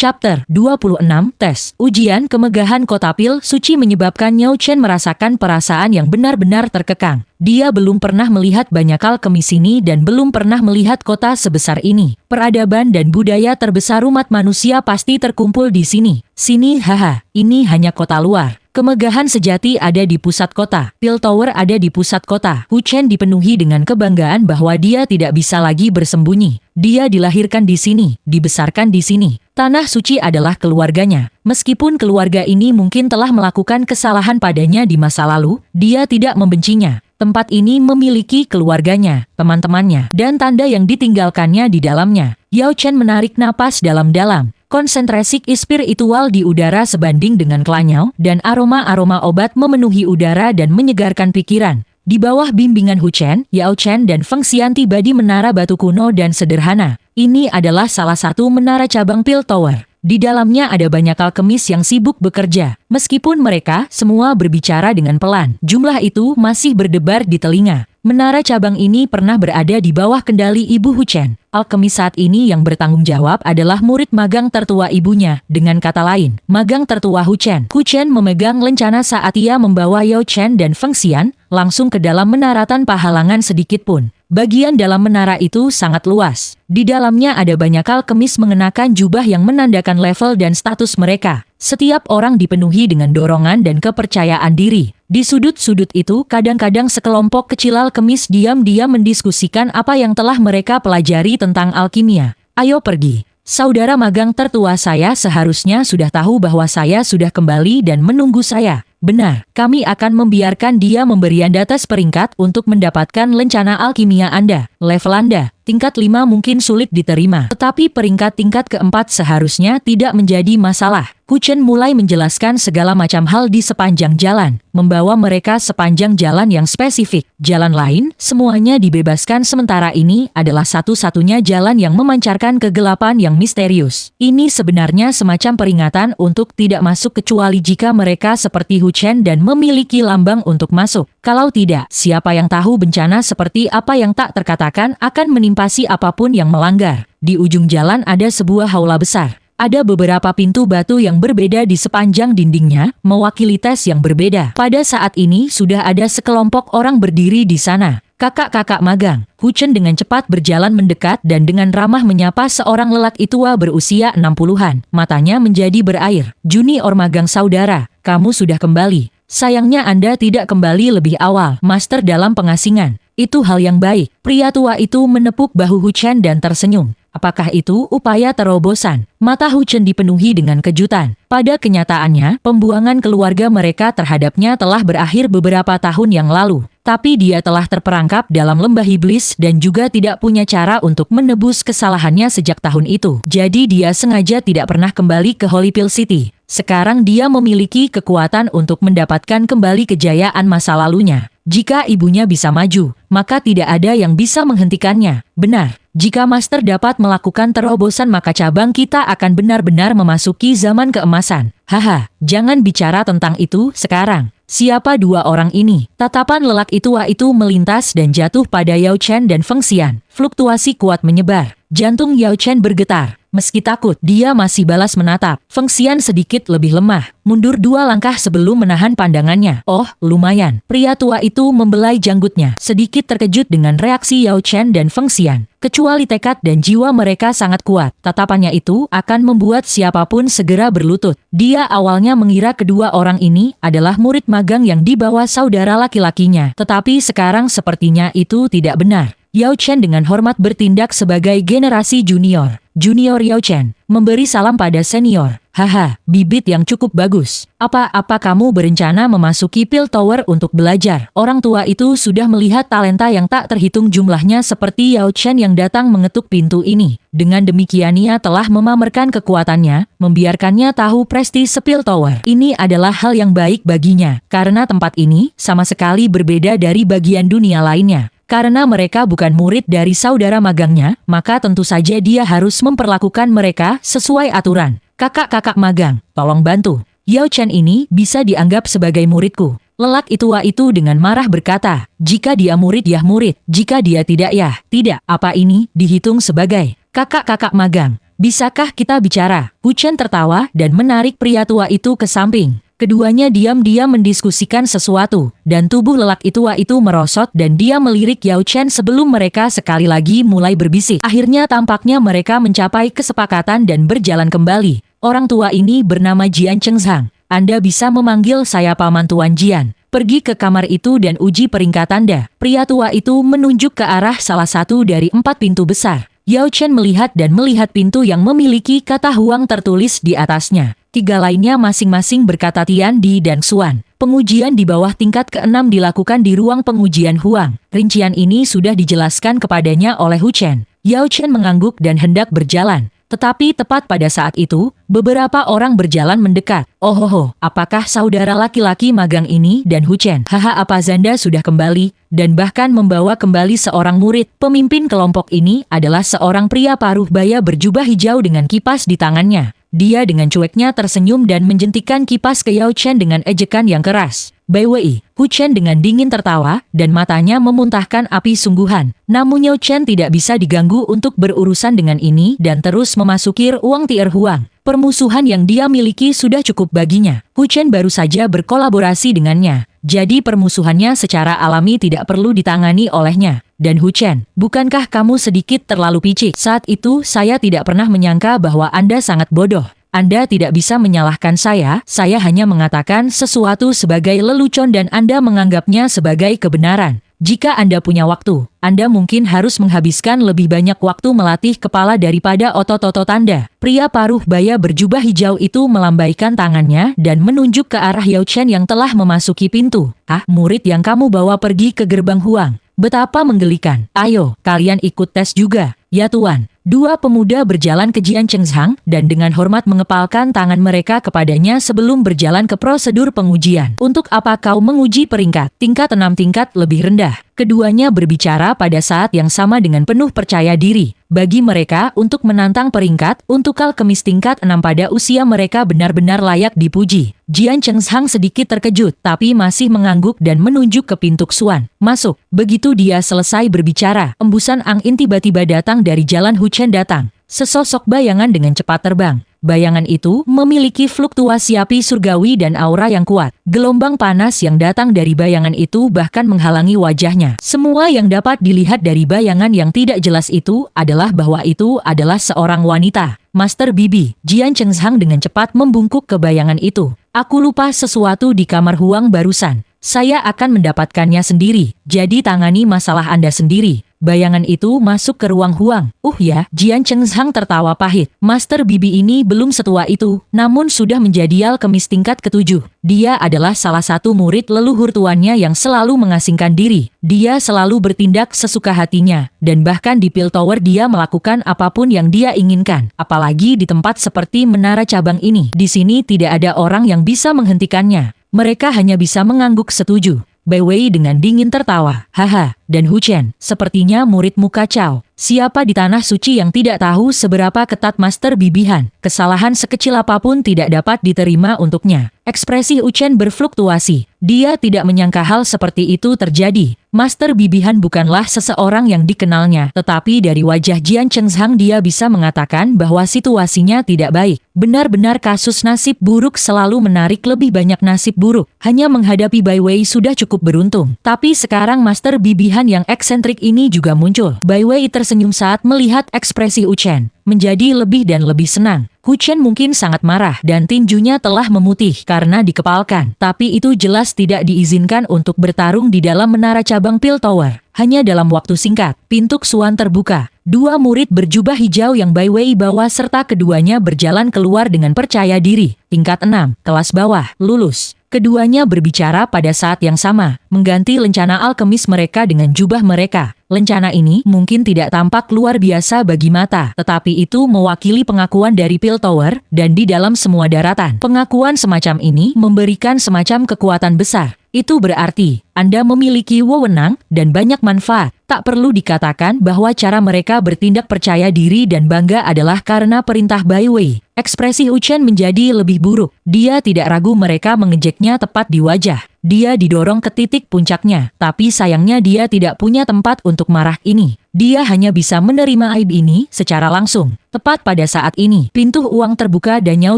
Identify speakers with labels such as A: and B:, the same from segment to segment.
A: Chapter 26 Tes Ujian kemegahan kota Pil Suci menyebabkan Yao Chen merasakan perasaan yang benar-benar terkekang. Dia belum pernah melihat banyak alkemis ini dan belum pernah melihat kota sebesar ini. Peradaban dan budaya terbesar umat manusia pasti terkumpul di sini. Sini, haha, ini hanya kota luar. Kemegahan sejati ada di pusat kota. Pil Tower ada di pusat kota. Hu Chen dipenuhi dengan kebanggaan bahwa dia tidak bisa lagi bersembunyi. Dia dilahirkan di sini, dibesarkan di sini. Tanah suci adalah keluarganya. Meskipun keluarga ini mungkin telah melakukan kesalahan padanya di masa lalu, dia tidak membencinya. Tempat ini memiliki keluarganya, teman-temannya, dan tanda yang ditinggalkannya di dalamnya. Yao Chen menarik napas dalam-dalam. Konsentrasi spiritual di udara sebanding dengan klanyao, dan aroma-aroma obat memenuhi udara dan menyegarkan pikiran. Di bawah bimbingan Hu Chen, Yao Chen dan Feng Xian tiba di menara batu kuno dan sederhana. Ini adalah salah satu menara cabang Pil Tower. Di dalamnya ada banyak alkemis yang sibuk bekerja. Meskipun mereka semua berbicara dengan pelan, jumlah itu masih berdebar di telinga. Menara cabang ini pernah berada di bawah kendali Ibu Hu Chen. Alkemis saat ini yang bertanggung jawab adalah murid magang tertua ibunya. Dengan kata lain, magang tertua Hu Chen. Hu Chen memegang lencana saat ia membawa Yao Chen dan Feng Xian langsung ke dalam menara tanpa halangan sedikit pun. Bagian dalam menara itu sangat luas. Di dalamnya ada banyak alkemis mengenakan jubah yang menandakan level dan status mereka. Setiap orang dipenuhi dengan dorongan dan kepercayaan diri. Di sudut-sudut itu, kadang-kadang sekelompok kecil alkemis diam-diam mendiskusikan apa yang telah mereka pelajari tentang alkimia. Ayo pergi. Saudara magang tertua saya seharusnya sudah tahu bahwa saya sudah kembali dan menunggu saya. Benar, kami akan membiarkan dia memberi Anda tes peringkat untuk mendapatkan lencana alkimia Anda. Level Anda, tingkat 5 mungkin sulit diterima. Tetapi peringkat tingkat keempat seharusnya tidak menjadi masalah. Hu Chen mulai menjelaskan segala macam hal di sepanjang jalan, membawa mereka sepanjang jalan yang spesifik. Jalan lain, semuanya dibebaskan sementara ini adalah satu-satunya jalan yang memancarkan kegelapan yang misterius. Ini sebenarnya semacam peringatan untuk tidak masuk kecuali jika mereka seperti Hu Chen dan memiliki lambang untuk masuk. Kalau tidak, siapa yang tahu bencana seperti apa yang tak terkatakan akan menimpasi apapun yang melanggar. Di ujung jalan ada sebuah aula besar. Ada beberapa pintu batu yang berbeda di sepanjang dindingnya, mewakili tes yang berbeda. Pada saat ini sudah ada sekelompok orang berdiri di sana. Kakak-kakak magang. Hu Chen dengan cepat berjalan mendekat dan dengan ramah menyapa seorang lelaki tua berusia 60-an. Matanya menjadi berair. Junior magang saudara, kamu sudah kembali. Sayangnya Anda tidak kembali lebih awal, Master dalam pengasingan. Itu hal yang baik. Pria tua itu menepuk bahu Hu Chen dan tersenyum. Apakah itu upaya terobosan? Mata Hu Chen dipenuhi dengan kejutan. Pada kenyataannya, pembuangan keluarga mereka terhadapnya telah berakhir beberapa tahun yang lalu. Tapi dia telah terperangkap dalam lembah iblis dan juga tidak punya cara untuk menebus kesalahannya sejak tahun itu. Jadi dia sengaja tidak pernah kembali ke Holy Pill City. Sekarang dia memiliki kekuatan untuk mendapatkan kembali kejayaan masa lalunya. Jika ibunya bisa maju, maka tidak ada yang bisa menghentikannya. Benar, jika Master dapat melakukan terobosan maka cabang kita akan benar-benar memasuki zaman keemasan. Haha, jangan bicara tentang itu sekarang. Siapa dua orang ini? Tatapan lelaki tua itu melintas dan jatuh pada Yao Chen dan Feng Xian. Fluktuasi kuat menyebar. Jantung Yao Chen bergetar. Meski takut, dia masih balas menatap. Feng Xian sedikit lebih lemah. Mundur 2 langkah sebelum menahan pandangannya. Oh, lumayan. Pria tua itu membelai janggutnya. Sedikit terkejut dengan reaksi Yao Chen dan Feng Xian. Kecuali tekad dan jiwa mereka sangat kuat. Tatapannya itu akan membuat siapapun segera berlutut. Dia awalnya mengira kedua orang ini adalah murid magang yang dibawa saudara laki-lakinya. Tetapi sekarang sepertinya itu tidak benar. Yao Chen dengan hormat bertindak sebagai generasi junior. Junior Yao Chen memberi salam pada senior. Haha, bibit yang cukup bagus. Apa kamu berencana memasuki Pil Tower untuk belajar? Orang tua itu sudah melihat talenta yang tak terhitung jumlahnya seperti Yao Chen yang datang mengetuk pintu ini. Dengan demikian ia telah memamerkan kekuatannya, membiarkannya tahu prestis Pil Tower. Ini adalah hal yang baik baginya, karena tempat ini sama sekali berbeda dari bagian dunia lainnya. Karena mereka bukan murid dari saudara magangnya, maka tentu saja dia harus memperlakukan mereka sesuai aturan. Kakak-kakak magang, tolong bantu. Yao Chen ini bisa dianggap sebagai muridku. Lelaki tua itu dengan marah berkata, jika dia murid ya murid, jika dia tidak ya tidak. Apa ini dihitung sebagai kakak-kakak magang? Bisakah kita bicara? Hu Chen tertawa dan menarik pria tua itu ke samping. Keduanya diam-diam mendiskusikan sesuatu, dan tubuh lelaki tua itu merosot dan dia melirik Yao Chen sebelum mereka sekali lagi mulai berbisik. Akhirnya tampaknya mereka mencapai kesepakatan dan berjalan kembali. Orang tua ini bernama Jian Chengzhang. Anda bisa memanggil saya Paman Tuan Jian. Pergi ke kamar itu dan uji peringkat Anda. Pria tua itu menunjuk ke arah salah satu dari 4 pintu besar. Yao Chen melihat dan melihat pintu yang memiliki kata Huang tertulis di atasnya. 3 lainnya masing-masing berkata Tiandi dan Xuan. Pengujian di bawah tingkat ke-6 dilakukan di ruang pengujian Huang. Rincian ini sudah dijelaskan kepadanya oleh Hu Chen. Yao Chen mengangguk dan hendak berjalan. Tetapi tepat pada saat itu, beberapa orang berjalan mendekat. Oh, apakah saudara laki-laki magang ini dan Hu Chen? Haha, apa Zanda sudah kembali, dan bahkan membawa kembali seorang murid. Pemimpin kelompok ini adalah seorang pria paruh baya berjubah hijau dengan kipas di tangannya. Dia dengan cueknya tersenyum dan menjentikan kipas ke Yao Chen dengan ejekan yang keras. Bai Wei, Hu Chen dengan dingin tertawa, dan matanya memuntahkan api sungguhan. Namun Yao Chen tidak bisa diganggu untuk berurusan dengan ini dan terus memasuki ruang Tier Huang. Permusuhan yang dia miliki sudah cukup baginya. Hu Chen baru saja berkolaborasi dengannya. Jadi permusuhannya secara alami tidak perlu ditangani olehnya. Dan Hu Chen, bukankah kamu sedikit terlalu picik? Saat itu saya tidak pernah menyangka bahwa Anda sangat bodoh. Anda tidak bisa menyalahkan saya hanya mengatakan sesuatu sebagai lelucon dan Anda menganggapnya sebagai kebenaran. Jika Anda punya waktu, Anda mungkin harus menghabiskan lebih banyak waktu melatih kepala daripada otot-otot Anda. Pria paruh baya berjubah hijau itu melambaikan tangannya dan menunjuk ke arah Yao Chen yang telah memasuki pintu. Ah, murid yang kamu bawa pergi ke gerbang Huang. Betapa menggelikan. Ayo, kalian ikut tes juga. Ya Tuan. 2 pemuda berjalan ke Jian Chengzhang dan dengan hormat mengepalkan tangan mereka kepadanya sebelum berjalan ke prosedur pengujian. Untuk apa kau menguji peringkat? Tingkat 6 tingkat lebih rendah. Keduanya berbicara pada saat yang sama dengan penuh percaya diri. Bagi mereka untuk menantang peringkat untuk alkemis tingkat 6 pada usia mereka benar-benar layak dipuji. Jian Chengzhang sedikit terkejut tapi masih mengangguk dan menunjuk ke pintu Xuan. Masuk. Begitu dia selesai berbicara, embusan angin tiba-tiba datang dari jalan Hu Chen datang. Sesosok bayangan dengan cepat terbang. Bayangan itu memiliki fluktuasi api surgawi dan aura yang kuat. Gelombang panas yang datang dari bayangan itu bahkan menghalangi wajahnya. Semua yang dapat dilihat dari bayangan yang tidak jelas itu adalah bahwa itu adalah seorang wanita. Master Bibi, Jian Chengzhang dengan cepat membungkuk ke bayangan itu. Aku lupa sesuatu di kamar Huang barusan. Saya akan mendapatkannya sendiri, jadi tangani masalah Anda sendiri. Bayangan itu masuk ke ruang Huang. Ya, Jian Chengzhang tertawa pahit. Master Bibi ini belum setua itu, namun sudah menjadi alkemis tingkat ke-7. Dia adalah salah satu murid leluhur tuannya yang selalu mengasingkan diri. Dia selalu bertindak sesuka hatinya, dan bahkan di Pil Tower dia melakukan apapun yang dia inginkan. Apalagi di tempat seperti menara cabang ini. Di sini tidak ada orang yang bisa menghentikannya. Mereka hanya bisa mengangguk setuju. Bai Wei dengan dingin tertawa. Haha, dan Hu Chen, sepertinya muridmu kacau. Siapa di tanah suci yang tidak tahu seberapa ketat Master Bibihan? Kesalahan sekecil apapun tidak dapat diterima untuknya. Ekspresi Hu Chen berfluktuasi. Dia tidak menyangka hal seperti itu terjadi. Master Bibihan bukanlah seseorang yang dikenalnya, tetapi dari wajah Jian Chengzhang dia bisa mengatakan bahwa situasinya tidak baik. Benar-benar kasus nasib buruk selalu menarik lebih banyak nasib buruk. Hanya menghadapi Bai Wei sudah cukup beruntung. Tapi sekarang Master Bibihan yang eksentrik ini juga muncul. Bai Wei tersenyum saat melihat ekspresi Hu Chen. Menjadi lebih dan lebih senang. Hu Chen mungkin sangat marah dan tinjunya telah memutih karena dikepalkan. Tapi itu jelas tidak diizinkan untuk bertarung di dalam menara cabang Pil Tower. Hanya dalam waktu singkat, pintu Xuan terbuka. 2 murid berjubah hijau yang Bai Wei bawa serta keduanya berjalan keluar dengan percaya diri. Tingkat 6, kelas bawah, lulus. Keduanya berbicara pada saat yang sama, mengganti lencana alkemis mereka dengan jubah mereka. Lencana ini mungkin tidak tampak luar biasa bagi mata, tetapi itu mewakili pengakuan dari Pil Tower dan di dalam semua daratan. Pengakuan semacam ini memberikan semacam kekuatan besar. Itu berarti Anda memiliki wewenang dan banyak manfaat. Tak perlu dikatakan bahwa cara mereka bertindak percaya diri dan bangga adalah karena perintah Bai Wei. Ekspresi Hu Chen menjadi lebih buruk. Dia tidak ragu mereka mengejeknya tepat di wajah. Dia didorong ke titik puncaknya, tapi sayangnya dia tidak punya tempat untuk marah ini. Dia hanya bisa menerima aib ini secara langsung. Tepat pada saat ini, pintu uang terbuka dan Yao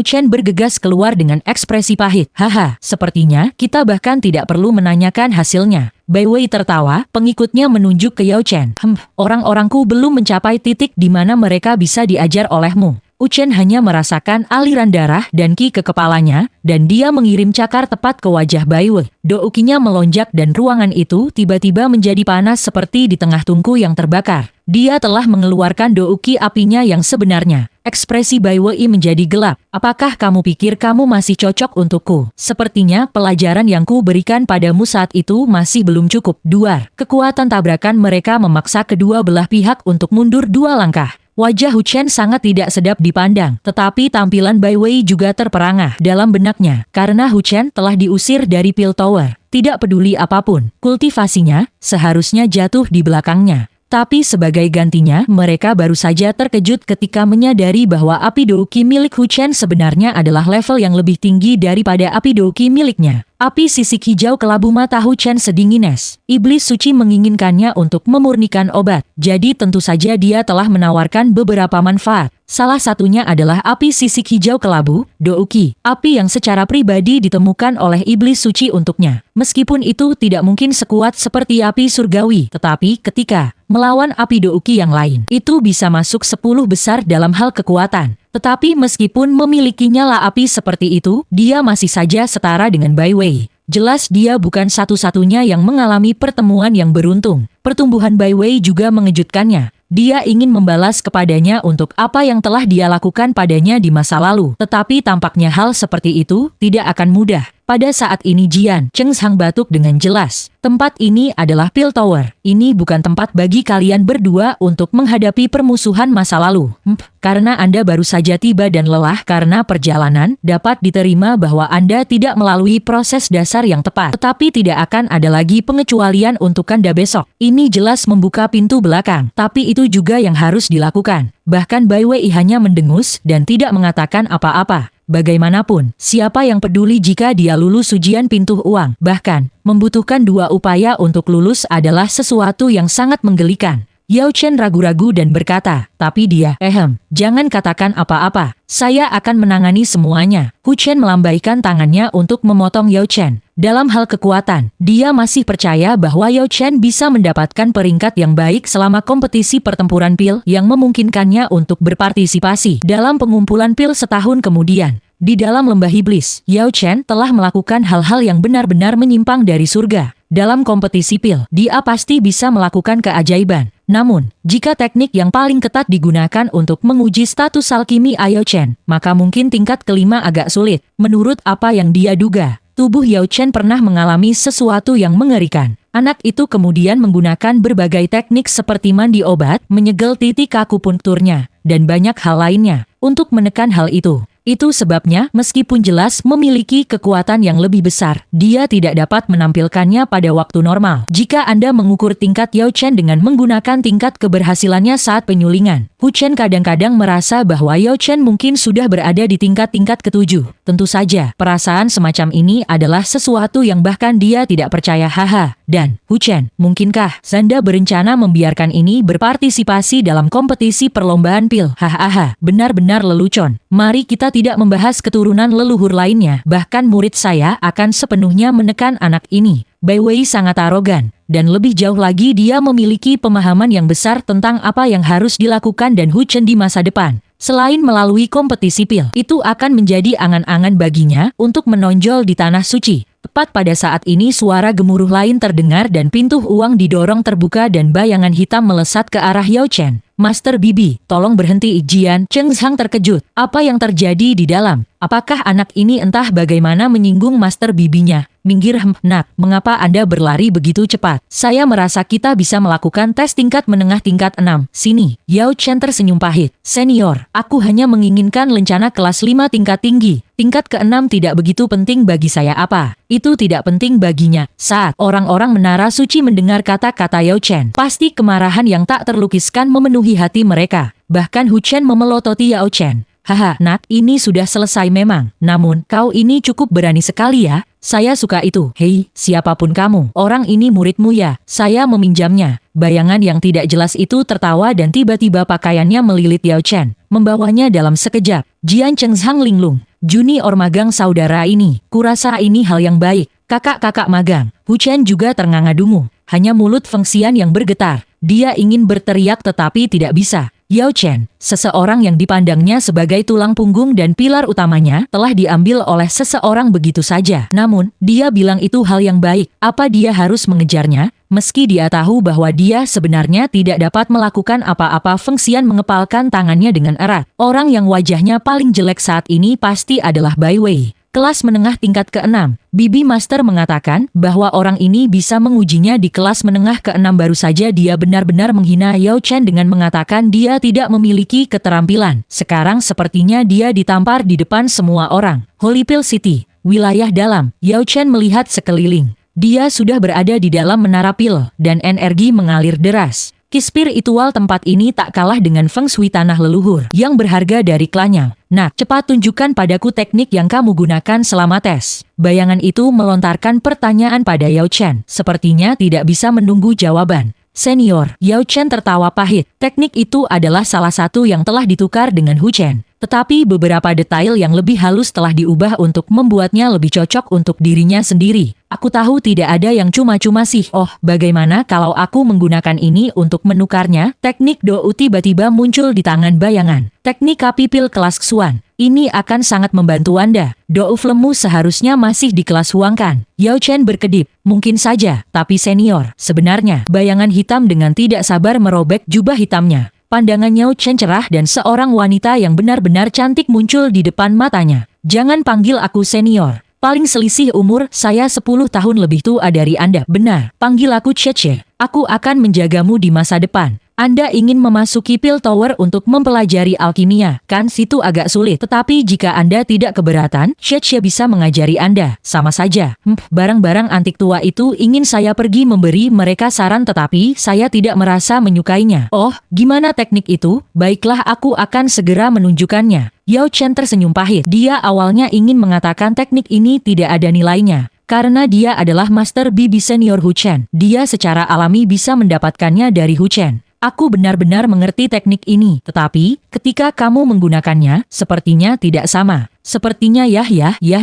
A: Chen bergegas keluar dengan ekspresi pahit. Haha, sepertinya kita bahkan tidak perlu menanyakan hasilnya. Bai Wei tertawa, pengikutnya menunjuk ke Yao Chen. Orang-orangku belum mencapai titik di mana mereka bisa diajar olehmu. Hu Chen hanya merasakan aliran darah dan ki ke kepalanya, dan dia mengirim cakar tepat ke wajah Bai Wei. Doukinya melonjak dan ruangan itu tiba-tiba menjadi panas seperti di tengah tungku yang terbakar. Dia telah mengeluarkan douki apinya yang sebenarnya. Ekspresi Bai Wei menjadi gelap. Apakah kamu pikir kamu masih cocok untukku? Sepertinya pelajaran yang ku berikan padamu saat itu masih belum cukup. Duar. Kekuatan tabrakan mereka memaksa kedua belah pihak untuk mundur 2 langkah. Wajah Hu Chen sangat tidak sedap dipandang, tetapi tampilan Bai Wei juga terperangah dalam benaknya, karena Hu Chen telah diusir dari Pil Tower. Tidak peduli apapun, kultivasinya seharusnya jatuh di belakangnya. Tapi sebagai gantinya, mereka baru saja terkejut ketika menyadari bahwa api douki milik Hu Chen sebenarnya adalah level yang lebih tinggi daripada api douki miliknya. Api sisik hijau kelabu mata Hu Chen sedingin es. Iblis suci menginginkannya untuk memurnikan obat. Jadi tentu saja dia telah menawarkan beberapa manfaat. Salah satunya adalah api sisik hijau kelabu, douki. Api yang secara pribadi ditemukan oleh iblis suci untuknya. Meskipun itu tidak mungkin sekuat seperti api surgawi, tetapi ketika melawan api douki yang lain, itu bisa masuk 10 besar dalam hal kekuatan. Tetapi meskipun memiliki nyala api seperti itu, dia masih saja setara dengan Bai Wei. Jelas dia bukan satu-satunya yang mengalami pertemuan yang beruntung. Pertumbuhan Bai Wei juga mengejutkannya. Dia ingin membalas kepadanya untuk apa yang telah dia lakukan padanya di masa lalu. Tetapi tampaknya hal seperti itu tidak akan mudah. Pada saat ini Jian Cheng Sang batuk dengan jelas. Tempat ini adalah Pil Tower. Ini bukan tempat bagi kalian berdua untuk menghadapi permusuhan masa lalu. Karena Anda baru saja tiba dan lelah karena perjalanan, dapat diterima bahwa Anda tidak melalui proses dasar yang tepat. Tetapi tidak akan ada lagi pengecualian untuk Anda besok. Ini jelas membuka pintu belakang. Tapi itu juga yang harus dilakukan. Bahkan Bai Wei hanya mendengus dan tidak mengatakan apa-apa. Bagaimanapun, siapa yang peduli jika dia lulus ujian pintu uang? Bahkan, membutuhkan 2 upaya untuk lulus adalah sesuatu yang sangat menggelikan. Yao Chen ragu-ragu dan berkata, tapi dia, jangan katakan apa-apa. Saya akan menangani semuanya. Hu Chen melambaikan tangannya untuk memotong Yao Chen. Dalam hal kekuatan, dia masih percaya bahwa Yao Chen bisa mendapatkan peringkat yang baik selama kompetisi pertempuran pil yang memungkinkannya untuk berpartisipasi dalam pengumpulan pil setahun kemudian. Di dalam lembah iblis, Yao Chen telah melakukan hal-hal yang benar-benar menyimpang dari surga. Dalam kompetisi pil, dia pasti bisa melakukan keajaiban. Namun, jika teknik yang paling ketat digunakan untuk menguji status alkimi Yao Chen, maka mungkin tingkat kelima agak sulit. Menurut apa yang dia duga, tubuh Yao Chen pernah mengalami sesuatu yang mengerikan. Anak itu kemudian menggunakan berbagai teknik seperti mandi obat, menyegel titik akupunkturnya, dan banyak hal lainnya untuk menekan hal itu. Itu sebabnya, meskipun jelas memiliki kekuatan yang lebih besar, dia tidak dapat menampilkannya pada waktu normal. Jika Anda mengukur tingkat Yao Chen dengan menggunakan tingkat keberhasilannya saat penyulingan, Hu Chen kadang-kadang merasa bahwa Yao Chen mungkin sudah berada di tingkat-tingkat ke-7. Tentu saja, perasaan semacam ini adalah sesuatu yang bahkan dia tidak percaya. Dan, Hu Chen, mungkinkah Anda berencana membiarkan ini berpartisipasi dalam kompetisi perlombaan pil? Benar-benar lelucon. Mari kita tidak membahas keturunan leluhur lainnya, bahkan murid saya akan sepenuhnya menekan anak ini. Bai Wei sangat arogan, dan lebih jauh lagi dia memiliki pemahaman yang besar tentang apa yang harus dilakukan dan Hu Chen di masa depan. Selain melalui kompetisi pil, itu akan menjadi angan-angan baginya untuk menonjol di tanah suci. Tepat pada saat ini suara gemuruh lain terdengar dan pintu uang didorong terbuka dan bayangan hitam melesat ke arah Yao Chen. Master Bibi, tolong berhenti. Jian Cheng Sang terkejut. Apa yang terjadi di dalam? Apakah anak ini entah bagaimana menyinggung Master Bibinya? Minggir, nak, mengapa Anda berlari begitu cepat? Saya merasa kita bisa melakukan tes tingkat menengah tingkat 6. Sini, Yao Chen tersenyum pahit. Senior, aku hanya menginginkan lencana kelas 5 tingkat tinggi. Tingkat ke-6 tidak begitu penting bagi saya. Apa? Itu tidak penting baginya. Saat orang-orang menara suci mendengar kata-kata Yao Chen, pasti kemarahan yang tak terlukiskan memenuhi hati mereka. Bahkan Hu Chen memelototi Yao Chen. Haha, nak, ini sudah selesai memang. Namun, kau ini cukup berani sekali ya. Saya suka itu. Hei, siapapun kamu. Orang ini muridmu ya. Saya meminjamnya. Bayangan yang tidak jelas itu tertawa dan tiba-tiba pakaiannya melilit Yao Chen, membawanya dalam sekejap. Jian Chengzhang Linglung, junior magang saudara ini. Kurasa ini hal yang baik. Kakak-kakak magang. Hu Chen juga ternganga dungu. Hanya mulut Feng Xian yang bergetar. Dia ingin berteriak tetapi tidak bisa. Yao Chen, seseorang yang dipandangnya sebagai tulang punggung dan pilar utamanya, telah diambil oleh seseorang begitu saja. Namun, dia bilang itu hal yang baik. Apa dia harus mengejarnya? Meski dia tahu bahwa dia sebenarnya tidak dapat melakukan apa-apa, Feng Xian mengepalkan tangannya dengan erat. Orang yang wajahnya paling jelek saat ini pasti adalah Bai Wei. Kelas menengah tingkat ke-6, Bibi Master mengatakan bahwa orang ini bisa mengujinya di kelas menengah ke-6. Baru saja dia benar-benar menghina Yao Chen dengan mengatakan dia tidak memiliki keterampilan. Sekarang sepertinya dia ditampar di depan semua orang. Holyfield City, wilayah dalam. Yao Chen melihat sekeliling. Dia sudah berada di dalam menara pil, dan energi mengalir deras. Spiritual tempat ini tak kalah dengan feng shui tanah leluhur yang berharga dari klannya. Nah, cepat tunjukkan padaku teknik yang kamu gunakan selama tes. Bayangan itu melontarkan pertanyaan pada Yao Chen. Sepertinya tidak bisa menunggu jawaban. Senior, Yao Chen tertawa pahit. Teknik itu adalah salah satu yang telah ditukar dengan Hu Chen. Tetapi beberapa detail yang lebih halus telah diubah untuk membuatnya lebih cocok untuk dirinya sendiri. Aku tahu tidak ada yang cuma-cuma sih. Oh, bagaimana kalau aku menggunakan ini untuk menukarnya? Teknik Dou tiba-tiba muncul di tangan bayangan. Teknik api pil kelas Xuan. Ini akan sangat membantu Anda. Dou Flemu seharusnya masih di kelas Huang kan? Yao Chen berkedip. Mungkin saja, tapi senior. Sebenarnya, bayangan hitam dengan tidak sabar merobek jubah hitamnya. Pandangan Yao Chen cerah dan seorang wanita yang benar-benar cantik muncul di depan matanya. Jangan panggil aku senior. Paling selisih umur, saya 10 tahun lebih tua dari Anda. Benar, panggil aku Cece. Aku akan menjagamu di masa depan. Anda ingin memasuki Pil Tower untuk mempelajari alkimia, kan? Situ agak sulit. Tetapi jika Anda tidak keberatan, Cece bisa mengajari Anda. Sama saja. Barang-barang antik tua itu ingin saya pergi memberi mereka saran tetapi saya tidak merasa menyukainya. Oh, gimana teknik itu? Baiklah, aku akan segera menunjukkannya. Yao Chen tersenyum pahit. Dia awalnya ingin mengatakan teknik ini tidak ada nilainya. Karena dia adalah Master Bibi Senior Hu Chen. Dia secara alami bisa mendapatkannya dari Hu Chen. Aku benar-benar mengerti teknik ini, tetapi ketika kamu menggunakannya, sepertinya tidak sama. Sepertinya yah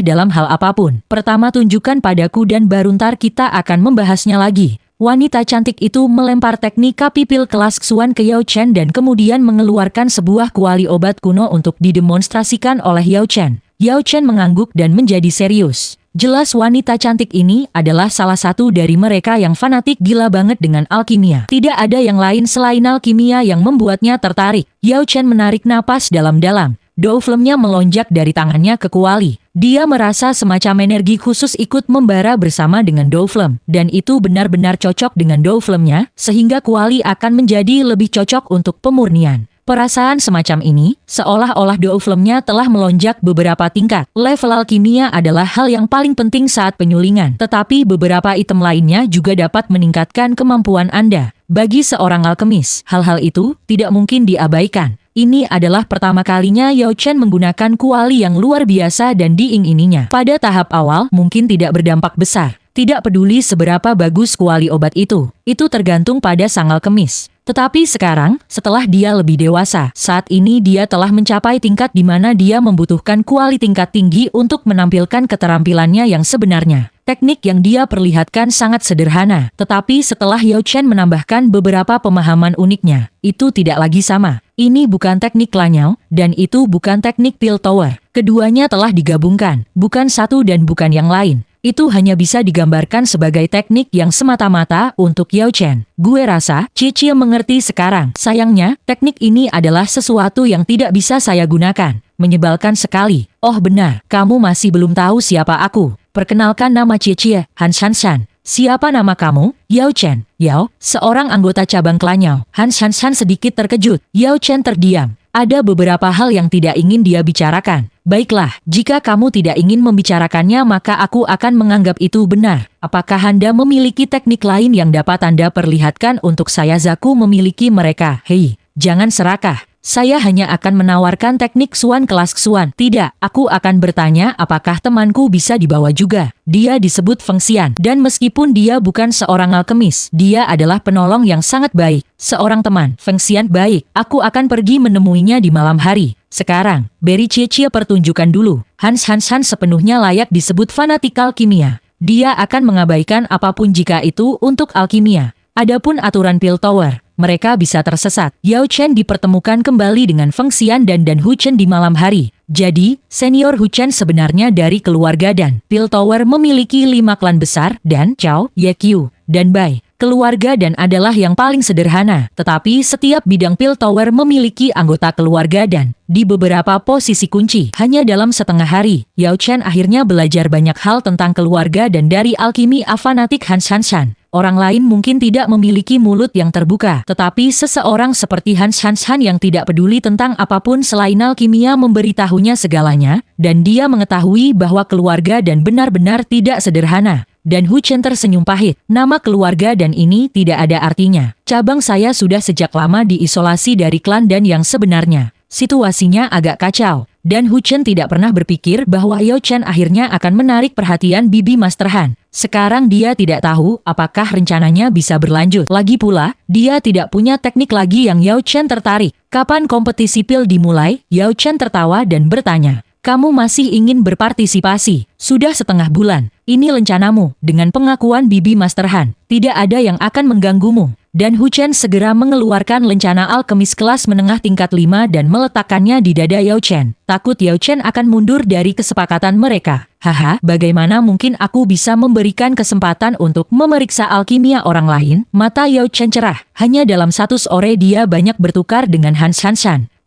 A: dalam hal apapun. Pertama tunjukkan padaku dan baru ntar kita akan membahasnya lagi. Wanita cantik itu melempar teknik api pil kelas Xuan ke Yao Chen dan kemudian mengeluarkan sebuah kuali obat kuno untuk didemonstrasikan oleh Yao Chen. Yao Chen mengangguk dan menjadi serius. Jelas wanita cantik ini adalah salah satu dari mereka yang fanatik gila banget dengan alkimia. Tidak ada yang lain selain alkimia yang membuatnya tertarik. Yao Chen menarik napas dalam-dalam. Dou Flemnya melonjak dari tangannya ke kuali. Dia merasa semacam energi khusus ikut membara bersama dengan Dou Flem. Dan itu benar-benar cocok dengan Dou Flemnya, sehingga kuali akan menjadi lebih cocok untuk pemurnian. Perasaan semacam ini, seolah-olah Dou Flemnya telah melonjak beberapa tingkat. Level alkimia adalah hal yang paling penting saat penyulingan, tetapi beberapa item lainnya juga dapat meningkatkan kemampuan Anda. Bagi seorang alkemis, hal-hal itu tidak mungkin diabaikan. Ini adalah pertama kalinya Yao Chen menggunakan kuali yang luar biasa dan diingininya. Pada tahap awal, mungkin tidak berdampak besar. Tidak peduli seberapa bagus kuali obat itu tergantung pada sang alkemis. Tetapi sekarang, setelah dia lebih dewasa, saat ini dia telah mencapai tingkat di mana dia membutuhkan kuali tingkat tinggi untuk menampilkan keterampilannya yang sebenarnya. Teknik yang dia perlihatkan sangat sederhana, tetapi setelah Yao Chen menambahkan beberapa pemahaman uniknya, itu tidak lagi sama. Ini bukan teknik Lanyao, dan itu bukan teknik Pil Tower. Keduanya telah digabungkan, bukan satu dan bukan yang lain. Itu hanya bisa digambarkan sebagai teknik yang semata-mata untuk Yao Chen. Gue rasa Cici mengerti sekarang. Sayangnya, teknik ini adalah sesuatu yang tidak bisa saya gunakan. Menyebalkan sekali. Oh benar, kamu masih belum tahu siapa aku. Perkenalkan nama Cici, Han Shanshan. Siapa nama kamu? Yao Chen. Yao, seorang anggota cabang Klanyao. Han Shanshan sedikit terkejut. Yao Chen terdiam. Ada beberapa hal yang tidak ingin dia bicarakan. Baiklah, jika kamu tidak ingin membicarakannya maka aku akan menganggap itu benar. Apakah Anda memiliki teknik lain yang dapat Anda perlihatkan untuk saya? Zaku memiliki mereka. Hei, jangan serakah. Saya hanya akan menawarkan teknik Xuan kelas Xuan. Tidak, aku akan bertanya apakah temanku bisa dibawa juga. Dia disebut Feng Xian, dan meskipun dia bukan seorang alkemis, dia adalah penolong yang sangat baik. Seorang teman, Feng Xian baik, aku akan pergi menemuinya di malam hari. Sekarang, beri cie-cie pertunjukan dulu. Hans sepenuhnya layak disebut fanatikal kimia. Dia akan mengabaikan apapun jika itu untuk alkimia. Adapun aturan Pil Tower, mereka bisa tersesat. Yao Chen dipertemukan kembali dengan Feng Xian dan Hu Chen di malam hari. Jadi, senior Hu Chen sebenarnya dari keluarga Dan. Pil Tower memiliki 5 klan besar, Dan, Chao, Ye Qiu, dan Bai. Keluarga Dan adalah yang paling sederhana, tetapi setiap bidang Pil Tower memiliki anggota keluarga Dan di beberapa posisi kunci. Hanya dalam setengah hari, Yao Chen akhirnya belajar banyak hal tentang keluarga Dan dari alkimi fanatik Hans. Orang lain mungkin tidak memiliki mulut yang terbuka, tetapi seseorang seperti Hans yang tidak peduli tentang apapun selain alkimia memberitahunya segalanya, dan dia mengetahui bahwa keluarga Dan benar-benar tidak sederhana. Dan Hu Chen tersenyum pahit. Nama keluarga Dan ini tidak ada artinya. Cabang saya sudah sejak lama diisolasi dari klan Dan yang sebenarnya. Situasinya agak kacau. Dan Hu Chen tidak pernah berpikir bahwa Yao Chen akhirnya akan menarik perhatian Bibi Master Han. Sekarang dia tidak tahu apakah rencananya bisa berlanjut. Lagi pula, dia tidak punya teknik lagi yang Yao Chen tertarik. Kapan kompetisi pil dimulai? Yao Chen tertawa dan bertanya. Kamu masih ingin berpartisipasi? Sudah setengah bulan. Ini rencanamu. Dengan pengakuan Bibi Master Han, tidak ada yang akan mengganggumu. Dan Hu Chen segera mengeluarkan lencana alkemis kelas menengah tingkat 5 dan meletakkannya di dada Yao Chen. Takut Yao Chen akan mundur dari kesepakatan mereka. Haha, bagaimana mungkin aku bisa memberikan kesempatan untuk memeriksa alkimia orang lain? Mata Yao Chen cerah. Hanya dalam satu sore dia banyak bertukar dengan Hans.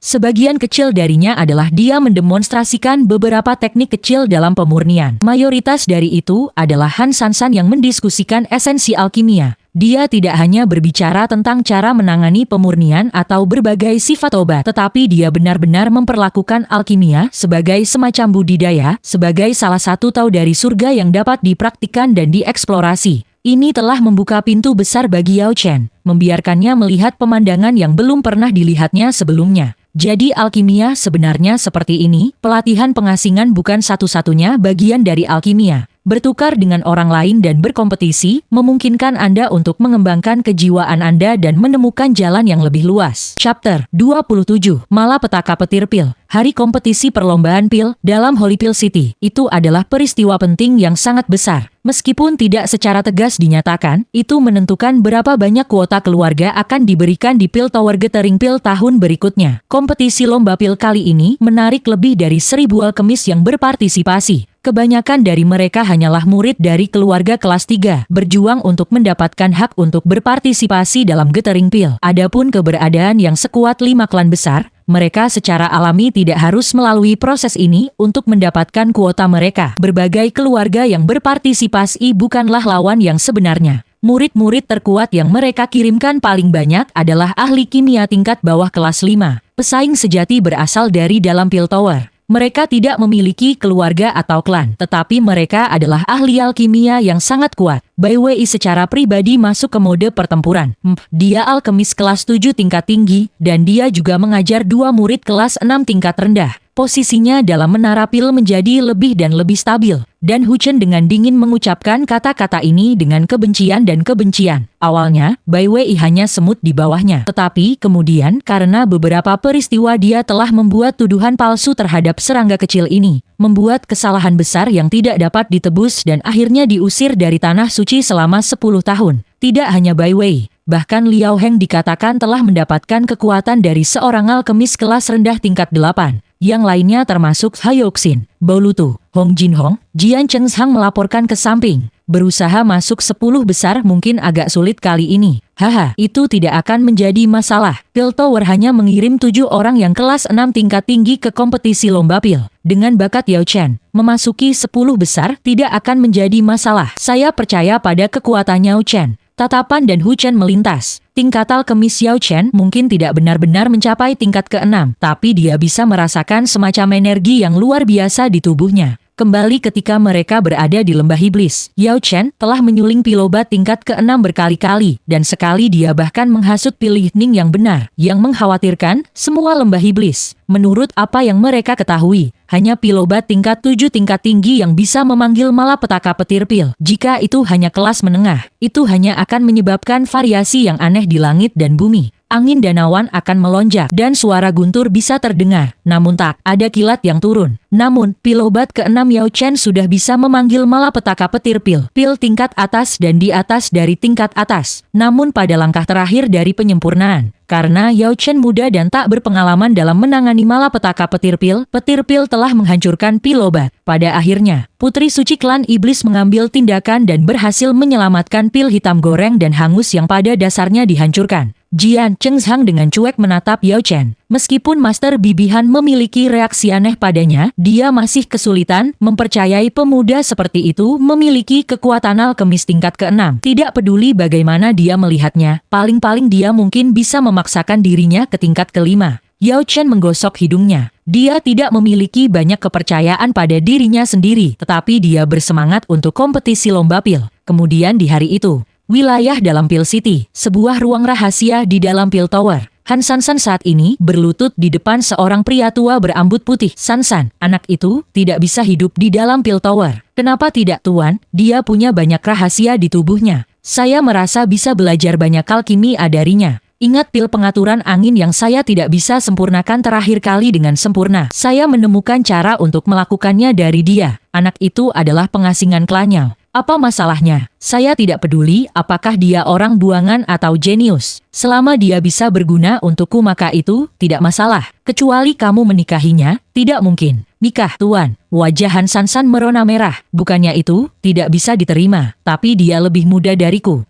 A: Sebagian kecil darinya adalah dia mendemonstrasikan beberapa teknik kecil dalam pemurnian. Mayoritas dari itu adalah Hans yang mendiskusikan esensi alkimia. Dia tidak hanya berbicara tentang cara menangani pemurnian atau berbagai sifat obat, tetapi dia benar-benar memperlakukan alkimia sebagai semacam budidaya, sebagai salah satu tahu dari surga yang dapat dipraktikkan dan dieksplorasi. Ini telah membuka pintu besar bagi Yao Chen, membiarkannya melihat pemandangan yang belum pernah dilihatnya sebelumnya. Jadi alkimia sebenarnya seperti ini, pelatihan pengasingan bukan satu-satunya bagian dari alkimia. Bertukar dengan orang lain dan berkompetisi, memungkinkan Anda untuk mengembangkan kejiwaan Anda dan menemukan jalan yang lebih luas. Chapter 27, Malapetaka Petir Pil. Hari kompetisi perlombaan pil dalam Holy Pill City. Itu adalah peristiwa penting yang sangat besar. Meskipun tidak secara tegas dinyatakan, itu menentukan berapa banyak kuota keluarga akan diberikan di Pil Tower Gathering Pil tahun berikutnya. Kompetisi lomba pil kali ini menarik lebih dari 1.000 alkemis yang berpartisipasi. Kebanyakan dari mereka hanyalah murid dari keluarga kelas 3, berjuang untuk mendapatkan hak untuk berpartisipasi dalam Gathering Pil. Adapun keberadaan yang sekuat 5 klan besar, mereka secara alami tidak harus melalui proses ini untuk mendapatkan kuota mereka. Berbagai keluarga yang berpartisipasi bukanlah lawan yang sebenarnya. Murid-murid terkuat yang mereka kirimkan paling banyak adalah ahli kimia tingkat bawah kelas 5. Pesaing sejati berasal dari dalam Pil Tower. Mereka tidak memiliki keluarga atau klan, tetapi mereka adalah ahli alkimia yang sangat kuat. Bai Wei secara pribadi masuk ke mode pertempuran. Dia alkemis kelas 7 tingkat tinggi, dan dia juga mengajar 2 murid kelas 6 tingkat rendah. Posisinya dalam menara pil menjadi lebih dan lebih stabil. Dan Hu Chen dengan dingin mengucapkan kata-kata ini dengan kebencian dan kebencian. Awalnya, Bai Wei hanya semut di bawahnya. Tetapi kemudian karena beberapa peristiwa dia telah membuat tuduhan palsu terhadap serangga kecil ini. Membuat kesalahan besar yang tidak dapat ditebus dan akhirnya diusir dari Tanah Suci selama 10 tahun. Tidak hanya Bai Wei. Bahkan Liao Heng dikatakan telah mendapatkan kekuatan dari seorang alkemis kelas rendah tingkat 8. Yang lainnya termasuk Hayoxin, Baulutu, Hong Jinhong, Jian Chengshang melaporkan ke samping. Berusaha masuk 10 besar mungkin agak sulit kali ini. Haha, itu tidak akan menjadi masalah. Pil Tower hanya mengirim 7 orang yang kelas 6 tingkat tinggi ke kompetisi lomba pil. Dengan bakat Yao Chen, memasuki 10 besar tidak akan menjadi masalah. Saya percaya pada kekuatan Yao Chen. Tatapan dan Hu Chen melintas. Tingkat alkemis Yao Chen mungkin tidak benar-benar mencapai tingkat ke-6, tapi dia bisa merasakan semacam energi yang luar biasa di tubuhnya. Kembali ketika mereka berada di lembah iblis, Yao Chen telah menyuling pil obat tingkat ke-6 berkali-kali, dan sekali dia bahkan menghasut pil lightning yang benar, yang mengkhawatirkan semua lembah iblis. Menurut apa yang mereka ketahui, hanya pil obat tingkat 7 tingkat tinggi yang bisa memanggil malapetaka petir pil. Jika itu hanya kelas menengah, itu hanya akan menyebabkan variasi yang aneh di langit dan bumi. Angin dan awan akan melonjak dan suara guntur bisa terdengar. Namun tak ada kilat yang turun. Namun, pil obat ke-6 Yao Chen sudah bisa memanggil malapetaka petir pil. Pil tingkat atas dan di atas dari tingkat atas. Namun pada langkah terakhir dari penyempurnaan. Karena Yao Chen muda dan tak berpengalaman dalam menangani malapetaka petir pil telah menghancurkan pil obat. Pada akhirnya, Putri Suci Klan Iblis mengambil tindakan dan berhasil menyelamatkan pil hitam goreng dan hangus yang pada dasarnya dihancurkan. Jian Chengzhang dengan cuek menatap Yao Chen. Meskipun Master Bibihan memiliki reaksi aneh padanya, dia masih kesulitan mempercayai pemuda seperti itu memiliki kekuatan alkemis tingkat ke-6. Tidak peduli bagaimana dia melihatnya, paling-paling dia mungkin bisa memaksakan dirinya ke tingkat ke-5. Yao Chen menggosok hidungnya. Dia tidak memiliki banyak kepercayaan pada dirinya sendiri, tetapi dia bersemangat untuk kompetisi lomba pil. Kemudian di hari itu, wilayah dalam Pil City, sebuah ruang rahasia di dalam Pil Tower. Han Sansan saat ini berlutut di depan seorang pria tua berambut putih. Sansan, anak itu tidak bisa hidup di dalam Pil Tower. Kenapa tidak, Tuan? Dia punya banyak rahasia di tubuhnya. Saya merasa bisa belajar banyak alkimia darinya. Ingat pil pengaturan angin yang saya tidak bisa sempurnakan terakhir kali dengan sempurna. Saya menemukan cara untuk melakukannya dari dia. Anak itu adalah pengasingan klannya. Apa masalahnya? Saya tidak peduli apakah dia orang buangan atau jenius. Selama dia bisa berguna untukku maka itu tidak masalah. Kecuali kamu menikahinya, tidak mungkin. Nikah, Tuan. Wajah Han Sansan merona merah. Bukannya itu tidak bisa diterima, tapi dia lebih muda dariku.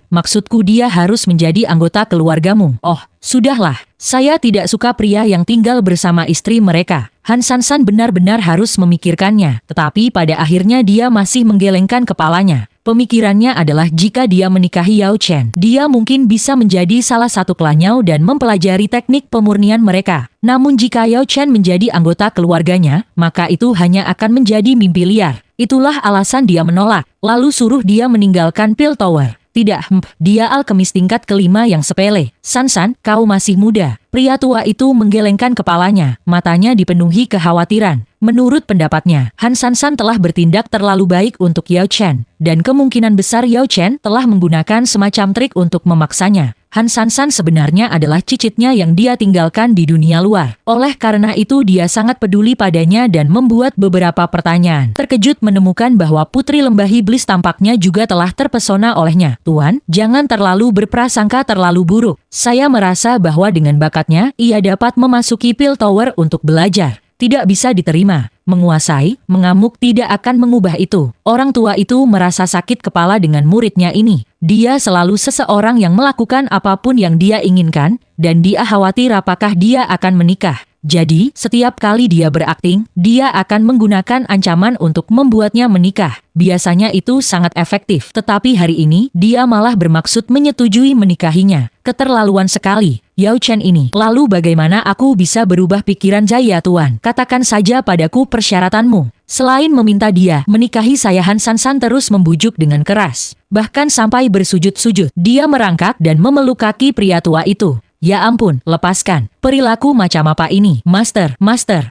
A: Maksudku dia harus menjadi anggota keluargamu. Oh, sudahlah. Saya tidak suka pria yang tinggal bersama istri mereka. Han Sansan benar-benar harus memikirkannya, tetapi pada akhirnya dia masih menggelengkan kepalanya. Pemikirannya adalah jika dia menikahi Yao Chen, dia mungkin bisa menjadi salah satu klanyau dan mempelajari teknik pemurnian mereka. Namun jika Yao Chen menjadi anggota keluarganya, maka itu hanya akan menjadi mimpi liar. Itulah alasan dia menolak, lalu suruh dia meninggalkan Pil Tower. Tidak, dia alkemis tingkat ke-5 yang sepele. Sansan, kau masih muda. Pria tua itu menggelengkan kepalanya, matanya dipenuhi kekhawatiran. Menurut pendapatnya, Han Sansan telah bertindak terlalu baik untuk Yao Chen, dan kemungkinan besar Yao Chen telah menggunakan semacam trik untuk memaksanya. Han Sansan sebenarnya adalah cicitnya yang dia tinggalkan di dunia luar. Oleh karena itu dia sangat peduli padanya dan membuat beberapa pertanyaan. Terkejut menemukan bahwa Putri Lembah Iblis tampaknya juga telah terpesona olehnya. Tuan, jangan terlalu berprasangka terlalu buruk. Saya merasa bahwa dengan bakatnya, ia dapat memasuki Pil Tower untuk belajar. Tidak bisa diterima. Menguasai, mengamuk tidak akan mengubah itu. Orang tua itu merasa sakit kepala dengan muridnya ini. Dia selalu seseorang yang melakukan apapun yang dia inginkan, dan dia khawatir apakah dia akan menikah. Jadi, setiap kali dia berakting, dia akan menggunakan ancaman untuk membuatnya menikah. Biasanya itu sangat efektif, tetapi hari ini, dia malah bermaksud menyetujui menikahinya. Keterlaluan sekali, Yao Chen ini. Lalu bagaimana aku bisa berubah pikiran saya, Tuan? Katakan saja padaku persyaratanmu. Selain meminta dia menikahi saya, Han Sansan terus membujuk dengan keras. Bahkan sampai bersujud-sujud, dia merangkak dan memeluk kaki pria tua itu. Ya ampun, lepaskan. Perilaku macam apa ini? Master,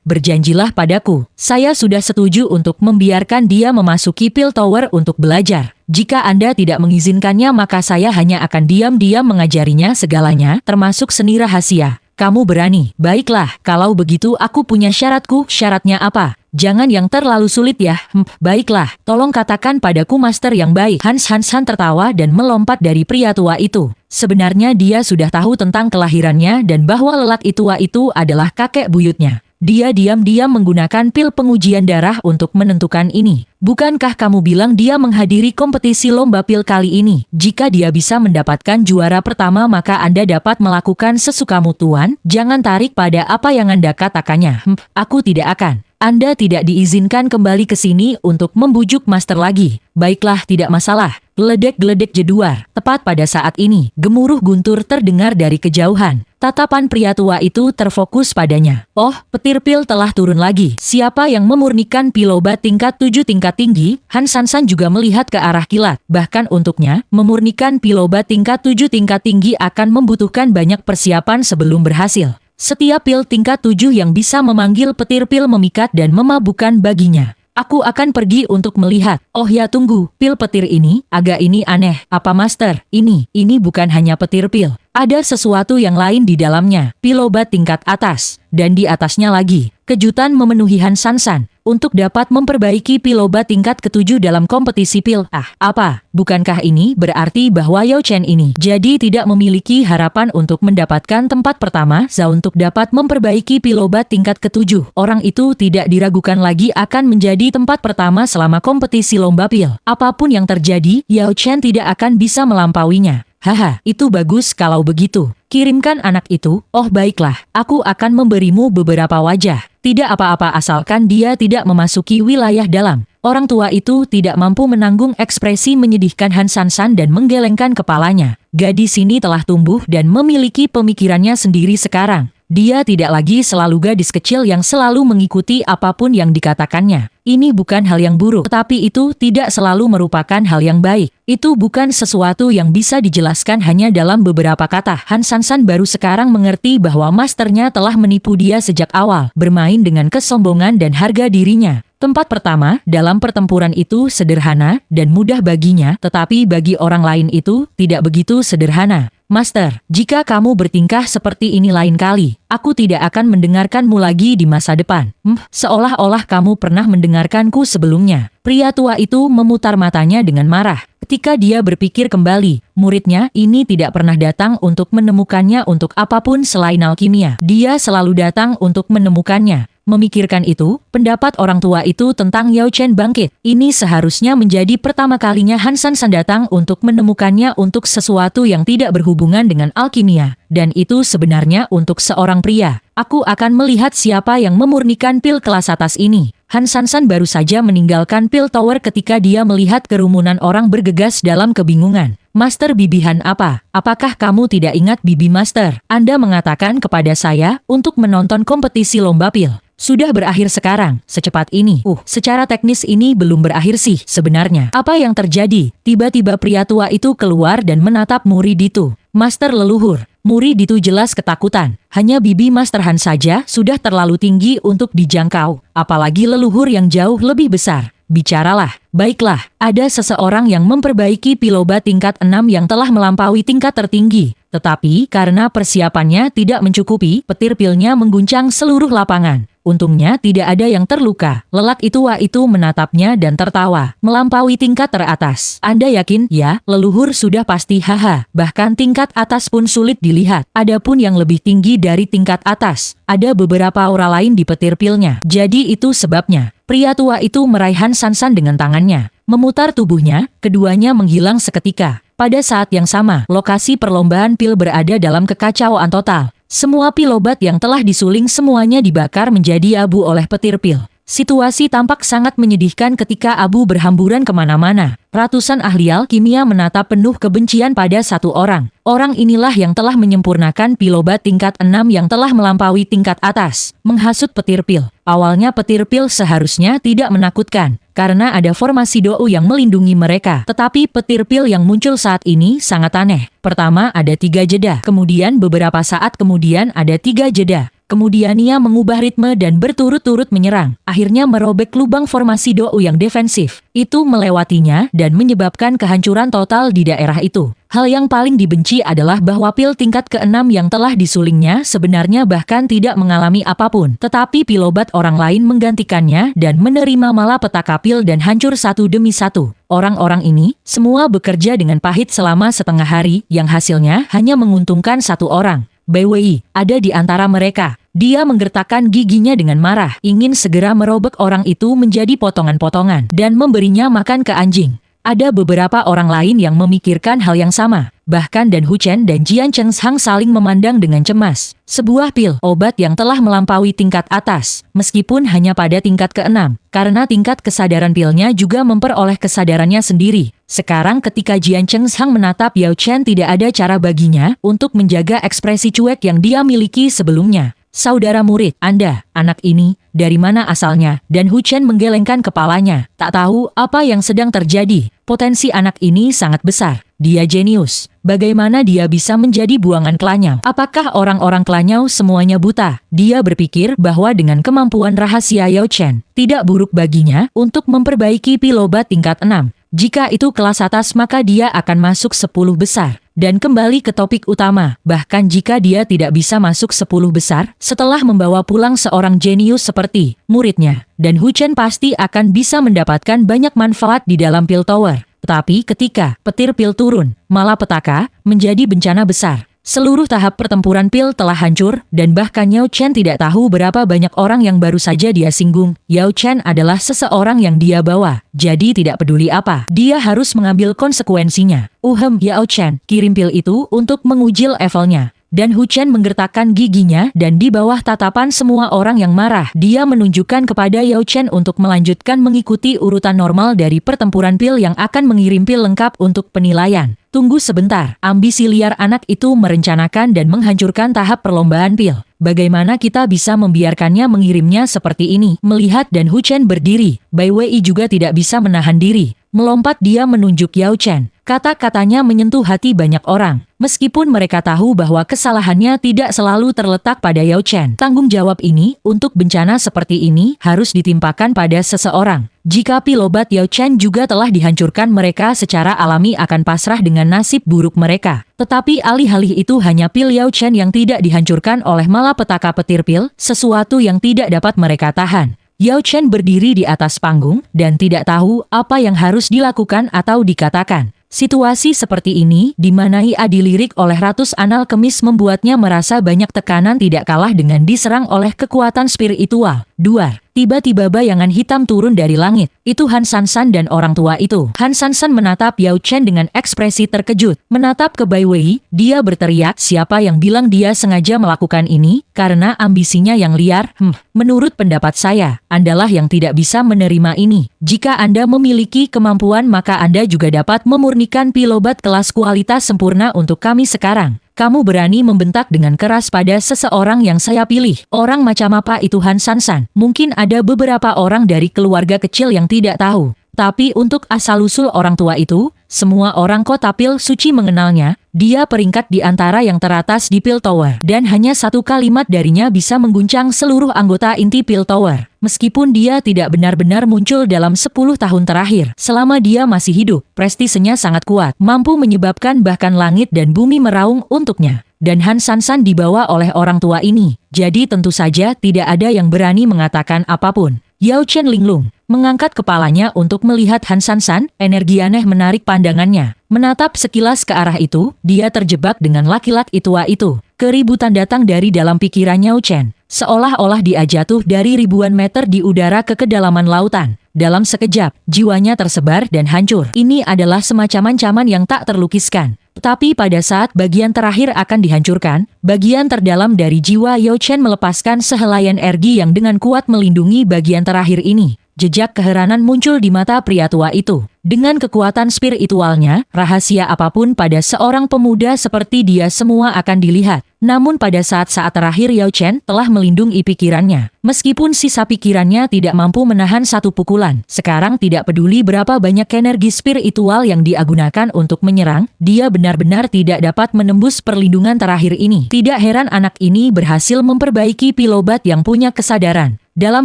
A: berjanjilah padaku. Saya sudah setuju untuk membiarkan dia memasuki Pil Tower untuk belajar. Jika Anda tidak mengizinkannya maka saya hanya akan diam-diam mengajarinya segalanya, termasuk seni rahasia. Kamu berani? Baiklah, kalau begitu aku punya syaratku. Syaratnya apa? Jangan yang terlalu sulit ya. Baiklah, tolong katakan padaku Master yang baik. Hans tertawa dan melompat dari pria tua itu. Sebenarnya dia sudah tahu tentang kelahirannya dan bahwa lelaki tua itu adalah kakek buyutnya. Dia diam-diam menggunakan pil pengujian darah untuk menentukan ini. Bukankah kamu bilang dia menghadiri kompetisi lomba pil kali ini? Jika dia bisa mendapatkan juara pertama maka Anda dapat melakukan sesukamu, Tuan. Jangan tarik pada apa yang Anda katakannya. Aku tidak akan. Anda tidak diizinkan kembali ke sini untuk membujuk Master lagi. Baiklah, tidak masalah. Geledek-geledek jeduar. Tepat pada saat ini, gemuruh guntur terdengar dari kejauhan. Tatapan pria tua itu terfokus padanya. Oh, petir pil telah turun lagi. Siapa yang memurnikan pil obat tingkat 7 tingkat tinggi? Han Sansan juga melihat ke arah kilat. Bahkan untuknya, memurnikan pil obat tingkat 7 tingkat tinggi akan membutuhkan banyak persiapan sebelum berhasil. Setiap pil tingkat 7 yang bisa memanggil petir pil memikat dan memabukkan baginya. Aku akan pergi untuk melihat. Oh ya, tunggu, pil petir ini agak aneh. Apa Master? Ini bukan hanya petir pil. Ada sesuatu yang lain di dalamnya. Pil obat tingkat atas. Dan di atasnya lagi. Kejutan memenuhi Han Sansan. Untuk dapat memperbaiki pil obat tingkat ke-7 dalam kompetisi pil. Apa? Bukankah ini berarti bahwa Yao Chen ini jadi tidak memiliki harapan untuk mendapatkan tempat pertama untuk dapat memperbaiki pil obat tingkat ke-7. Orang itu tidak diragukan lagi akan menjadi tempat pertama selama kompetisi lomba pil. Apapun yang terjadi, Yao Chen tidak akan bisa melampauinya. Haha, itu bagus kalau begitu. Kirimkan anak itu. Oh baiklah, aku akan memberimu beberapa wajah. Tidak apa-apa asalkan dia tidak memasuki wilayah dalam. Orang tua itu tidak mampu menanggung ekspresi menyedihkan Han Sansan dan menggelengkan kepalanya. Gadis ini telah tumbuh dan memiliki pemikirannya sendiri sekarang. Dia tidak lagi selalu gadis kecil yang selalu mengikuti apapun yang dikatakannya. Ini bukan hal yang buruk, tetapi itu tidak selalu merupakan hal yang baik. Itu bukan sesuatu yang bisa dijelaskan hanya dalam beberapa kata. Han Sansan baru sekarang mengerti bahwa masternya telah menipu dia sejak awal, bermain dengan kesombongan dan harga dirinya. Tempat pertama dalam pertempuran itu sederhana dan mudah baginya, tetapi bagi orang lain itu tidak begitu sederhana. Master, jika kamu bertingkah seperti ini lain kali, aku tidak akan mendengarkanmu lagi di masa depan. Seolah-olah kamu pernah mendengarkanku sebelumnya. Pria tua itu memutar matanya dengan marah. Ketika dia berpikir kembali, muridnya ini tidak pernah datang untuk menemukannya untuk apapun selain alkimia. Dia selalu datang untuk menemukannya. Memikirkan itu, pendapat orang tua itu tentang Yao Chen bangkit. Ini seharusnya menjadi pertama kalinya Han Sansan datang untuk menemukannya untuk sesuatu yang tidak berhubungan dengan alkimia. Dan itu sebenarnya untuk seorang pria. Aku akan melihat siapa yang memurnikan pil kelas atas ini. Han Sansan baru saja meninggalkan pil tower ketika dia melihat kerumunan orang bergegas dalam kebingungan. Master Bibihan apa? Apakah kamu tidak ingat Bibi Master? Anda mengatakan kepada saya untuk menonton kompetisi lomba pil. Sudah berakhir sekarang, secepat ini. Secara teknis ini belum berakhir sih sebenarnya. Apa yang terjadi? Tiba-tiba pria tua itu keluar dan menatap murid itu. Master leluhur. Murid itu jelas ketakutan. Hanya Bibi Master Han saja sudah terlalu tinggi untuk dijangkau. Apalagi leluhur yang jauh lebih besar. Bicaralah. Baiklah, ada seseorang yang memperbaiki pilobat tingkat 6 yang telah melampaui tingkat tertinggi. Tetapi karena persiapannya tidak mencukupi, petir pilnya mengguncang seluruh lapangan. Untungnya tidak ada yang terluka. Lelaki tua itu menatapnya dan tertawa. Melampaui tingkat teratas. Anda yakin? Ya, leluhur sudah pasti haha. Bahkan tingkat atas pun sulit dilihat. Adapun yang lebih tinggi dari tingkat atas, ada beberapa aura lain di petir pilnya. Jadi itu sebabnya. Pria tua itu meraih Han Sansan dengan tangannya. Memutar tubuhnya, keduanya menghilang seketika. Pada saat yang sama, lokasi perlombaan pil berada dalam kekacauan total. Semua pil obat yang telah disuling semuanya dibakar menjadi abu oleh petir pil. Situasi tampak sangat menyedihkan ketika abu berhamburan kemana-mana. Ratusan ahli alkimia menatap penuh kebencian pada satu orang. Orang inilah yang telah menyempurnakan pil obat tingkat 6 yang telah melampaui tingkat atas. Menghasut petir pil. Awalnya petir pil seharusnya tidak menakutkan, karena ada formasi Dou yang melindungi mereka. Tetapi petir pil yang muncul saat ini sangat aneh. Pertama ada 3 jeda, kemudian beberapa saat kemudian ada 3 jeda. Kemudian ia mengubah ritme dan berturut-turut menyerang. Akhirnya merobek lubang formasi Dou yang defensif. Itu melewatinya dan menyebabkan kehancuran total di daerah itu. Hal yang paling dibenci adalah bahwa pil tingkat ke-6 yang telah disulingnya sebenarnya bahkan tidak mengalami apapun. Tetapi pil obat orang lain menggantikannya dan menerima malapetaka pil dan hancur satu demi satu. Orang-orang ini semua bekerja dengan pahit selama setengah hari yang hasilnya hanya menguntungkan satu orang. BWI ada di antara mereka. Dia menggertakkan giginya dengan marah, ingin segera merobek orang itu menjadi potongan-potongan dan memberinya makan ke anjing. Ada beberapa orang lain yang memikirkan hal yang sama. Bahkan Dan Huchen dan Jian Chengshang saling memandang dengan cemas. Sebuah pil obat yang telah melampaui tingkat atas, meskipun hanya pada tingkat ke-6, karena tingkat kesadaran pilnya juga memperoleh kesadarannya sendiri. Sekarang ketika Jian Chengshang menatap Yao Chen, tidak ada cara baginya untuk menjaga ekspresi cuek yang dia miliki sebelumnya. Saudara murid, Anda, anak ini, dari mana asalnya? Dan Huchen menggelengkan kepalanya, tak tahu apa yang sedang terjadi. Potensi anak ini sangat besar. Dia jenius. Bagaimana dia bisa menjadi buangan Klanyao? Apakah orang-orang Klanyao semuanya buta? Dia berpikir bahwa dengan kemampuan rahasia Yao Chen, tidak buruk baginya untuk memperbaiki pil obat tingkat 6. Jika itu kelas atas maka dia akan masuk 10 besar. Dan kembali ke topik utama, bahkan jika dia tidak bisa masuk 10 besar, setelah membawa pulang seorang jenius seperti muridnya, Dan Huchen pasti akan bisa mendapatkan banyak manfaat di dalam pil tower. Tetapi ketika petir pil turun, malapetaka menjadi bencana besar. Seluruh tahap pertempuran pil telah hancur, dan bahkan Yao Chen tidak tahu berapa banyak orang yang baru saja dia singgung. Yao Chen adalah seseorang yang dia bawa, jadi tidak peduli apa, dia harus mengambil konsekuensinya. Yao Chen, kirim pil itu untuk menguji levelnya. Dan Huchen menggertakkan giginya dan di bawah tatapan semua orang yang marah, dia menunjukkan kepada Yao Chen untuk melanjutkan mengikuti urutan normal dari pertempuran pil yang akan mengirim pil lengkap untuk penilaian. Tunggu sebentar, ambisi liar anak itu merencanakan dan menghancurkan tahap perlombaan pil. Bagaimana kita bisa membiarkannya mengirimnya seperti ini? Melihat Dan Huchen berdiri, Bai Wei juga tidak bisa menahan diri. Melompat dia menunjuk Yao Chen. Kata-katanya menyentuh hati banyak orang. Meskipun mereka tahu bahwa kesalahannya tidak selalu terletak pada Yao Chen. Tanggung jawab ini untuk bencana seperti ini harus ditimpakan pada seseorang. Jika pil obat Yao Chen juga telah dihancurkan, mereka secara alami akan pasrah dengan nasib buruk mereka. Tetapi alih-alih itu hanya pil Yao Chen yang tidak dihancurkan oleh malapetaka petir pil, sesuatu yang tidak dapat mereka tahan. Yao Chen berdiri di atas panggung dan tidak tahu apa yang harus dilakukan atau dikatakan. Situasi seperti ini, di mana ia dilirik oleh ratus analkemis, membuatnya merasa banyak tekanan, tidak kalah dengan diserang oleh kekuatan spiritual. 2. Tiba-tiba bayangan hitam turun dari langit. Itu Han Sansan dan orang tua itu. Han Sansan menatap Yao Chen dengan ekspresi terkejut. Menatap ke Bai Wei, dia berteriak, siapa yang bilang dia sengaja melakukan ini? Karena ambisinya yang liar. Menurut pendapat saya, Andalah yang tidak bisa menerima ini. Jika Anda memiliki kemampuan, maka Anda juga dapat memurnikan pil obat kelas kualitas sempurna untuk kami sekarang. Kamu berani membentak dengan keras pada seseorang yang saya pilih. Orang macam apa itu Han Sansan? Mungkin ada beberapa orang dari keluarga kecil yang tidak tahu. Tapi untuk asal-usul orang tua itu, semua orang kota pil suci mengenalnya. Dia peringkat di antara yang teratas di pil tower. Dan hanya satu kalimat darinya bisa mengguncang seluruh anggota inti pil tower. Meskipun dia tidak benar-benar muncul dalam 10 tahun terakhir. Selama dia masih hidup, prestisenya sangat kuat. Mampu menyebabkan bahkan langit dan bumi meraung untuknya. Dan Han Sansan dibawa oleh orang tua ini. Jadi tentu saja tidak ada yang berani mengatakan apapun. Yao Chen linglung, mengangkat kepalanya untuk melihat Han Sansan, energi aneh menarik pandangannya. Menatap sekilas ke arah itu, dia terjebak dengan laki-laki tua itu. Keributan datang dari dalam pikiran Yao Chen. Seolah-olah dia jatuh dari ribuan meter di udara ke kedalaman lautan. Dalam sekejap, jiwanya tersebar dan hancur. Ini adalah semacam ancaman yang tak terlukiskan. Tetapi pada saat bagian terakhir akan dihancurkan, bagian terdalam dari jiwa Yao Chen melepaskan sehelaian energi yang dengan kuat melindungi bagian terakhir ini. Jejak keheranan muncul di mata pria tua itu. Dengan kekuatan spiritualnya, rahasia apapun pada seorang pemuda seperti dia semua akan dilihat. Namun pada saat-saat terakhir Yao Chen telah melindungi pikirannya. Meskipun sisa pikirannya tidak mampu menahan satu pukulan, sekarang tidak peduli berapa banyak energi spiritual yang dia gunakan untuk menyerang, dia benar-benar tidak dapat menembus perlindungan terakhir ini. Tidak heran anak ini berhasil memperbaiki pil obat yang punya kesadaran. Dalam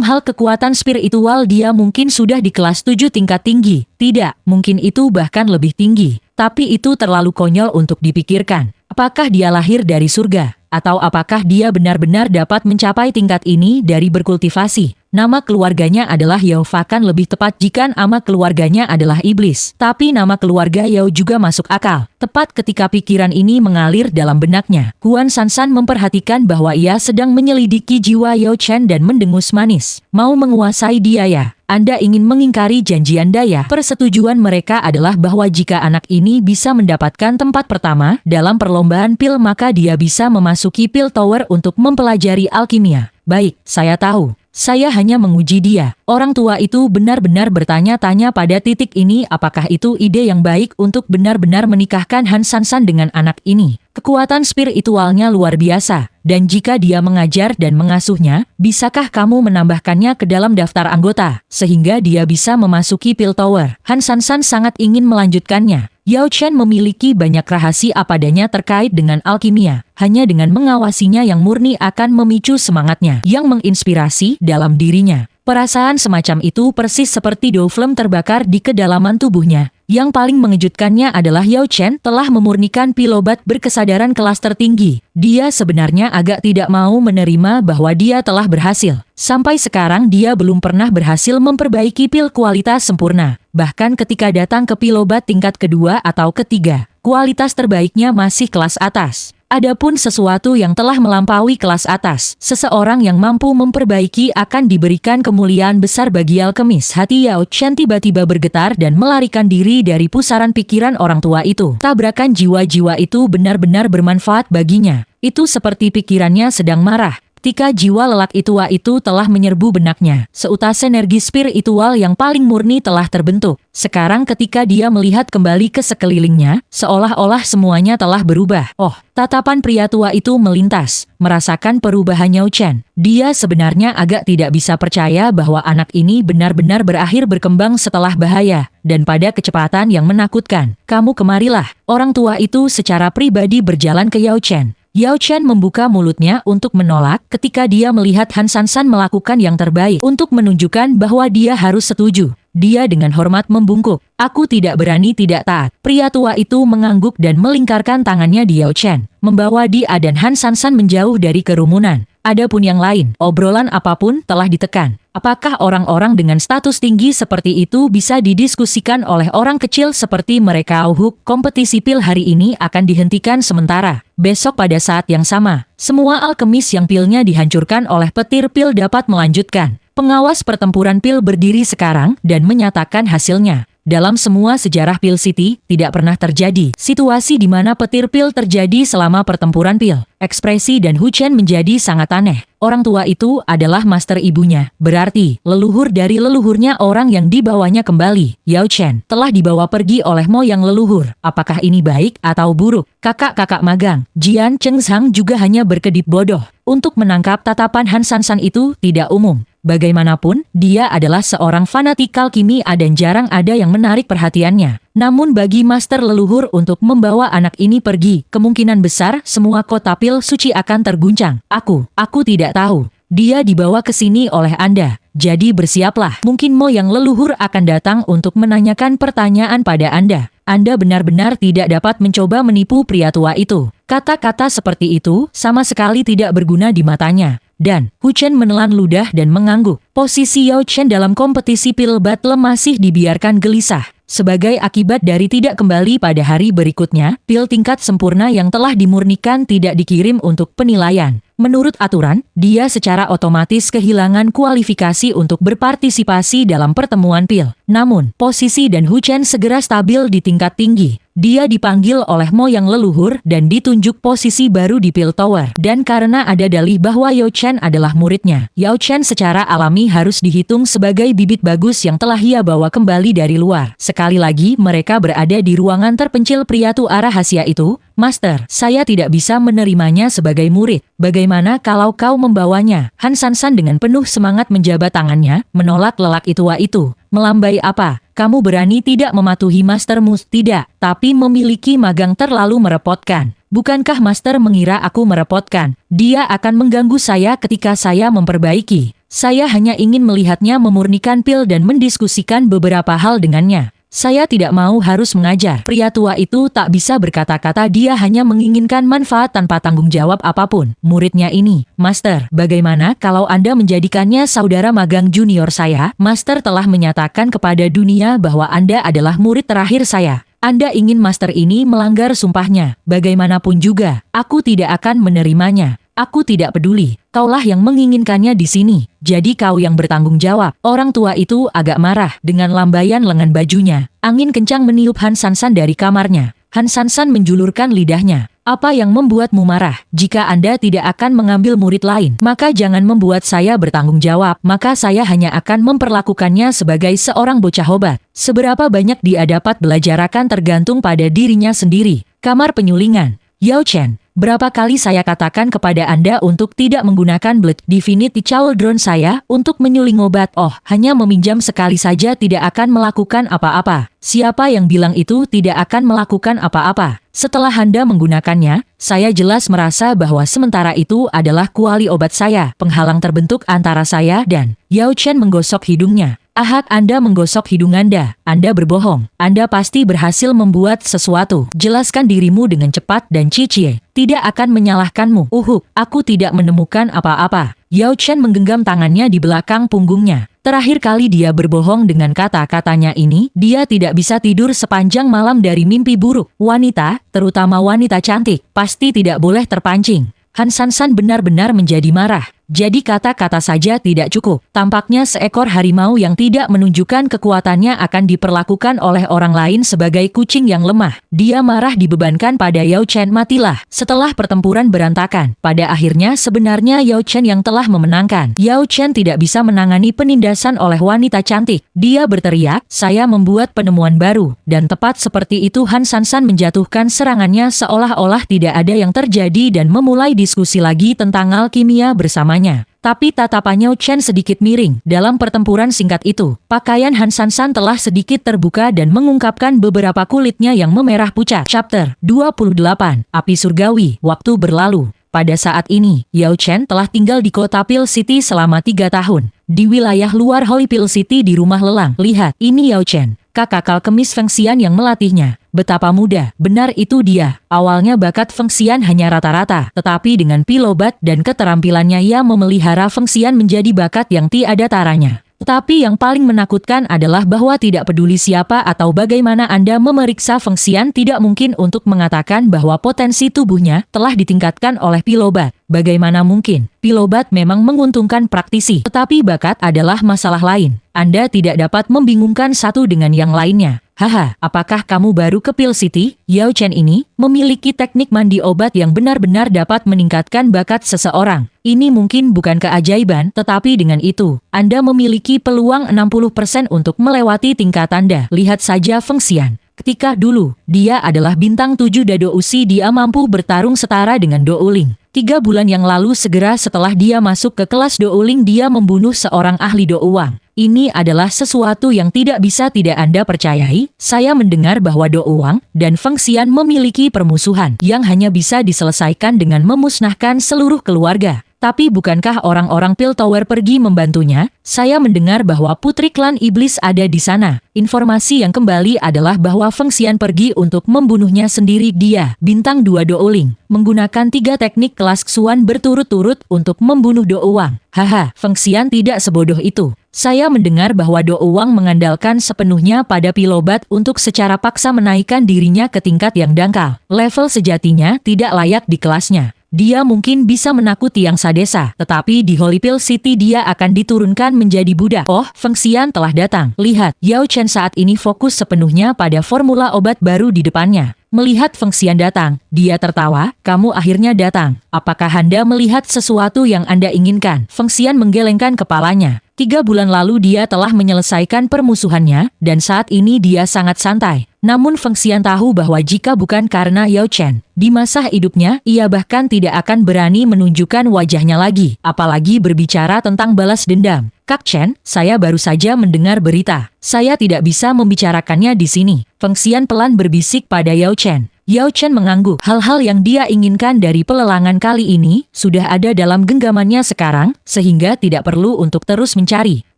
A: hal kekuatan spiritual dia mungkin sudah di kelas 7 tingkat tinggi. Tidak, mungkin itu bahkan lebih tinggi. Tapi itu terlalu konyol untuk dipikirkan. Apakah dia lahir dari surga? Atau apakah dia benar-benar dapat mencapai tingkat ini dari berkultivasi? Nama keluarganya adalah Yao Fakan, lebih tepat jika nama keluarganya adalah iblis. Tapi nama keluarga Yao juga masuk akal. Tepat ketika pikiran ini mengalir dalam benaknya, Huan Sansan memperhatikan bahwa ia sedang menyelidiki jiwa Yao Chen dan mendengus manis. Mau menguasai dia ya? Anda ingin mengingkari janji Anda ya? Persetujuan mereka adalah bahwa jika anak ini bisa mendapatkan tempat pertama dalam perlombaan pil, maka dia bisa memasuki pil tower untuk mempelajari alkimia. Baik, saya tahu. Saya hanya menguji dia. Orang tua itu benar-benar bertanya-tanya pada titik ini apakah itu ide yang baik untuk benar-benar menikahkan Han Sansan dengan anak ini. Kekuatan spiritualnya luar biasa, dan jika dia mengajar dan mengasuhnya, bisakah kamu menambahkannya ke dalam daftar anggota, sehingga dia bisa memasuki pil tower? Han Sansan sangat ingin melanjutkannya. Yao Chen memiliki banyak rahasia padanya terkait dengan alkimia. Hanya dengan mengawasinya yang murni akan memicu semangatnya, yang menginspirasi dalam dirinya. Perasaan semacam itu persis seperti doflem terbakar di kedalaman tubuhnya. Yang paling mengejutkannya adalah Yao Chen telah memurnikan pilobat berkesadaran kelas tertinggi. Dia sebenarnya agak tidak mau menerima bahwa dia telah berhasil. Sampai sekarang dia belum pernah berhasil memperbaiki pil kualitas sempurna. Bahkan ketika datang ke pilobat tingkat kedua atau ketiga, kualitas terbaiknya masih kelas atas. Adapun sesuatu yang telah melampaui kelas atas, seseorang yang mampu memperbaiki akan diberikan kemuliaan besar bagi alkemis. Hati Yao Chen tiba-tiba bergetar dan melarikan diri dari pusaran pikiran orang tua itu. Tabrakan jiwa-jiwa itu benar-benar bermanfaat baginya. Itu seperti pikirannya sedang marah. Ketika jiwa lelaki tua itu telah menyerbu benaknya, seutas energi spiritual yang paling murni telah terbentuk. Sekarang ketika dia melihat kembali ke sekelilingnya, seolah-olah semuanya telah berubah. Oh, tatapan pria tua itu melintas, merasakan perubahan Yao Chen. Dia sebenarnya agak tidak bisa percaya bahwa anak ini benar-benar berakhir berkembang setelah bahaya, dan pada kecepatan yang menakutkan. Kamu kemarilah. Orang tua itu secara pribadi berjalan ke Yao Chen. Yao Chen membuka mulutnya untuk menolak ketika dia melihat Han Sansan melakukan yang terbaik untuk menunjukkan bahwa dia harus setuju. Dia dengan hormat membungkuk. Aku tidak berani tidak taat. Pria tua itu mengangguk dan melingkarkan tangannya di Yao Chen, membawa dia dan Han Sansan menjauh dari kerumunan. Adapun yang lain, obrolan apapun telah ditekan. Apakah orang-orang dengan status tinggi seperti itu bisa didiskusikan oleh orang kecil seperti mereka? Kompetisi pil hari ini akan dihentikan sementara. Besok pada saat yang sama, semua alkemis yang pilnya dihancurkan oleh petir pil dapat melanjutkan. Pengawas pertempuran pil berdiri sekarang dan menyatakan hasilnya. Dalam semua sejarah Pil City, tidak pernah terjadi situasi di mana petir pil terjadi selama pertempuran pil. Ekspresi dan Hu Chen menjadi sangat aneh. Orang tua itu adalah master ibunya, berarti leluhur dari leluhurnya orang yang dibawanya kembali. Yao Chen telah dibawa pergi oleh moyang leluhur. Apakah ini baik atau buruk? Kakak-kakak magang, Jian Cheng Zhang juga hanya berkedip bodoh. Untuk menangkap tatapan Han Sansan itu tidak umum. Bagaimanapun, dia adalah seorang fanatikal kimia dan jarang ada yang menarik perhatiannya. Namun bagi master leluhur untuk membawa anak ini pergi, kemungkinan besar semua kota pil suci akan terguncang. Aku tidak tahu. Dia dibawa ke sini oleh Anda. Jadi bersiaplah. Mungkin moyang leluhur akan datang untuk menanyakan pertanyaan pada Anda. Anda benar-benar tidak dapat mencoba menipu pria tua itu. Kata-kata seperti itu sama sekali tidak berguna di matanya. Dan Hu Chen menelan ludah dan mengangguk. Posisi Yao Chen dalam kompetisi pil battle masih dibiarkan gelisah. Sebagai akibat dari tidak kembali pada hari berikutnya, pil tingkat sempurna yang telah dimurnikan tidak dikirim untuk penilaian. Menurut aturan, dia secara otomatis kehilangan kualifikasi untuk berpartisipasi dalam pertemuan pil. Namun, posisi dan Hu Chen segera stabil di tingkat tinggi. Dia dipanggil oleh moyang leluhur dan ditunjuk posisi baru di Pil Tower. Dan karena ada dalih bahwa Yao Chen adalah muridnya, Yao Chen secara alami harus dihitung sebagai bibit bagus yang telah ia bawa kembali dari luar. Sekali lagi mereka berada di ruangan terpencil pria tua rahasia itu. Master, saya tidak bisa menerimanya sebagai murid. Bagaimana kalau kau membawanya? Han Sansan dengan penuh semangat menjabat tangannya, menolak lelaki tua itu. Melambai apa? Kamu berani tidak mematuhi mastermu? Tidak, tapi memiliki magang terlalu merepotkan. Bukankah master mengira aku merepotkan? Dia akan mengganggu saya ketika saya memperbaiki. Saya hanya ingin melihatnya memurnikan pil dan mendiskusikan beberapa hal dengannya. Saya tidak mau harus mengajar. Pria tua itu tak bisa berkata-kata, dia hanya menginginkan manfaat tanpa tanggung jawab apapun. Muridnya ini, Master, bagaimana kalau Anda menjadikannya saudara magang junior saya? Master telah menyatakan kepada dunia bahwa Anda adalah murid terakhir saya. Anda ingin Master ini melanggar sumpahnya. Bagaimanapun juga, aku tidak akan menerimanya. Aku tidak peduli, kaulah yang menginginkannya di sini. Jadi kau yang bertanggung jawab. Orang tua itu agak marah dengan lambaian lengan bajunya. Angin kencang meniup Han Sansan dari kamarnya. Han Sansan menjulurkan lidahnya. Apa yang membuatmu marah? Jika Anda tidak akan mengambil murid lain, maka jangan membuat saya bertanggung jawab. Maka saya hanya akan memperlakukannya sebagai seorang bocah hobat. Seberapa banyak dia dapat belajar akan tergantung pada dirinya sendiri. Kamar penyulingan. Yao Chen, berapa kali saya katakan kepada Anda untuk tidak menggunakan Blood Divinity Cauldron saya untuk menyuling obat? Oh, hanya meminjam sekali saja tidak akan melakukan apa-apa. Siapa yang bilang itu tidak akan melakukan apa-apa? Setelah Anda menggunakannya, saya jelas merasa bahwa sementara itu adalah kuali obat saya. Penghalang terbentuk antara saya dan Yao Chen menggosok hidungnya. Ahak, Anda menggosok hidung Anda. Anda berbohong. Anda pasti berhasil membuat sesuatu. Jelaskan dirimu dengan cepat dan Cicie tidak akan menyalahkanmu. Aku tidak menemukan apa-apa. Yao Chen menggenggam tangannya di belakang punggungnya. Terakhir kali dia berbohong dengan kata-katanya ini, dia tidak bisa tidur sepanjang malam dari mimpi buruk. Wanita, terutama wanita cantik, pasti tidak boleh terpancing. Han Sansan benar-benar menjadi marah. Jadi kata-kata saja tidak cukup. Tampaknya seekor harimau yang tidak menunjukkan kekuatannya akan diperlakukan oleh orang lain sebagai kucing yang lemah. Dia marah dibebankan pada Yao Chen. Matilah. Setelah pertempuran berantakan, pada akhirnya sebenarnya Yao Chen yang telah memenangkan. Yao Chen tidak bisa menangani penindasan oleh wanita cantik. Dia berteriak, saya membuat penemuan baru. Dan tepat seperti itu Han Sansan menjatuhkan serangannya seolah-olah tidak ada yang terjadi dan memulai diskusi lagi tentang alkimia bersama. Tapi tatapannya Chen sedikit miring. Dalam pertempuran singkat itu, pakaian Han Sansan telah sedikit terbuka dan mengungkapkan beberapa kulitnya yang memerah pucat. Chapter 28, Api Surgawi. Waktu berlalu. Pada saat ini, Yao Chen telah tinggal di kota Pil City selama 3 tahun. Di wilayah luar Holy Pil City di rumah lelang. Lihat, ini Yao Chen, kakak Alkemis Feng Xian yang melatihnya. Betapa mudah, benar itu dia. Awalnya bakat Feng Xian hanya rata-rata, tetapi dengan pilobat dan keterampilannya ia memelihara Feng Xian menjadi bakat yang tiada taranya. Tetapi yang paling menakutkan adalah bahwa tidak peduli siapa atau bagaimana Anda memeriksa Feng Xian, tidak mungkin untuk mengatakan bahwa potensi tubuhnya telah ditingkatkan oleh pilobat. Bagaimana mungkin? Pilobat memang menguntungkan praktisi, tetapi bakat adalah masalah lain. Anda tidak dapat membingungkan satu dengan yang lainnya. Haha, apakah kamu baru ke Pil City? Yao Chen ini memiliki teknik mandi obat yang benar-benar dapat meningkatkan bakat seseorang. Ini mungkin bukan keajaiban, tetapi dengan itu, Anda memiliki peluang 60% untuk melewati tingkat Anda. Lihat saja Feng Xian. Ketika dulu, dia adalah bintang 7 Dado Usi, dia mampu bertarung setara dengan Do Uling. 3 bulan yang lalu segera setelah dia masuk ke kelas Do Uling, dia membunuh seorang ahli Do Uang. Ini adalah sesuatu yang tidak bisa tidak Anda percayai. Saya mendengar bahwa Do Uang dan Feng Xian memiliki permusuhan yang hanya bisa diselesaikan dengan memusnahkan seluruh keluarga. Tapi bukankah orang-orang Pil Tower pergi membantunya? Saya mendengar bahwa putri klan iblis ada di sana. Informasi yang kembali adalah bahwa Feng Xian pergi untuk membunuhnya sendiri. Dia, bintang 2 Do Uling, menggunakan 3 teknik kelas Xuan berturut-turut untuk membunuh Do Uang. Haha, Feng Xian tidak sebodoh itu. Saya mendengar bahwa Do Uang mengandalkan sepenuhnya pada pilobat untuk secara paksa menaikkan dirinya ke tingkat yang dangkal. Level sejatinya tidak layak di kelasnya. Dia mungkin bisa menakuti yang sadesa, tetapi di Holy Pil City dia akan diturunkan menjadi budak. Oh, Feng Xian telah datang. Lihat, Yao Chen saat ini fokus sepenuhnya pada formula obat baru di depannya. Melihat Feng Xian datang, dia tertawa, kamu akhirnya datang. Apakah Anda melihat sesuatu yang Anda inginkan? Feng Xian menggelengkan kepalanya. 3 bulan lalu dia telah menyelesaikan permusuhannya, dan saat ini dia sangat santai. Namun Feng Xian tahu bahwa jika bukan karena Yao Chen, di masa hidupnya, ia bahkan tidak akan berani menunjukkan wajahnya lagi, apalagi berbicara tentang balas dendam. Kak Chen, saya baru saja mendengar berita. Saya tidak bisa membicarakannya di sini. Feng Xian pelan berbisik pada Yao Chen. Yao Chen mengangguk. Hal-hal yang dia inginkan dari pelelangan kali ini sudah ada dalam genggamannya sekarang, sehingga tidak perlu untuk terus mencari.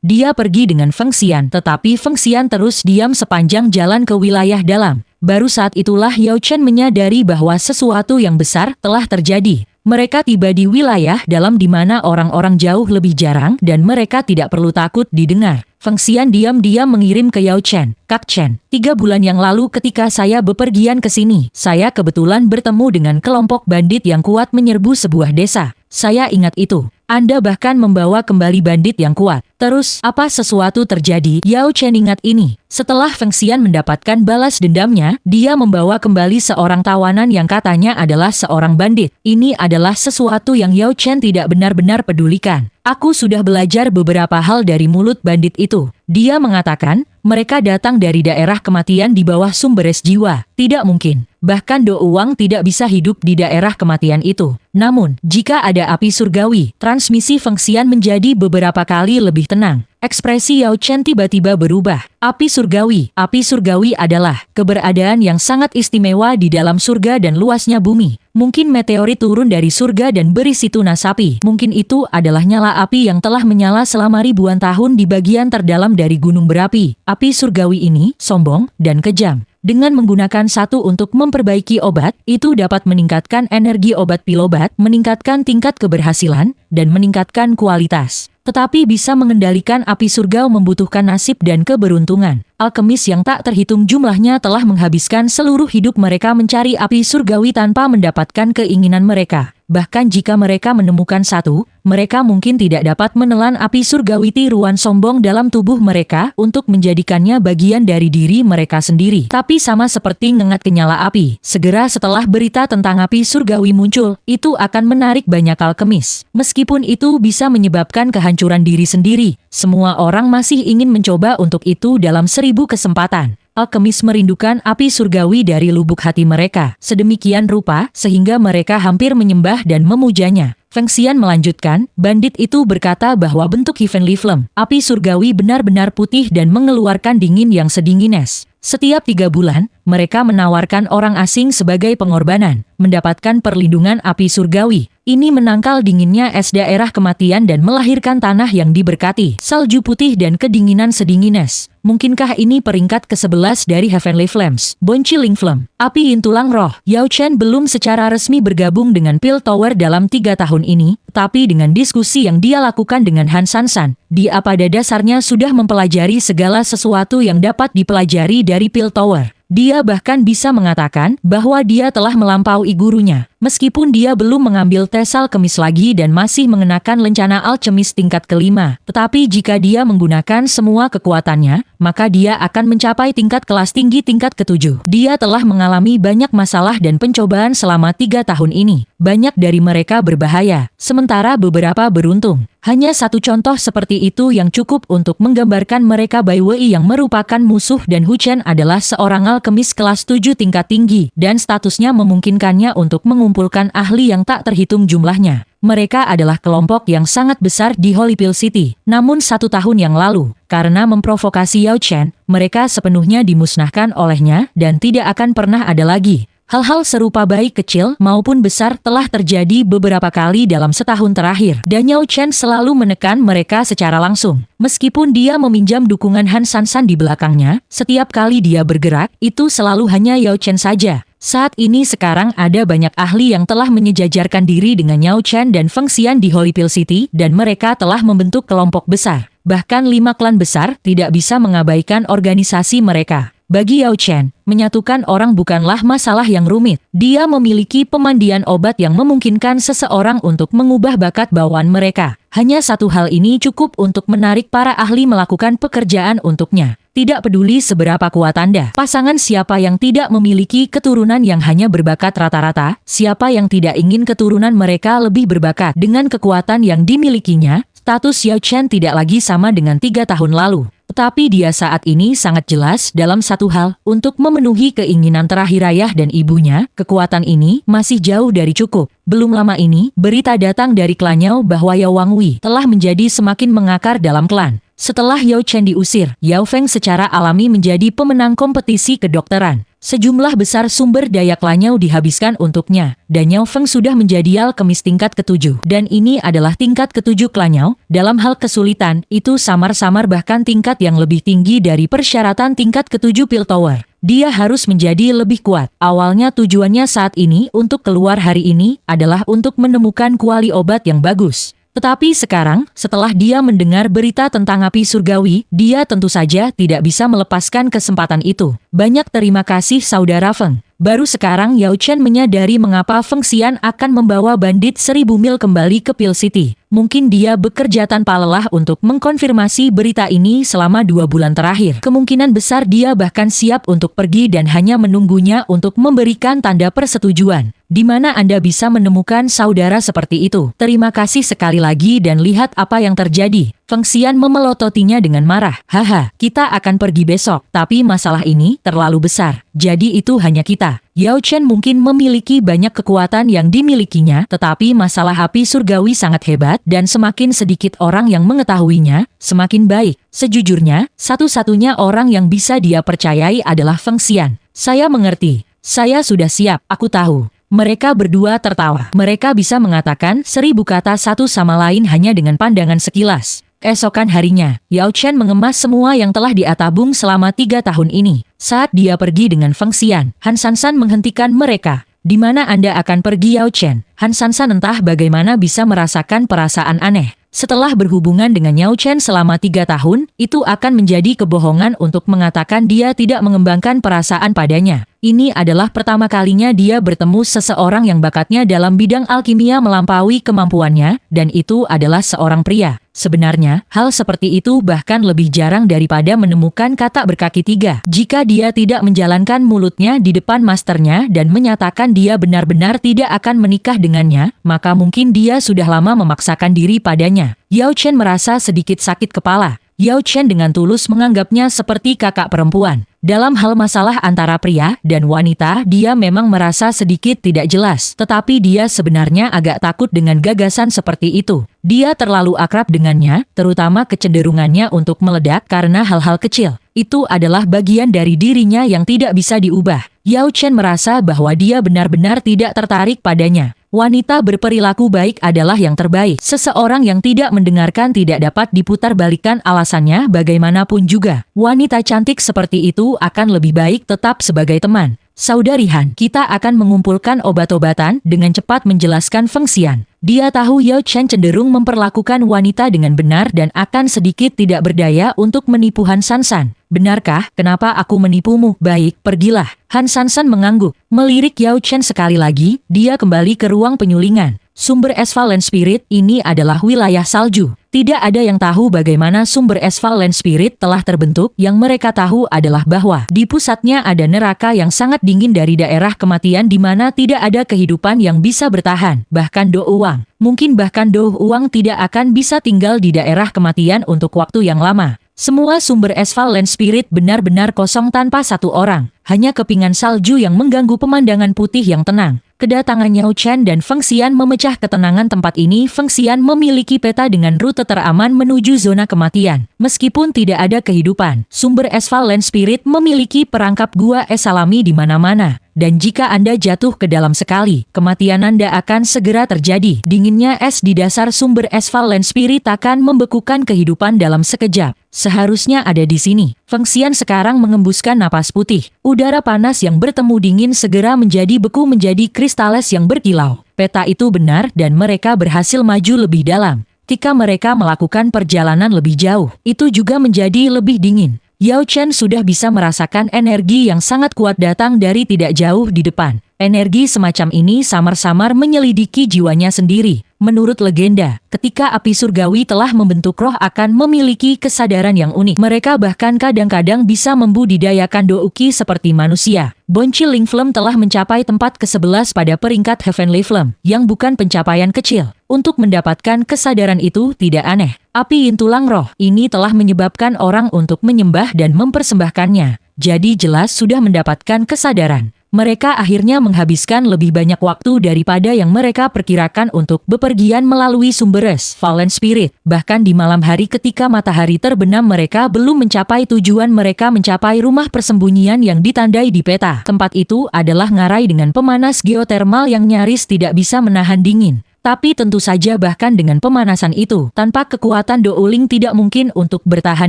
A: Dia pergi dengan Feng Xian, tetapi Feng Xian terus diam sepanjang jalan ke wilayah dalam. Baru saat itulah Yao Chen menyadari bahwa sesuatu yang besar telah terjadi. Mereka tiba di wilayah dalam di mana orang-orang jauh lebih jarang dan mereka tidak perlu takut didengar. Feng Xian diam-diam mengirim ke Yao Chen. Kak Chen, 3 bulan yang lalu ketika saya bepergian ke sini, saya kebetulan bertemu dengan kelompok bandit yang kuat menyerbu sebuah desa. Saya ingat itu. Anda bahkan membawa kembali bandit yang kuat. Terus, apa sesuatu terjadi? Yao Chen ingat ini. Setelah Feng Xian mendapatkan balas dendamnya, dia membawa kembali seorang tawanan yang katanya adalah seorang bandit. Ini adalah sesuatu yang Yao Chen tidak benar-benar pedulikan. Aku sudah belajar beberapa hal dari mulut bandit itu. Dia mengatakan, mereka datang dari daerah kematian di bawah sumber es jiwa. Tidak mungkin. Bahkan Do Uang tidak bisa hidup di daerah kematian itu. Namun, jika ada api surgawi, transmisi Feng Xian menjadi beberapa kali lebih tenang. Ekspresi Yao Chen tiba-tiba berubah. Api surgawi adalah keberadaan yang sangat istimewa di dalam surga dan luasnya bumi. Mungkin meteorit turun dari surga dan berisi tunas api. Mungkin itu adalah nyala api yang telah menyala selama ribuan tahun di bagian terdalam dari gunung berapi. Api surgawi ini sombong dan kejam. Dengan menggunakan satu untuk memperbaiki obat, itu dapat meningkatkan energi obat pilobat, meningkatkan tingkat keberhasilan, dan meningkatkan kualitas. Tetapi bisa mengendalikan api surga membutuhkan nasib dan keberuntungan. Alkemis yang tak terhitung jumlahnya telah menghabiskan seluruh hidup mereka mencari api surgawi tanpa mendapatkan keinginan mereka. Bahkan jika mereka menemukan satu, mereka mungkin tidak dapat menelan api surgawi tiruan sombong dalam tubuh mereka untuk menjadikannya bagian dari diri mereka sendiri. Tapi sama seperti ngengat kenyala api, segera setelah berita tentang api surgawi muncul, itu akan menarik banyak alkemis. Meskipun itu bisa menyebabkan kehancuran diri sendiri, semua orang masih ingin mencoba untuk itu dalam 1000 kesempatan. Alkemis merindukan api surgawi dari lubuk hati mereka, sedemikian rupa sehingga mereka hampir menyembah dan memujanya. Feng Xian melanjutkan, bandit itu berkata bahwa bentuk Heavenly Flame, api surgawi benar-benar putih dan mengeluarkan dingin yang sedingin es. Setiap 3 bulan, mereka menawarkan orang asing sebagai pengorbanan, mendapatkan perlindungan api surgawi. Ini menangkal dinginnya es daerah kematian dan melahirkan tanah yang diberkati, salju putih dan kedinginan sedingin es. Mungkinkah ini peringkat ke-11 dari Heavenly Flames? Boiling Flame, api intulang roh. Yao Chen belum secara resmi bergabung dengan Pil Tower dalam 3 tahun ini, tapi dengan diskusi yang dia lakukan dengan Han Sansan, dia pada dasarnya sudah mempelajari segala sesuatu yang dapat dipelajari dari Pil Tower. Dia bahkan bisa mengatakan bahwa dia telah melampaui gurunya. Meskipun dia belum mengambil tes alkemis lagi dan masih mengenakan lencana alkemis tingkat ke-5, tetapi jika dia menggunakan semua kekuatannya, maka dia akan mencapai tingkat kelas tinggi tingkat ke-7. Dia telah mengalami banyak masalah dan pencobaan selama 3 tahun ini. Banyak dari mereka berbahaya, sementara beberapa beruntung. Hanya satu contoh seperti itu yang cukup untuk menggambarkan mereka Bai Wei yang merupakan musuh dan Hu Chen adalah seorang alkemis kelas 7 tingkat tinggi dan statusnya memungkinkannya untuk mengumpulkan ahli yang tak terhitung jumlahnya. Mereka adalah kelompok yang sangat besar di Holyfield City. Namun 1 tahun yang lalu, karena memprovokasi Yao Chen, mereka sepenuhnya dimusnahkan olehnya dan tidak akan pernah ada lagi. Hal-hal serupa baik kecil maupun besar telah terjadi beberapa kali dalam setahun terakhir. Dan Yao Chen selalu menekan mereka secara langsung. Meskipun dia meminjam dukungan Han Sansan di belakangnya, setiap kali dia bergerak, itu selalu hanya Yao Chen saja. Saat ini sekarang ada banyak ahli yang telah menyejajarkan diri dengan Yao Chen dan Feng Xian di Holyfield City dan mereka telah membentuk kelompok besar. Bahkan 5 klan besar tidak bisa mengabaikan organisasi mereka. Bagi Yao Chen, menyatukan orang bukanlah masalah yang rumit. Dia memiliki pemandian obat yang memungkinkan seseorang untuk mengubah bakat bawaan mereka. Hanya satu hal ini cukup untuk menarik para ahli melakukan pekerjaan untuknya. Tidak peduli seberapa kuat Anda, pasangan siapa yang tidak memiliki keturunan yang hanya berbakat rata-rata, siapa yang tidak ingin keturunan mereka lebih berbakat dengan kekuatan yang dimilikinya, status Yao Chen tidak lagi sama dengan 3 tahun lalu. Tetapi dia saat ini sangat jelas dalam satu hal, untuk memenuhi keinginan terakhir ayah dan ibunya, kekuatan ini masih jauh dari cukup. Belum lama ini, berita datang dari klan Yao bahwa Yao Wangwi telah menjadi semakin mengakar dalam klan. Setelah Yao Chen diusir, Yao Feng secara alami menjadi pemenang kompetisi kedokteran. Sejumlah besar sumber daya Klanyao dihabiskan untuknya, dan Yao Feng sudah menjadi alkemis tingkat ke-7. Dan ini adalah tingkat ke-7 Klanyao. Dalam hal kesulitan, itu samar-samar bahkan tingkat yang lebih tinggi dari persyaratan tingkat ke-7 Piltover. Dia harus menjadi lebih kuat. Awalnya tujuannya saat ini untuk keluar hari ini adalah untuk menemukan kuali obat yang bagus. Tetapi sekarang, setelah dia mendengar berita tentang api surgawi, dia tentu saja tidak bisa melepaskan kesempatan itu. Banyak terima kasih Saudara Feng. Baru sekarang Yao Chen menyadari mengapa Feng Xian akan membawa bandit 1000 mil kembali ke Pil City. Mungkin dia bekerja tanpa lelah untuk mengkonfirmasi berita ini selama 2 bulan terakhir. Kemungkinan besar dia bahkan siap untuk pergi dan hanya menunggunya untuk memberikan tanda persetujuan. Di mana Anda bisa menemukan saudara seperti itu? Terima kasih sekali lagi dan lihat apa yang terjadi. Feng Xian memelototinya dengan marah. Haha, kita akan pergi besok, tapi masalah ini terlalu besar. Jadi itu hanya kita. Yao Chen mungkin memiliki banyak kekuatan yang dimilikinya, tetapi masalah api surgawi sangat hebat dan semakin sedikit orang yang mengetahuinya, semakin baik. Sejujurnya, satu-satunya orang yang bisa dia percayai adalah Feng Xian. Saya mengerti. Saya sudah siap, aku tahu. Mereka berdua tertawa. Mereka bisa mengatakan 1000 kata satu sama lain hanya dengan pandangan sekilas. Keesokan harinya, Yao Chen mengemas semua yang telah dia tabung selama 3 tahun ini. Saat dia pergi dengan Feng Xian, Han Sansan menghentikan mereka. Di mana Anda akan pergi Yao Chen? Han Sansan entah bagaimana bisa merasakan perasaan aneh. Setelah berhubungan dengan Yao Chen selama 3 tahun, itu akan menjadi kebohongan untuk mengatakan dia tidak mengembangkan perasaan padanya. Ini adalah pertama kalinya dia bertemu seseorang yang bakatnya dalam bidang alkimia melampaui kemampuannya, dan itu adalah seorang pria. Sebenarnya, hal seperti itu bahkan lebih jarang daripada menemukan kata berkaki 3. Jika dia tidak menjalankan mulutnya di depan masternya dan menyatakan dia benar-benar tidak akan menikah dengannya, maka mungkin dia sudah lama memaksakan diri padanya. Yao Chen merasa sedikit sakit kepala. Yao Chen dengan tulus menganggapnya seperti kakak perempuan. Dalam hal masalah antara pria dan wanita, dia memang merasa sedikit tidak jelas. Tetapi dia sebenarnya agak takut dengan gagasan seperti itu. Dia terlalu akrab dengannya, terutama kecenderungannya untuk meledak karena hal-hal kecil. Itu adalah bagian dari dirinya yang tidak bisa diubah. Yao Chen merasa bahwa dia benar-benar tidak tertarik padanya. Wanita berperilaku baik adalah yang terbaik. Seseorang yang tidak mendengarkan tidak dapat diputarbalikkan alasannya bagaimanapun juga. Wanita cantik seperti itu akan lebih baik tetap sebagai teman. Saudari Han, kita akan mengumpulkan obat-obatan dengan cepat menjelaskan Feng Xian. Dia tahu Yao Chen cenderung memperlakukan wanita dengan benar dan akan sedikit tidak berdaya untuk menipu Han Sansan. Benarkah? Kenapa aku menipumu? Baik, pergilah. Han Sansan mengangguk. Melirik Yao Chen sekali lagi, dia kembali ke ruang penyulingan. Sumber es Valen Spirit ini adalah wilayah salju. Tidak ada yang tahu bagaimana sumber es Valen Spirit telah terbentuk. Yang mereka tahu adalah bahwa di pusatnya ada neraka yang sangat dingin dari daerah kematian di mana tidak ada kehidupan yang bisa bertahan. Bahkan Do Uang. Mungkin bahkan Do Uang tidak akan bisa tinggal di daerah kematian untuk waktu yang lama. Semua sumber es Valen Spirit benar-benar kosong tanpa satu orang. Hanya kepingan salju yang mengganggu pemandangan putih yang tenang. Kedatangan Yao Chen dan Feng Xian memecah ketenangan tempat ini. Feng Xian memiliki peta dengan rute teraman menuju zona kematian. Meskipun tidak ada kehidupan, sumber es Valen Spirit memiliki perangkap gua es alami di mana-mana. Dan jika Anda jatuh ke dalam sekali, kematian Anda akan segera terjadi. Dinginnya es di dasar sumber es Valen Spirit akan membekukan kehidupan dalam sekejap. Seharusnya ada di sini. Feng Xian sekarang mengembuskan napas putih. Udara panas yang bertemu dingin segera menjadi beku menjadi kristales yang berkilau. Peta itu benar dan mereka berhasil maju lebih dalam. Ketika mereka melakukan perjalanan lebih jauh, itu juga menjadi lebih dingin. Yao Chen sudah bisa merasakan energi yang sangat kuat datang dari tidak jauh di depan. Energi semacam ini samar-samar menyelidiki jiwanya sendiri. Menurut legenda, ketika api surgawi telah membentuk roh akan memiliki kesadaran yang unik. Mereka bahkan kadang-kadang bisa membudidayakan douki seperti manusia. Bonci Ling Flame telah mencapai tempat ke-11 pada peringkat Heavenly Flame, yang bukan pencapaian kecil. Untuk mendapatkan kesadaran itu tidak aneh. Api intulang roh ini telah menyebabkan orang untuk menyembah dan mempersembahkannya. Jadi jelas sudah mendapatkan kesadaran. Mereka akhirnya menghabiskan lebih banyak waktu daripada yang mereka perkirakan untuk bepergian melalui sumber es Fallen Spirit. Bahkan di malam hari ketika matahari terbenam mereka belum mencapai tujuan, mereka mencapai rumah persembunyian yang ditandai di peta. Tempat itu adalah ngarai dengan pemanas geotermal yang nyaris tidak bisa menahan dingin. Tapi tentu saja bahkan dengan pemanasan itu, tanpa kekuatan Douling tidak mungkin untuk bertahan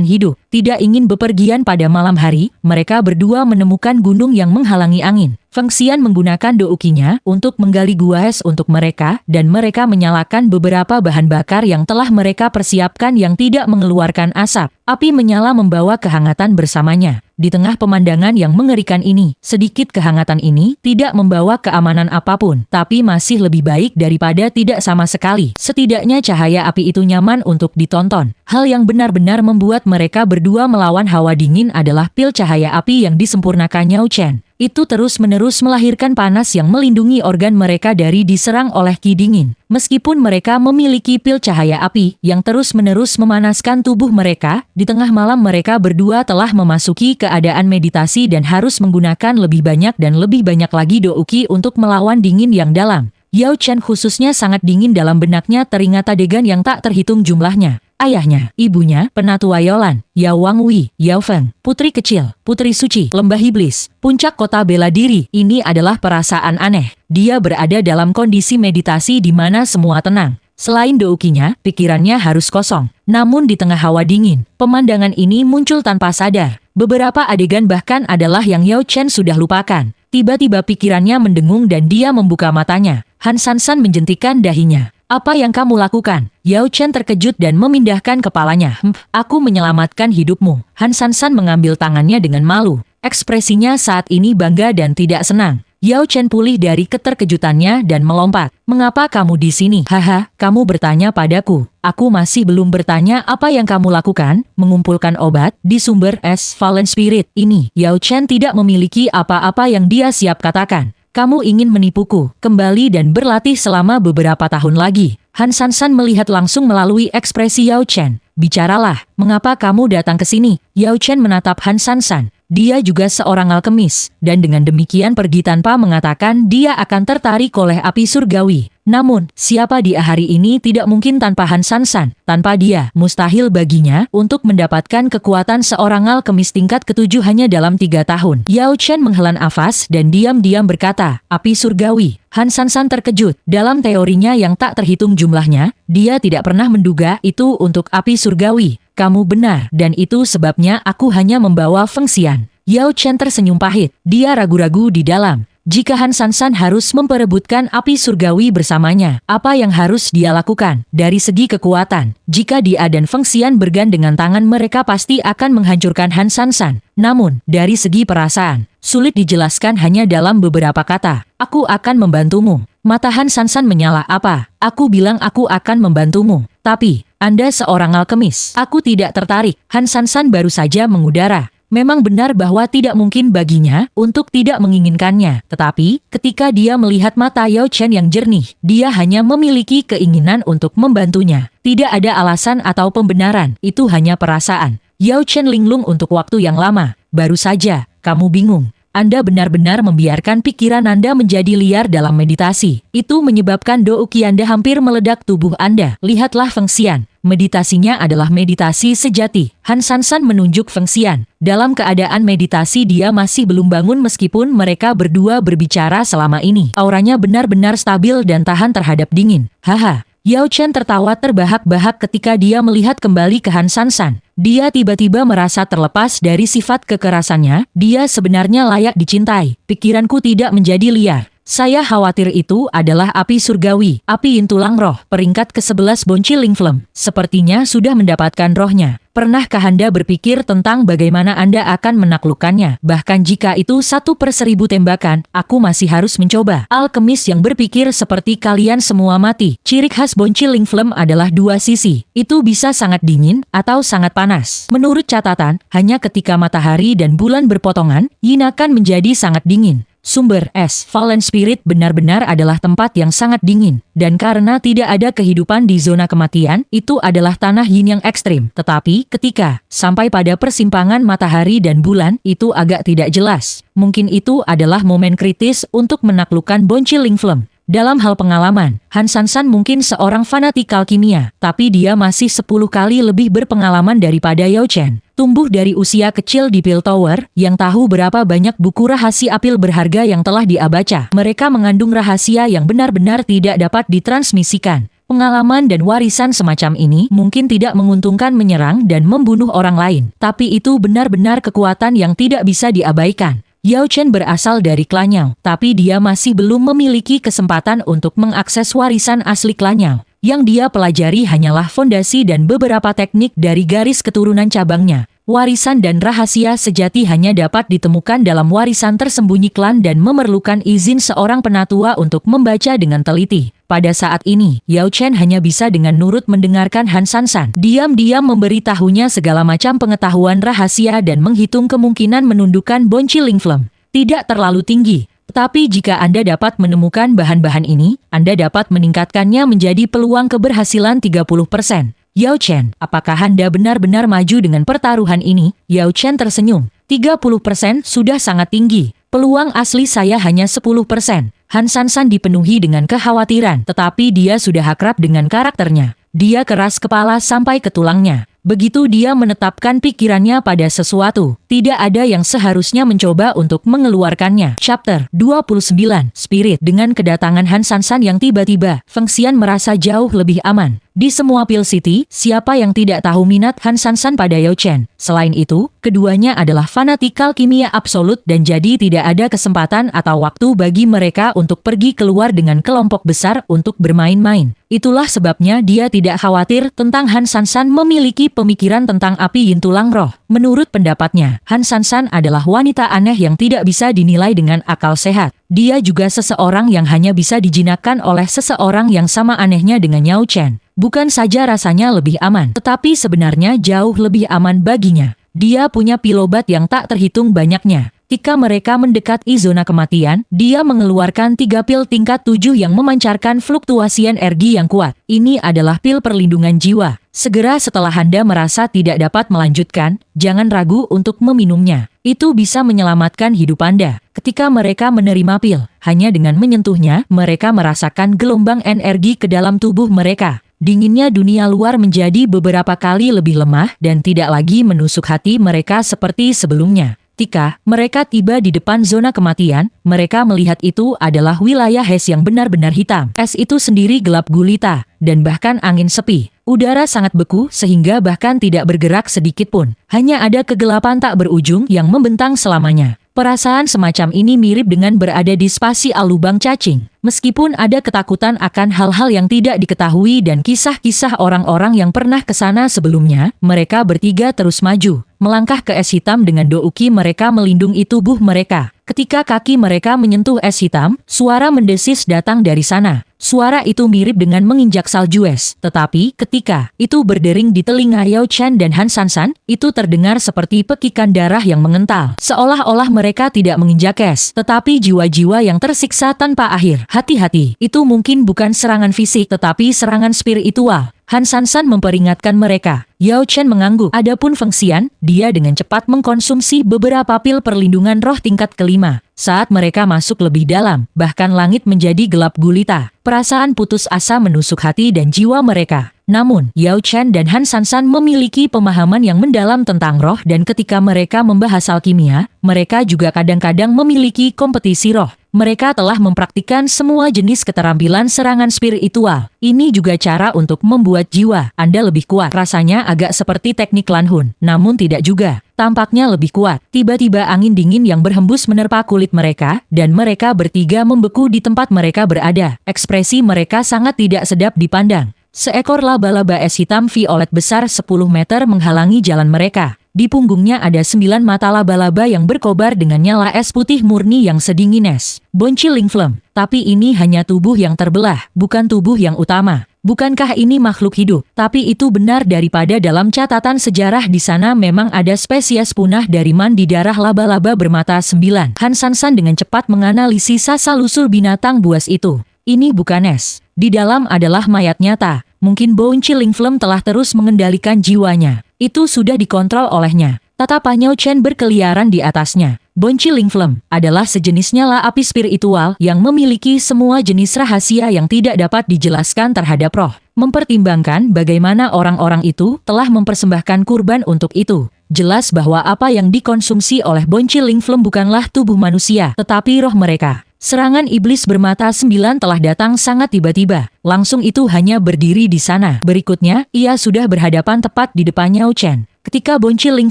A: hidup. Tidak ingin bepergian pada malam hari, mereka berdua menemukan gunung yang menghalangi angin. Feng Xian menggunakan doukinya untuk menggali gua es untuk mereka, dan mereka menyalakan beberapa bahan bakar yang telah mereka persiapkan yang tidak mengeluarkan asap. Api menyala membawa kehangatan bersamanya. Di tengah pemandangan yang mengerikan ini, sedikit kehangatan ini tidak membawa keamanan apapun, tapi masih lebih baik daripada tidak sama sekali. Setidaknya cahaya api itu nyaman untuk ditonton. Hal yang benar-benar membuat mereka berdua melawan hawa dingin adalah pil cahaya api yang disempurnakan Yao Chen. Itu terus-menerus melahirkan panas yang melindungi organ mereka dari diserang oleh ki dingin. Meskipun mereka memiliki pil cahaya api yang terus-menerus memanaskan tubuh mereka, di tengah malam mereka berdua telah memasuki keadaan meditasi dan harus menggunakan lebih banyak dan lebih banyak lagi douki untuk melawan dingin yang dalam. Yao Chen khususnya sangat dingin, dalam benaknya teringat adegan yang tak terhitung jumlahnya. Ayahnya, ibunya, penatua Yolan, Yao Wangwi, Yao Feng, putri kecil, putri suci, lembah iblis, puncak kota bela diri. Ini adalah perasaan aneh. Dia berada dalam kondisi meditasi di mana semua tenang. Selain doukinya, pikirannya harus kosong. Namun di tengah hawa dingin, pemandangan ini muncul tanpa sadar. Beberapa adegan bahkan adalah yang Yao Chen sudah lupakan. Tiba-tiba pikirannya mendengung dan dia membuka matanya. Han Sansan menjentikan dahinya. Apa yang kamu lakukan? Yao Chen terkejut dan memindahkan kepalanya. Aku menyelamatkan hidupmu. Han Sansan mengambil tangannya dengan malu. Ekspresinya saat ini bangga dan tidak senang. Yao Chen pulih dari keterkejutannya dan melompat. Mengapa kamu di sini? Haha, kamu bertanya padaku. Aku masih belum bertanya apa yang kamu lakukan. Mengumpulkan obat di sumber es Fallen Spirit ini. Yao Chen tidak memiliki apa-apa yang dia siap katakan. Kamu ingin menipuku, kembali dan berlatih selama beberapa tahun lagi. Han Sansan melihat langsung melalui ekspresi Yao Chen. Bicaralah, mengapa kamu datang ke sini? Yao Chen menatap Han Sansan. Dia juga seorang alkemis, dan dengan demikian pergi tanpa mengatakan dia akan tertarik oleh api surgawi. Namun, siapa dia hari ini tidak mungkin tanpa Han Sansan. Tanpa dia, mustahil baginya untuk mendapatkan kekuatan seorang alkemis tingkat ketujuh hanya dalam 3 tahun. Yao Chen menghela nafas dan diam-diam berkata, api surgawi. Han Sansan terkejut. Dalam teorinya yang tak terhitung jumlahnya, dia tidak pernah menduga itu untuk api surgawi. Kamu benar, dan itu sebabnya aku hanya membawa Feng Xian. Yao Chen tersenyum pahit. Dia ragu-ragu di dalam. Jika Han Sansan harus memperebutkan api surgawi bersamanya, apa yang harus dia lakukan? Dari segi kekuatan, jika dia dan Feng Xian bergandengan tangan mereka pasti akan menghancurkan Han Sansan. Namun, dari segi perasaan, sulit dijelaskan hanya dalam beberapa kata. Aku akan membantumu. Mata Han Sansan menyala. Apa? Aku bilang aku akan membantumu. Tapi, Anda seorang alkemis. Aku tidak tertarik. Han Sansan baru saja mengudara. Memang benar bahwa tidak mungkin baginya untuk tidak menginginkannya. Tetapi, ketika dia melihat mata Yao Chen yang jernih, dia hanya memiliki keinginan untuk membantunya. Tidak ada alasan atau pembenaran, itu hanya perasaan. Yao Chen linglung untuk waktu yang lama. Baru saja, kamu bingung. Anda benar-benar membiarkan pikiran Anda menjadi liar dalam meditasi. Itu menyebabkan douki Anda hampir meledak tubuh Anda. Lihatlah Feng Xian. Meditasinya adalah meditasi sejati. Han Sansan menunjuk Feng Xian. Dalam keadaan meditasi dia masih belum bangun meskipun mereka berdua berbicara selama ini. Auranya benar-benar stabil dan tahan terhadap dingin. Haha. Yao Chen tertawa terbahak-bahak ketika dia melihat kembali ke Han Sansan. Dia tiba-tiba merasa terlepas dari sifat kekerasannya. Dia sebenarnya layak dicintai. Pikiranku tidak menjadi liar. Saya khawatir itu adalah api surgawi, api intulang roh, peringkat ke-11 Bonci Ling Flem. Sepertinya sudah mendapatkan rohnya. Pernahkah Anda berpikir tentang bagaimana Anda akan menaklukkannya? Bahkan jika itu 1/1000 tembakan, aku masih harus mencoba. Alkemis yang berpikir seperti kalian semua mati. Ciri khas Bonci Ling Flem adalah 2 sisi. Itu bisa sangat dingin atau sangat panas. Menurut catatan, hanya ketika matahari dan bulan berpotongan, yin akan menjadi sangat dingin. Sumber es Fallen Spirit benar-benar adalah tempat yang sangat dingin, dan karena tidak ada kehidupan di zona kematian, itu adalah tanah yin yang ekstrim. Tetapi ketika sampai pada persimpangan matahari dan bulan, itu agak tidak jelas. Mungkin itu adalah momen kritis untuk menaklukkan Bonchiling Flame. Dalam hal pengalaman, Han Sansan mungkin seorang fanatikal kimia, tapi dia masih 10 kali lebih berpengalaman daripada Yao Chen. Tumbuh dari usia kecil di Pil Tower, yang tahu berapa banyak buku rahasia pil berharga yang telah dia baca. Mereka mengandung rahasia yang benar-benar tidak dapat ditransmisikan. Pengalaman dan warisan semacam ini mungkin tidak menguntungkan menyerang dan membunuh orang lain, tapi itu benar-benar kekuatan yang tidak bisa diabaikan. Yao Chen berasal dari klan Yao, tapi dia masih belum memiliki kesempatan untuk mengakses warisan asli klan Yao. Yang dia pelajari hanyalah fondasi dan beberapa teknik dari garis keturunan cabangnya. Warisan dan rahasia sejati hanya dapat ditemukan dalam warisan tersembunyi klan dan memerlukan izin seorang penatua untuk membaca dengan teliti. Pada saat ini, Yao Chen hanya bisa dengan nurut mendengarkan Han Sansan. Diam-diam memberitahunya segala macam pengetahuan rahasia dan menghitung kemungkinan menundukkan Bonchiling Flame. Tidak terlalu tinggi. Tetapi jika Anda dapat menemukan bahan-bahan ini, Anda dapat meningkatkannya menjadi peluang keberhasilan 30%. Yao Chen, apakah Anda benar-benar maju dengan pertaruhan ini? Yao Chen tersenyum. 30% sudah sangat tinggi. Peluang asli saya hanya 10%. Han Sansan dipenuhi dengan kekhawatiran, tetapi dia sudah akrab dengan karakternya. Dia keras kepala sampai ke tulangnya. Begitu dia menetapkan pikirannya pada sesuatu, tidak ada yang seharusnya mencoba untuk mengeluarkannya. Chapter 29 Spirit. Dengan kedatangan Han Sansan yang tiba-tiba, Feng Xian merasa jauh lebih aman. Di semua Pil City, siapa yang tidak tahu minat Han Sansan pada Yao Chen? Selain itu, keduanya adalah fanatikal kimia absolut dan jadi tidak ada kesempatan atau waktu bagi mereka untuk pergi keluar dengan kelompok besar untuk bermain-main. Itulah sebabnya dia tidak khawatir tentang Han Sansan memiliki pemikiran tentang api yin tulang roh. Menurut pendapatnya, Han Sansan adalah wanita aneh yang tidak bisa dinilai dengan akal sehat. Dia juga seseorang yang hanya bisa dijinakkan oleh seseorang yang sama anehnya dengan Yao Chen. Bukan saja rasanya lebih aman, tetapi sebenarnya jauh lebih aman baginya. Dia punya pilobat yang tak terhitung banyaknya. Ketika mereka mendekati zona kematian, dia mengeluarkan 3 pil tingkat 7 yang memancarkan fluktuasi energi yang kuat. Ini adalah pil perlindungan jiwa. Segera setelah Anda merasa tidak dapat melanjutkan, jangan ragu untuk meminumnya. Itu bisa menyelamatkan hidup Anda. Ketika mereka menerima pil, hanya dengan menyentuhnya, mereka merasakan gelombang energi ke dalam tubuh mereka. Dinginnya dunia luar menjadi beberapa kali lebih lemah dan tidak lagi menusuk hati mereka seperti sebelumnya. Ketika mereka tiba di depan zona kematian, mereka melihat itu adalah wilayah es yang benar-benar hitam. Es itu sendiri gelap gulita, dan bahkan angin sepi. Udara sangat beku sehingga bahkan tidak bergerak sedikit pun. Hanya ada kegelapan tak berujung yang membentang selamanya. Perasaan semacam ini mirip dengan berada di spasi lubang cacing. Meskipun ada ketakutan akan hal-hal yang tidak diketahui dan kisah-kisah orang-orang yang pernah ke sana sebelumnya, mereka bertiga terus maju. Melangkah ke es hitam dengan douki mereka melindungi tubuh mereka. Ketika kaki mereka menyentuh es hitam, suara mendesis datang dari sana. Suara itu mirip dengan menginjak salju es. Tetapi ketika itu berdering di telinga Yao Chen dan Han Sansan, itu terdengar seperti pekikan darah yang mengental. Seolah-olah mereka tidak menginjak es, tetapi jiwa-jiwa yang tersiksa tanpa akhir. Hati-hati, itu mungkin bukan serangan fisik tetapi serangan spiritual. Han Sansan memperingatkan mereka. Yao Chen mengangguk. Adapun Feng Xian, dia dengan cepat mengkonsumsi beberapa pil perlindungan roh tingkat kelima. Saat mereka masuk lebih dalam, bahkan langit menjadi gelap gulita. Perasaan putus asa menusuk hati dan jiwa mereka. Namun, Yao Chen dan Han Sansan memiliki pemahaman yang mendalam tentang roh dan ketika mereka membahas alkimia, mereka juga kadang-kadang memiliki kompetisi roh. Mereka telah mempraktikkan semua jenis keterampilan serangan spiritual. Ini juga cara untuk membuat jiwa Anda lebih kuat. Rasanya agak seperti teknik Lan Hun, namun tidak juga. Tampaknya lebih kuat. Tiba-tiba angin dingin yang berhembus menerpa kulit mereka, dan mereka bertiga membeku di tempat mereka berada. Ekspresi mereka sangat tidak sedap dipandang. Seekor laba-laba es hitam violet besar 10 meter menghalangi jalan mereka. Di punggungnya ada 9 mata laba-laba yang berkobar dengan nyala es putih murni yang sedingin es. Bonchiling Flame. Tapi ini hanya tubuh yang terbelah, bukan tubuh yang utama. Bukankah ini makhluk hidup? Tapi itu benar daripada dalam catatan sejarah di sana memang ada spesies punah dari mandi darah laba-laba bermata 9. Han Sansan dengan cepat menganalisis asal-usul binatang buas itu. Ini bukan es. Di dalam adalah mayat nyata. Mungkin Bone Chilling Flame telah terus mengendalikan jiwanya. Itu sudah dikontrol olehnya. Tatapan Yao Chen berkeliaran di atasnya. Bone Chilling Flame adalah sejenis nyala api spiritual yang memiliki semua jenis rahasia yang tidak dapat dijelaskan terhadap roh. Mempertimbangkan bagaimana orang-orang itu telah mempersembahkan kurban untuk itu. Jelas bahwa apa yang dikonsumsi oleh Bone Chilling Flame bukanlah tubuh manusia, tetapi roh mereka. Serangan iblis bermata 9 telah datang sangat tiba-tiba. Langsung itu hanya berdiri di sana. Berikutnya, ia sudah berhadapan tepat di depan Yao Chen. Ketika Bone Chilling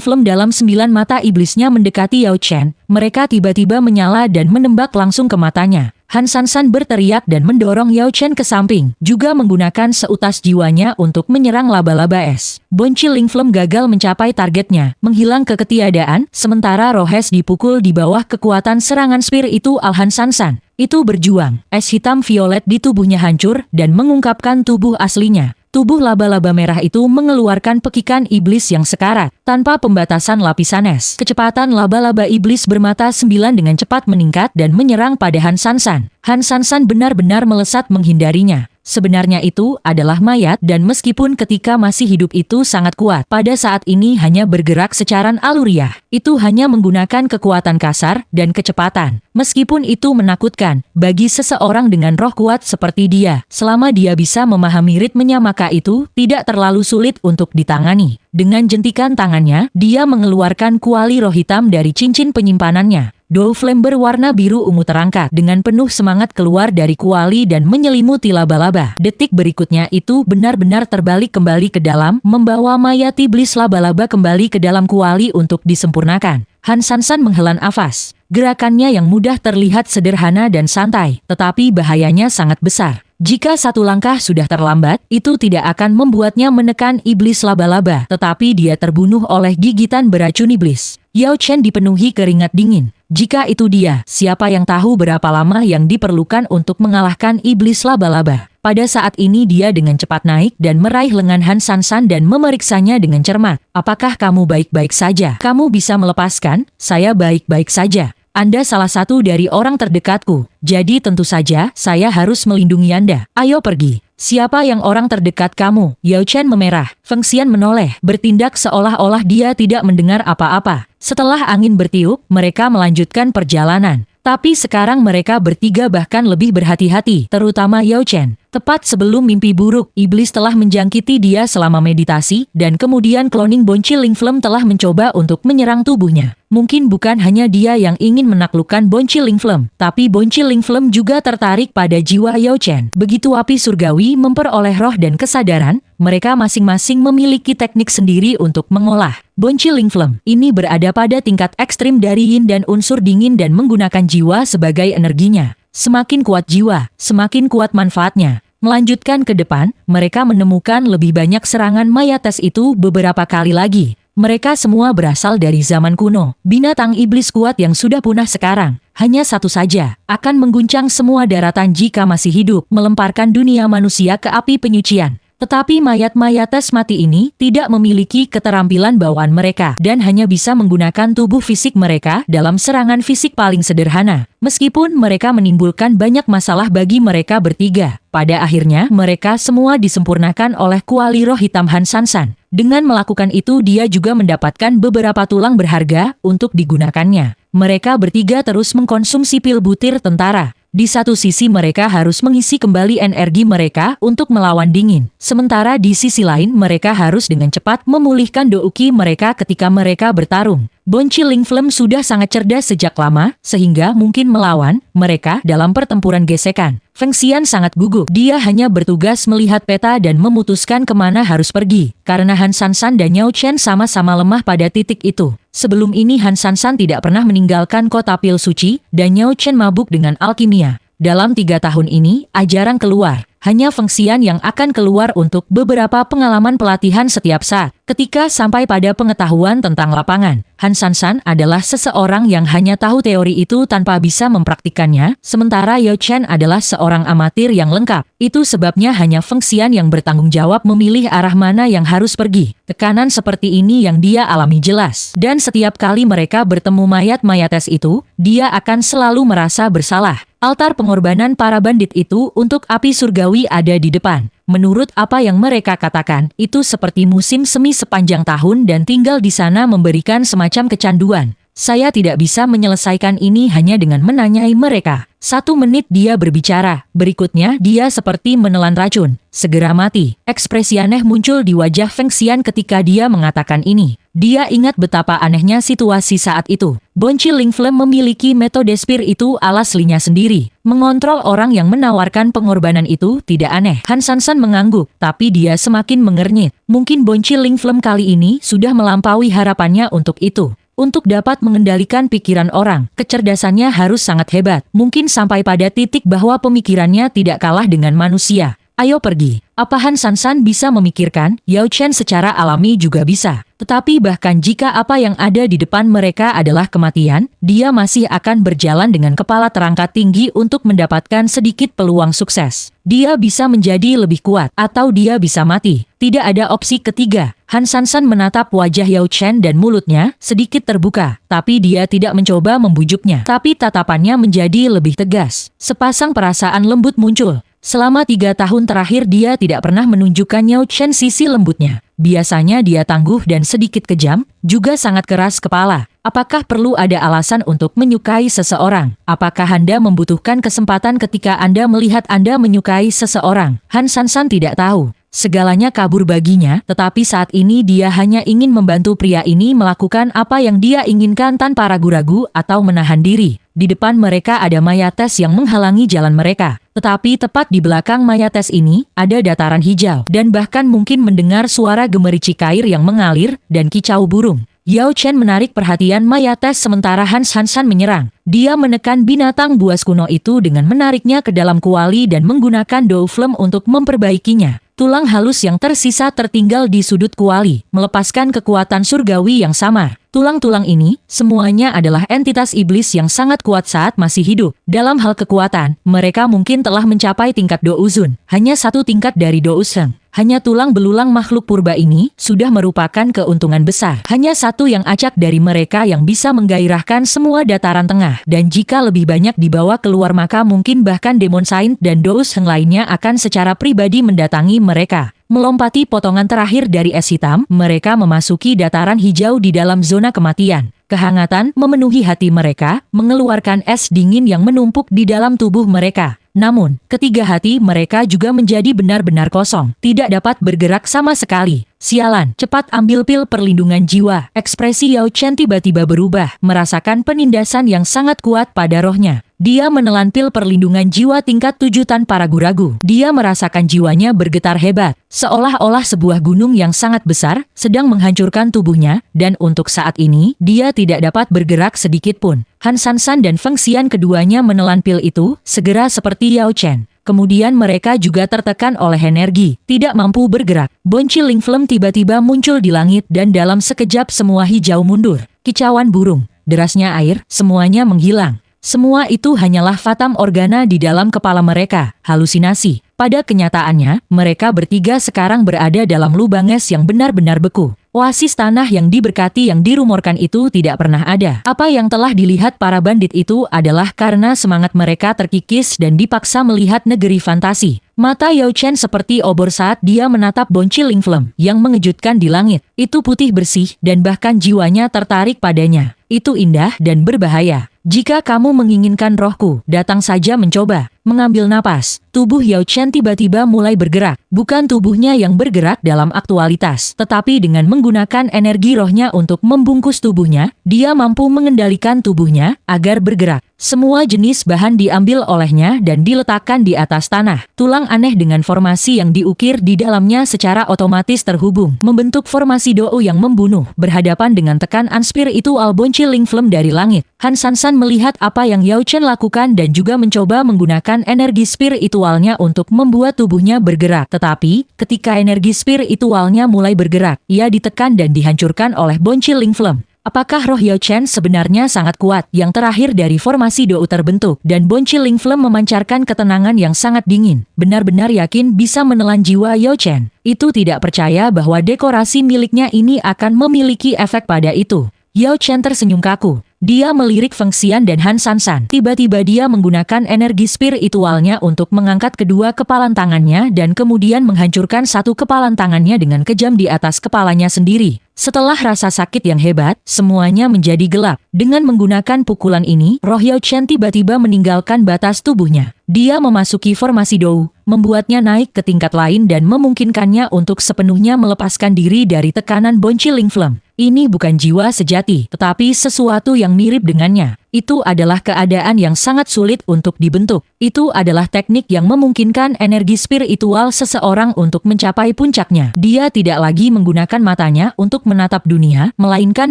A: Flame dalam 9 mata iblisnya mendekati Yao Chen, mereka tiba-tiba menyala dan menembak langsung ke matanya. Han Sansan berteriak dan mendorong Yao Chen ke samping, juga menggunakan seutas jiwanya untuk menyerang laba-laba es. Bone Chilling Flame gagal mencapai targetnya, menghilang ke ketiadaan, sementara Rohes dipukul di bawah kekuatan serangan spiritu Han Sansan. Itu berjuang, es hitam violet di tubuhnya hancur dan mengungkapkan tubuh aslinya. Tubuh laba-laba merah itu mengeluarkan pekikan iblis yang sekarat, tanpa pembatasan lapisan es. Kecepatan laba-laba iblis bermata 9 dengan cepat meningkat dan menyerang pada Han Sansan. Han Sansan benar-benar melesat menghindarinya. Sebenarnya itu adalah mayat dan meskipun ketika masih hidup itu sangat kuat, pada saat ini hanya bergerak secara aluriah. Itu hanya menggunakan kekuatan kasar dan kecepatan. Meskipun itu menakutkan, bagi seseorang dengan roh kuat seperti dia, selama dia bisa memahami ritmenya maka itu tidak terlalu sulit untuk ditangani. Dengan jentikan tangannya, dia mengeluarkan kuali roh hitam dari cincin penyimpanannya. Dough flame berwarna biru ungu terangkat dengan penuh semangat keluar dari kuali dan menyelimuti laba-laba. Detik berikutnya itu benar-benar terbalik kembali ke dalam, membawa mayat iblis laba-laba kembali ke dalam kuali untuk disempurnakan. Han Sansan menghela nafas. Gerakannya yang mudah terlihat sederhana dan santai, tetapi bahayanya sangat besar. Jika satu langkah sudah terlambat, itu tidak akan membuatnya menekan iblis laba-laba, tetapi dia terbunuh oleh gigitan beracun iblis. Yao Chen dipenuhi keringat dingin. Jika itu dia, siapa yang tahu berapa lama yang diperlukan untuk mengalahkan iblis laba-laba. Pada saat ini dia dengan cepat naik dan meraih lengan Han Sansan dan memeriksanya dengan cermat. Apakah kamu baik-baik saja? Kamu bisa melepaskan? Saya baik-baik saja. Anda salah satu dari orang terdekatku, jadi tentu saja saya harus melindungi Anda. Ayo pergi. Siapa yang orang terdekat kamu? Yao Chen memerah. Feng Xian menoleh, bertindak seolah-olah dia tidak mendengar apa-apa. Setelah angin bertiup, mereka melanjutkan perjalanan. Tapi sekarang mereka bertiga bahkan lebih berhati-hati, terutama Yao Chen. Tepat sebelum mimpi buruk, iblis telah menjangkiti dia selama meditasi, dan kemudian cloning Bone Chilling Flame telah mencoba untuk menyerang tubuhnya. Mungkin bukan hanya dia yang ingin menaklukkan Bone Chilling Flame, tapi Bone Chilling Flame juga tertarik pada jiwa Yao Chen. Begitu api surgawi memperoleh roh dan kesadaran, mereka masing-masing memiliki teknik sendiri untuk mengolah Bone Chilling Flame. Ini berada pada tingkat ekstrim dari yin dan unsur dingin dan menggunakan jiwa sebagai energinya. Semakin kuat jiwa, semakin kuat manfaatnya. Melanjutkan ke depan, mereka menemukan lebih banyak serangan mayates itu beberapa kali lagi. Mereka semua berasal dari zaman kuno. Binatang iblis kuat yang sudah punah sekarang. Hanya satu saja, akan mengguncang semua daratan jika masih hidup, melemparkan dunia manusia ke api penyucian. Tetapi mayat-mayates mati ini tidak memiliki keterampilan bawaan mereka dan hanya bisa menggunakan tubuh fisik mereka dalam serangan fisik paling sederhana. Meskipun mereka menimbulkan banyak masalah bagi mereka bertiga, pada akhirnya mereka semua disempurnakan oleh kuali roh hitam Han Sansan. Dengan melakukan itu dia juga mendapatkan beberapa tulang berharga untuk digunakannya. Mereka bertiga terus mengkonsumsi pil butir tentara. Di satu sisi mereka harus mengisi kembali energi mereka untuk melawan dingin. Sementara di sisi lain mereka harus dengan cepat memulihkan douki mereka ketika mereka bertarung. Bone Chilling Flame sudah sangat cerdas sejak lama, sehingga mungkin melawan mereka dalam pertempuran gesekan. Feng Xian sangat gugup. Dia hanya bertugas melihat peta dan memutuskan kemana harus pergi, karena Han Sansan dan Yao Chen sama-sama lemah pada titik itu. Sebelum ini Han Sansan tidak pernah meninggalkan kota pil suci, dan Yao Chen mabuk dengan alkimia. Dalam 3 tahun ini, jarang keluar. Hanya Feng Xian yang akan keluar untuk beberapa pengalaman pelatihan setiap saat. Ketika sampai pada pengetahuan tentang lapangan, Han Sansan adalah seseorang yang hanya tahu teori itu tanpa bisa mempraktikannya, sementara Yao Chen adalah seorang amatir yang lengkap. Itu sebabnya hanya Feng Xian yang bertanggung jawab memilih arah mana yang harus pergi. Tekanan seperti ini yang dia alami jelas. Dan setiap kali mereka bertemu mayat-mayates itu, dia akan selalu merasa bersalah. Altar pengorbanan para bandit itu untuk api surgawi ada di depan. Menurut apa yang mereka katakan, itu seperti musim semi sepanjang tahun dan tinggal di sana memberikan semacam kecanduan. Saya tidak bisa menyelesaikan ini hanya dengan menanyai mereka. 1 menit dia berbicara, berikutnya dia seperti menelan racun. Segera mati. Ekspresi aneh muncul di wajah Feng Xian ketika dia mengatakan ini. Dia ingat betapa anehnya situasi saat itu. Bonci Ling Flem memiliki metode spear itu aslinya sendiri. Mengontrol orang yang menawarkan pengorbanan itu tidak aneh. Han Sansan mengangguk, tapi dia semakin mengernyit. Mungkin Bonci Ling Flem kali ini sudah melampaui harapannya untuk itu. Untuk dapat mengendalikan pikiran orang, kecerdasannya harus sangat hebat. Mungkin sampai pada titik bahwa pemikirannya tidak kalah dengan manusia. Ayo pergi. Apa Han Sansan bisa memikirkan? Yao Chen secara alami juga bisa. Tetapi bahkan jika apa yang ada di depan mereka adalah kematian, dia masih akan berjalan dengan kepala terangkat tinggi untuk mendapatkan sedikit peluang sukses. Dia bisa menjadi lebih kuat, atau dia bisa mati. Tidak ada opsi ketiga. Han Sansan menatap wajah Yao Chen dan mulutnya sedikit terbuka, tapi dia tidak mencoba membujuknya. Tapi tatapannya menjadi lebih tegas. Sepasang perasaan lembut muncul. Selama 3 tahun terakhir dia tidak pernah menunjukkan Yao Chen sisi lembutnya. Biasanya dia tangguh dan sedikit kejam, juga sangat keras kepala. Apakah perlu ada alasan untuk menyukai seseorang? Apakah Anda membutuhkan kesempatan ketika Anda melihat Anda menyukai seseorang? Han Sansan tidak tahu. Segalanya kabur baginya, tetapi saat ini dia hanya ingin membantu pria ini melakukan apa yang dia inginkan tanpa ragu-ragu atau menahan diri. Di depan mereka ada mayates yang menghalangi jalan mereka. Tetapi tepat di belakang mayates ini, ada dataran hijau. Dan bahkan mungkin mendengar suara gemericik air yang mengalir dan kicau burung. Yao Chen menarik perhatian mayates sementara Han Sansan menyerang. Dia menekan binatang buas kuno itu dengan menariknya ke dalam kuali dan menggunakan Dou Flem untuk memperbaikinya. Tulang halus yang tersisa tertinggal di sudut kuali, melepaskan kekuatan surgawi yang samar. Tulang-tulang ini, semuanya adalah entitas iblis yang sangat kuat saat masih hidup. Dalam hal kekuatan, mereka mungkin telah mencapai tingkat Douzun, hanya 1 tingkat dari Douzheng. Hanya tulang belulang makhluk purba ini sudah merupakan keuntungan besar. Hanya 1 yang acak dari mereka yang bisa menggairahkan semua dataran tengah. Dan jika lebih banyak dibawa keluar maka mungkin bahkan Demon Saint dan Douzheng lainnya akan secara pribadi mendatangi mereka. Melompati potongan terakhir dari es hitam, mereka memasuki dataran hijau di dalam zona kematian. Kehangatan memenuhi hati mereka, mengeluarkan es dingin yang menumpuk di dalam tubuh mereka. Namun, ketiga hati mereka juga menjadi benar-benar kosong, tidak dapat bergerak sama sekali. Sialan, cepat ambil pil perlindungan jiwa. Ekspresi Yao Chen tiba-tiba berubah, merasakan penindasan yang sangat kuat pada rohnya. Dia menelan pil perlindungan jiwa tingkat 7 tanpa ragu-ragu. Dia merasakan jiwanya bergetar hebat, seolah-olah sebuah gunung yang sangat besar sedang menghancurkan tubuhnya, dan untuk saat ini, dia tidak dapat bergerak sedikit pun. Han Sansan dan Feng Xian keduanya menelan pil itu, segera seperti Yao Chen. Kemudian mereka juga tertekan oleh energi, tidak mampu bergerak. Bonci Ling Flem tiba-tiba muncul di langit dan dalam sekejap semua hijau mundur. Kicauan burung, derasnya air, semuanya menghilang. Semua itu hanyalah fatam organa di dalam kepala mereka, halusinasi. Pada kenyataannya, mereka bertiga sekarang berada dalam lubang es yang benar-benar beku. Oasis tanah yang diberkati yang dirumorkan itu tidak pernah ada. Apa yang telah dilihat para bandit itu adalah karena semangat mereka terkikis dan dipaksa melihat negeri fantasi. Mata Yao Chen seperti obor saat dia menatap Bonci Ling Flem yang mengejutkan di langit. Itu putih bersih dan bahkan jiwanya tertarik padanya. Itu indah dan berbahaya. Jika kamu menginginkan rohku, datang saja mencoba. Mengambil napas, tubuh Yao Chen tiba-tiba mulai bergerak. Bukan tubuhnya yang bergerak dalam aktualitas, tetapi dengan menggunakan energi rohnya untuk membungkus tubuhnya, dia mampu mengendalikan tubuhnya agar bergerak. Semua jenis bahan diambil olehnya dan diletakkan di atas tanah. Tulang aneh dengan formasi yang diukir di dalamnya secara otomatis terhubung, membentuk formasi dou yang membunuh, berhadapan dengan tekanan spiritual Bonchiling Flame dari langit. Han Sansan melihat apa yang Yao Chen lakukan dan juga mencoba menggunakan energi spiritualnya untuk membuat tubuhnya bergerak. Tetapi, ketika energi spiritualnya mulai bergerak, ia ditekan dan dihancurkan oleh Bonchiling Flame. Apakah roh Yao Chen sebenarnya sangat kuat? Yang terakhir dari formasi dou terbentuk, dan Bonchiling Flame memancarkan ketenangan yang sangat dingin. Benar-benar yakin bisa menelan jiwa Yao Chen. Itu tidak percaya bahwa dekorasi miliknya ini akan memiliki efek pada itu. Yao Chen tersenyum kaku. Dia melirik Feng Xian dan Han Sansan. Tiba-tiba dia menggunakan energi spiritualnya untuk mengangkat kedua kepalan tangannya dan kemudian menghancurkan satu kepalan tangannya dengan kejam di atas kepalanya sendiri. Setelah rasa sakit yang hebat, semuanya menjadi gelap. Dengan menggunakan pukulan ini, roh Yao Chen tiba-tiba meninggalkan batas tubuhnya. Dia memasuki formasi dou, membuatnya naik ke tingkat lain dan memungkinkannya untuk sepenuhnya melepaskan diri dari tekanan Bonchiling Flame. Ini bukan jiwa sejati, tetapi sesuatu yang mirip dengannya. Itu adalah keadaan yang sangat sulit untuk dibentuk. Itu adalah teknik yang memungkinkan energi spiritual seseorang untuk mencapai puncaknya. Dia tidak lagi menggunakan matanya untuk menatap dunia, melainkan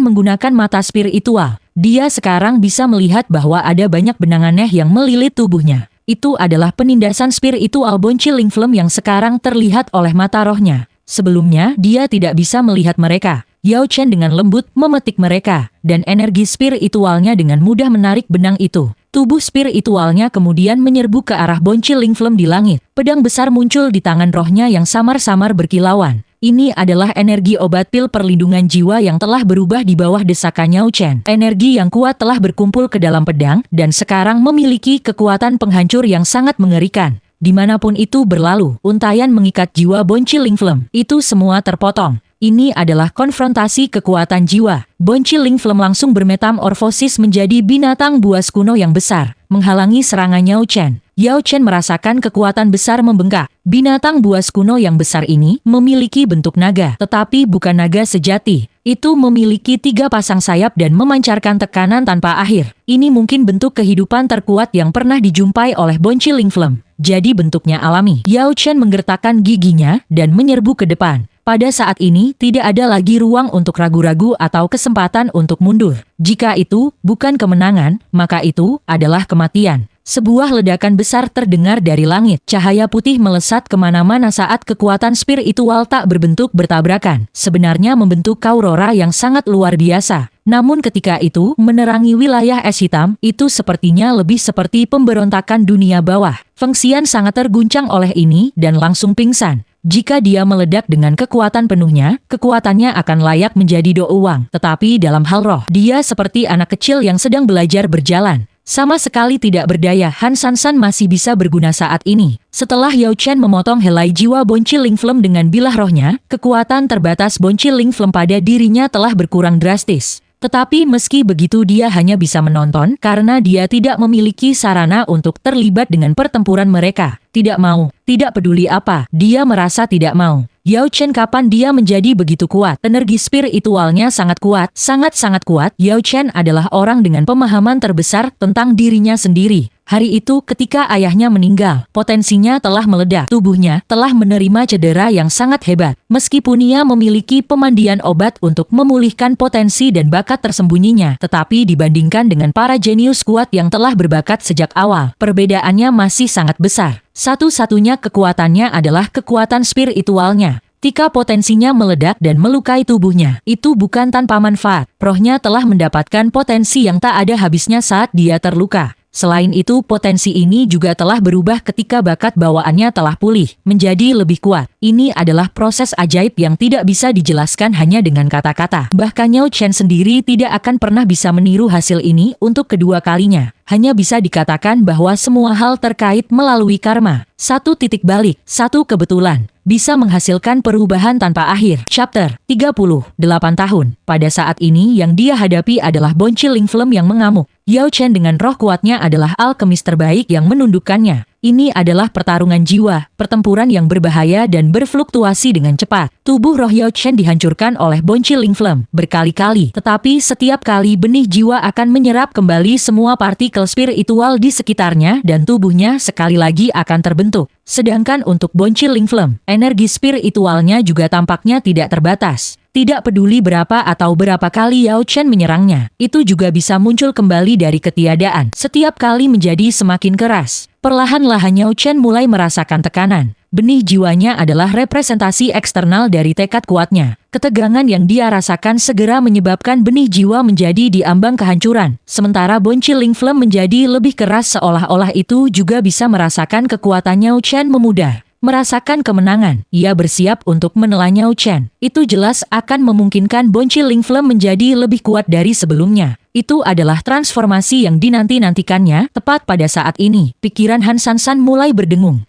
A: menggunakan mata spiritual. Dia sekarang bisa melihat bahwa ada banyak benang aneh yang melilit tubuhnya. Itu adalah penindasan spiritual Bonchiling Flame yang sekarang terlihat oleh mata rohnya. Sebelumnya, dia tidak bisa melihat mereka. Yao Chen dengan lembut memetik mereka, dan energi spiritualnya dengan mudah menarik benang itu. Tubuh spiritualnya kemudian menyerbu ke arah Bonchiling Flame di langit. Pedang besar muncul di tangan rohnya yang samar-samar berkilauan. Ini adalah energi obat pil perlindungan jiwa yang telah berubah di bawah desakan Yao Chen. Energi yang kuat telah berkumpul ke dalam pedang, dan sekarang memiliki kekuatan penghancur yang sangat mengerikan. Dimanapun itu berlalu, untayan mengikat jiwa Bonchiling Flame. Itu semua terpotong. Ini adalah konfrontasi kekuatan jiwa. Bonchiling Flame langsung bermetamorfosis menjadi binatang buas kuno yang besar, menghalangi serangan Yao Chen. Yao Chen merasakan kekuatan besar membengkak. Binatang buas kuno yang besar ini memiliki bentuk naga, tetapi bukan naga sejati. Itu memiliki 3 pasang sayap dan memancarkan tekanan tanpa akhir. Ini mungkin bentuk kehidupan terkuat yang pernah dijumpai oleh Bonchiling Flame. Jadi bentuknya alami. Yao Chen menggertakkan giginya dan menyerbu ke depan. Pada saat ini, tidak ada lagi ruang untuk ragu-ragu atau kesempatan untuk mundur. Jika itu bukan kemenangan, maka itu adalah kematian. Sebuah ledakan besar terdengar dari langit. Cahaya putih melesat kemana-mana saat kekuatan spiritual tak berbentuk bertabrakan. Sebenarnya membentuk aurora yang sangat luar biasa. Namun ketika itu menerangi wilayah es hitam, itu sepertinya lebih seperti pemberontakan dunia bawah. Feng Xian sangat terguncang oleh ini dan langsung pingsan. Jika dia meledak dengan kekuatan penuhnya, kekuatannya akan layak menjadi dou wang. Tetapi dalam hal roh, dia seperti anak kecil yang sedang belajar berjalan. Sama sekali tidak berdaya. Han Sansan masih bisa berguna saat ini. Setelah Yao Chen memotong helai jiwa Bonchiling Flame dengan bilah rohnya, kekuatan terbatas Bonchiling Flame pada dirinya telah berkurang drastis. Tetapi meski begitu dia hanya bisa menonton karena dia tidak memiliki sarana untuk terlibat dengan pertempuran mereka. Tidak mau, tidak peduli apa, dia merasa tidak mau. Yao Chen kapan dia menjadi begitu kuat? Energi spiritualnya sangat kuat, sangat-sangat kuat. Yao Chen adalah orang dengan pemahaman terbesar tentang dirinya sendiri. Hari itu ketika ayahnya meninggal, potensinya telah meledak. Tubuhnya telah menerima cedera yang sangat hebat. Meskipun ia memiliki pemandian obat untuk memulihkan potensi dan bakat tersembunyinya, tetapi dibandingkan dengan para jenius kuat yang telah berbakat sejak awal, perbedaannya masih sangat besar. Satu-satunya kekuatannya adalah kekuatan spiritualnya. Ketika potensinya meledak dan melukai tubuhnya, itu bukan tanpa manfaat. Rohnya telah mendapatkan potensi yang tak ada habisnya saat dia terluka. Selain itu, potensi ini juga telah berubah ketika bakat bawaannya telah pulih, menjadi lebih kuat. Ini adalah proses ajaib yang tidak bisa dijelaskan hanya dengan kata-kata. Bahkan Yao Chen sendiri tidak akan pernah bisa meniru hasil ini untuk kedua kalinya. Hanya bisa dikatakan bahwa semua hal terkait melalui karma. Satu titik balik, satu kebetulan, bisa menghasilkan perubahan tanpa akhir. Chapter 38 tahun. Pada saat ini yang dia hadapi adalah Bonchiling Flame yang mengamuk. Yao Chen dengan roh kuatnya adalah alkemis terbaik yang menundukkannya. Ini adalah pertarungan jiwa, pertempuran yang berbahaya dan berfluktuasi dengan cepat. Tubuh roh Yao Chen dihancurkan oleh Bonchiling Flame berkali-kali, tetapi setiap kali benih jiwa akan menyerap kembali semua partikel spiritual di sekitarnya dan tubuhnya sekali lagi akan terbentuk. Sedangkan untuk Bonchiling Flame, energi spiritualnya juga tampaknya tidak terbatas. Tidak peduli berapa atau berapa kali Yao Chen menyerangnya, itu juga bisa muncul kembali dari ketiadaan. Setiap kali menjadi semakin keras. Perlahan-lahan Yao Chen mulai merasakan tekanan. Benih jiwanya adalah representasi eksternal dari tekad kuatnya. Ketegangan yang dia rasakan segera menyebabkan benih jiwa menjadi di ambang kehancuran. Sementara Bonchiling Flame menjadi lebih keras seolah-olah itu juga bisa merasakan kekuatan Yao Chen memudar. Merasakan kemenangan, ia bersiap untuk menelan Yao Chen. Itu jelas akan memungkinkan Bonchiling Flame menjadi lebih kuat dari sebelumnya. Itu adalah transformasi yang dinanti-nantikannya. Tepat pada saat ini, pikiran Han Sansan mulai berdengung.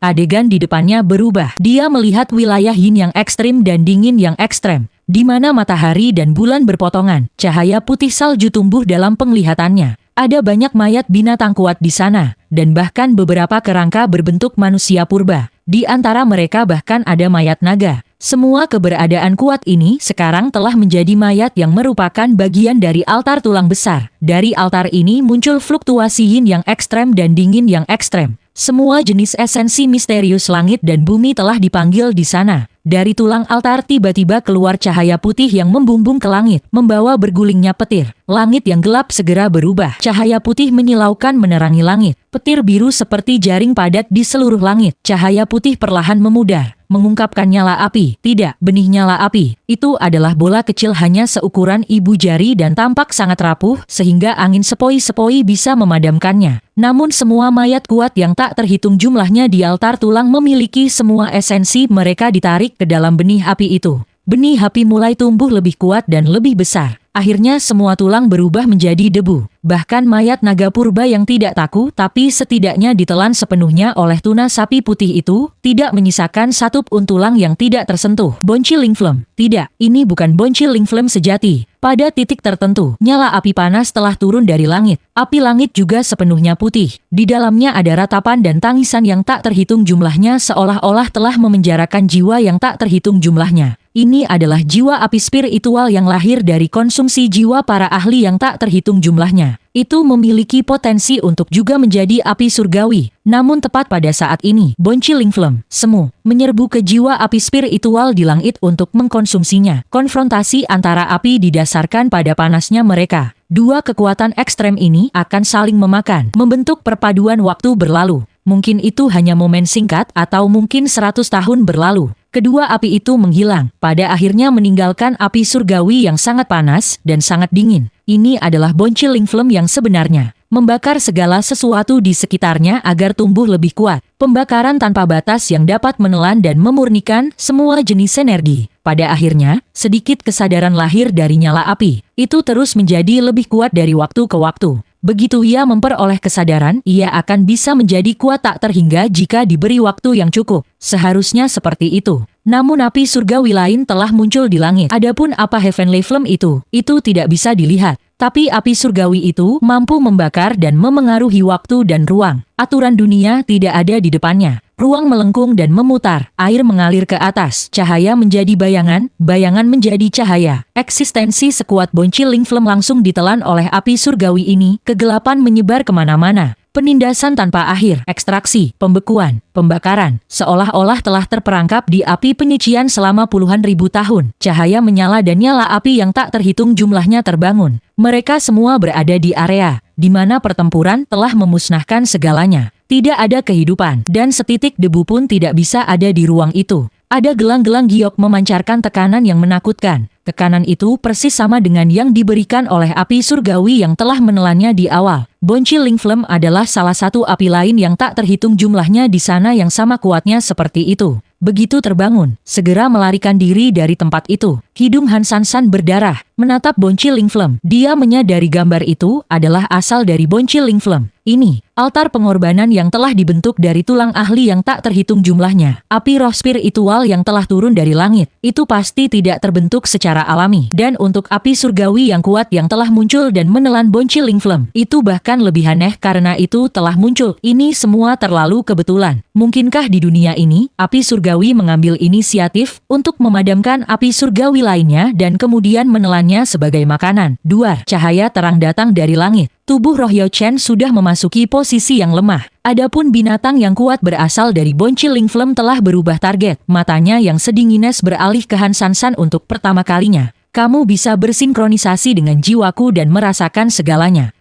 A: Adegan di depannya berubah. Dia melihat wilayah yin yang ekstrim dan dingin yang ekstrem, di mana matahari dan bulan berpotongan. Cahaya putih salju tumbuh dalam penglihatannya. Ada banyak mayat binatang kuat di sana, dan bahkan beberapa kerangka berbentuk manusia purba. Di antara mereka bahkan ada mayat naga. Semua keberadaan kuat ini sekarang telah menjadi mayat yang merupakan bagian dari altar tulang besar. Dari altar ini muncul fluktuasi yin yang ekstrem dan dingin yang ekstrem. Semua jenis esensi misterius langit dan bumi telah dipanggil di sana. Dari tulang altar tiba-tiba keluar cahaya putih yang membumbung ke langit, membawa bergulingnya petir. Langit yang gelap segera berubah. Cahaya putih menyilaukan menerangi langit. Petir biru seperti jaring padat di seluruh langit. Cahaya putih perlahan memudar, mengungkapkan nyala api. Tidak, benih nyala api. Itu adalah bola kecil hanya seukuran ibu jari dan tampak sangat rapuh, sehingga angin sepoi-sepoi bisa memadamkannya. Namun semua mayat kuat yang tak terhitung jumlahnya di altar tulang memiliki semua esensi mereka ditarik ke dalam benih api itu. Benih api mulai tumbuh lebih kuat dan lebih besar. Akhirnya semua tulang berubah menjadi debu. Bahkan mayat naga purba yang tidak kaku tapi setidaknya ditelan sepenuhnya oleh tuna sapi putih itu, tidak menyisakan satu pun tulang yang tidak tersentuh. Bonchiling Flame. Tidak, ini bukan Bonchiling Flame sejati. Pada titik tertentu, nyala api panas telah turun dari langit. Api langit juga sepenuhnya putih. Di dalamnya ada ratapan dan tangisan yang tak terhitung jumlahnya seolah-olah telah memenjarakan jiwa yang tak terhitung jumlahnya. Ini adalah jiwa api spiritual yang lahir dari konsumsi jiwa para ahli yang tak terhitung jumlahnya. Itu memiliki potensi untuk juga menjadi api surgawi. Namun tepat pada saat ini, Bonchiling Flame, semu, menyerbu ke jiwa api spiritual di langit untuk mengkonsumsinya. Konfrontasi antara api didasarkan pada panasnya mereka. Dua kekuatan ekstrem ini akan saling memakan, membentuk perpaduan waktu berlalu. Mungkin itu hanya momen singkat atau mungkin 100 tahun berlalu. Kedua api itu menghilang, pada akhirnya meninggalkan api surgawi yang sangat panas dan sangat dingin. Ini adalah Bonchiling Flame yang sebenarnya. Membakar segala sesuatu di sekitarnya agar tumbuh lebih kuat. Pembakaran tanpa batas yang dapat menelan dan memurnikan semua jenis energi. Pada akhirnya, sedikit kesadaran lahir dari nyala api. Itu terus menjadi lebih kuat dari waktu ke waktu. Begitu ia memperoleh kesadaran, ia akan bisa menjadi kuat tak terhingga jika diberi waktu yang cukup. Seharusnya seperti itu. Namun api surgawi lain telah muncul di langit. Adapun apa Heavenly Flame itu tidak bisa dilihat. Tapi api surgawi itu mampu membakar dan memengaruhi waktu dan ruang. Aturan dunia tidak ada di depannya. Ruang melengkung dan memutar, air mengalir ke atas, cahaya menjadi bayangan, bayangan menjadi cahaya. Eksistensi sekuat Bonchiling Flame langsung ditelan oleh api surgawi ini, kegelapan menyebar kemana-mana. Penindasan tanpa akhir, ekstraksi, pembekuan, pembakaran, seolah-olah telah terperangkap di api penyucian selama puluhan ribu tahun. Cahaya menyala dan nyala api yang tak terhitung jumlahnya terbangun. Mereka semua berada di area di mana pertempuran telah memusnahkan segalanya. Tidak ada kehidupan, dan setitik debu pun tidak bisa ada di ruang itu. Ada gelang-gelang giok memancarkan tekanan yang menakutkan. Tekanan itu persis sama dengan yang diberikan oleh api surgawi yang telah menelannya di awal. Bonchiling Flame adalah salah satu api lain yang tak terhitung jumlahnya di sana yang sama kuatnya seperti itu. Begitu terbangun, segera melarikan diri dari tempat itu. Hidung Han Sansan berdarah, menatap Bonchiling Flame. Dia menyadari gambar itu adalah asal dari Bonchiling Flame. Ini Altar pengorbanan yang telah dibentuk dari tulang ahli yang tak terhitung jumlahnya. Api roh spiritual yang telah turun dari langit. Itu pasti tidak terbentuk secara alami. Dan untuk api surgawi yang kuat yang telah muncul dan menelan Bonchiling Flame, itu bahkan lebih aneh karena itu telah muncul. Ini semua terlalu kebetulan. Mungkinkah di dunia ini, api surgawi mengambil inisiatif untuk memadamkan api surgawi lainnya dan kemudian menelannya sebagai makanan? 2. Cahaya terang datang dari langit. Tubuh roh Yao Chen sudah memasuki posisi yang lemah. Adapun binatang yang kuat berasal dari Bonchiling Flame telah berubah target. Matanya yang sedingines beralih ke Han Sansan untuk pertama kalinya. Kamu bisa bersinkronisasi dengan jiwaku dan merasakan segalanya.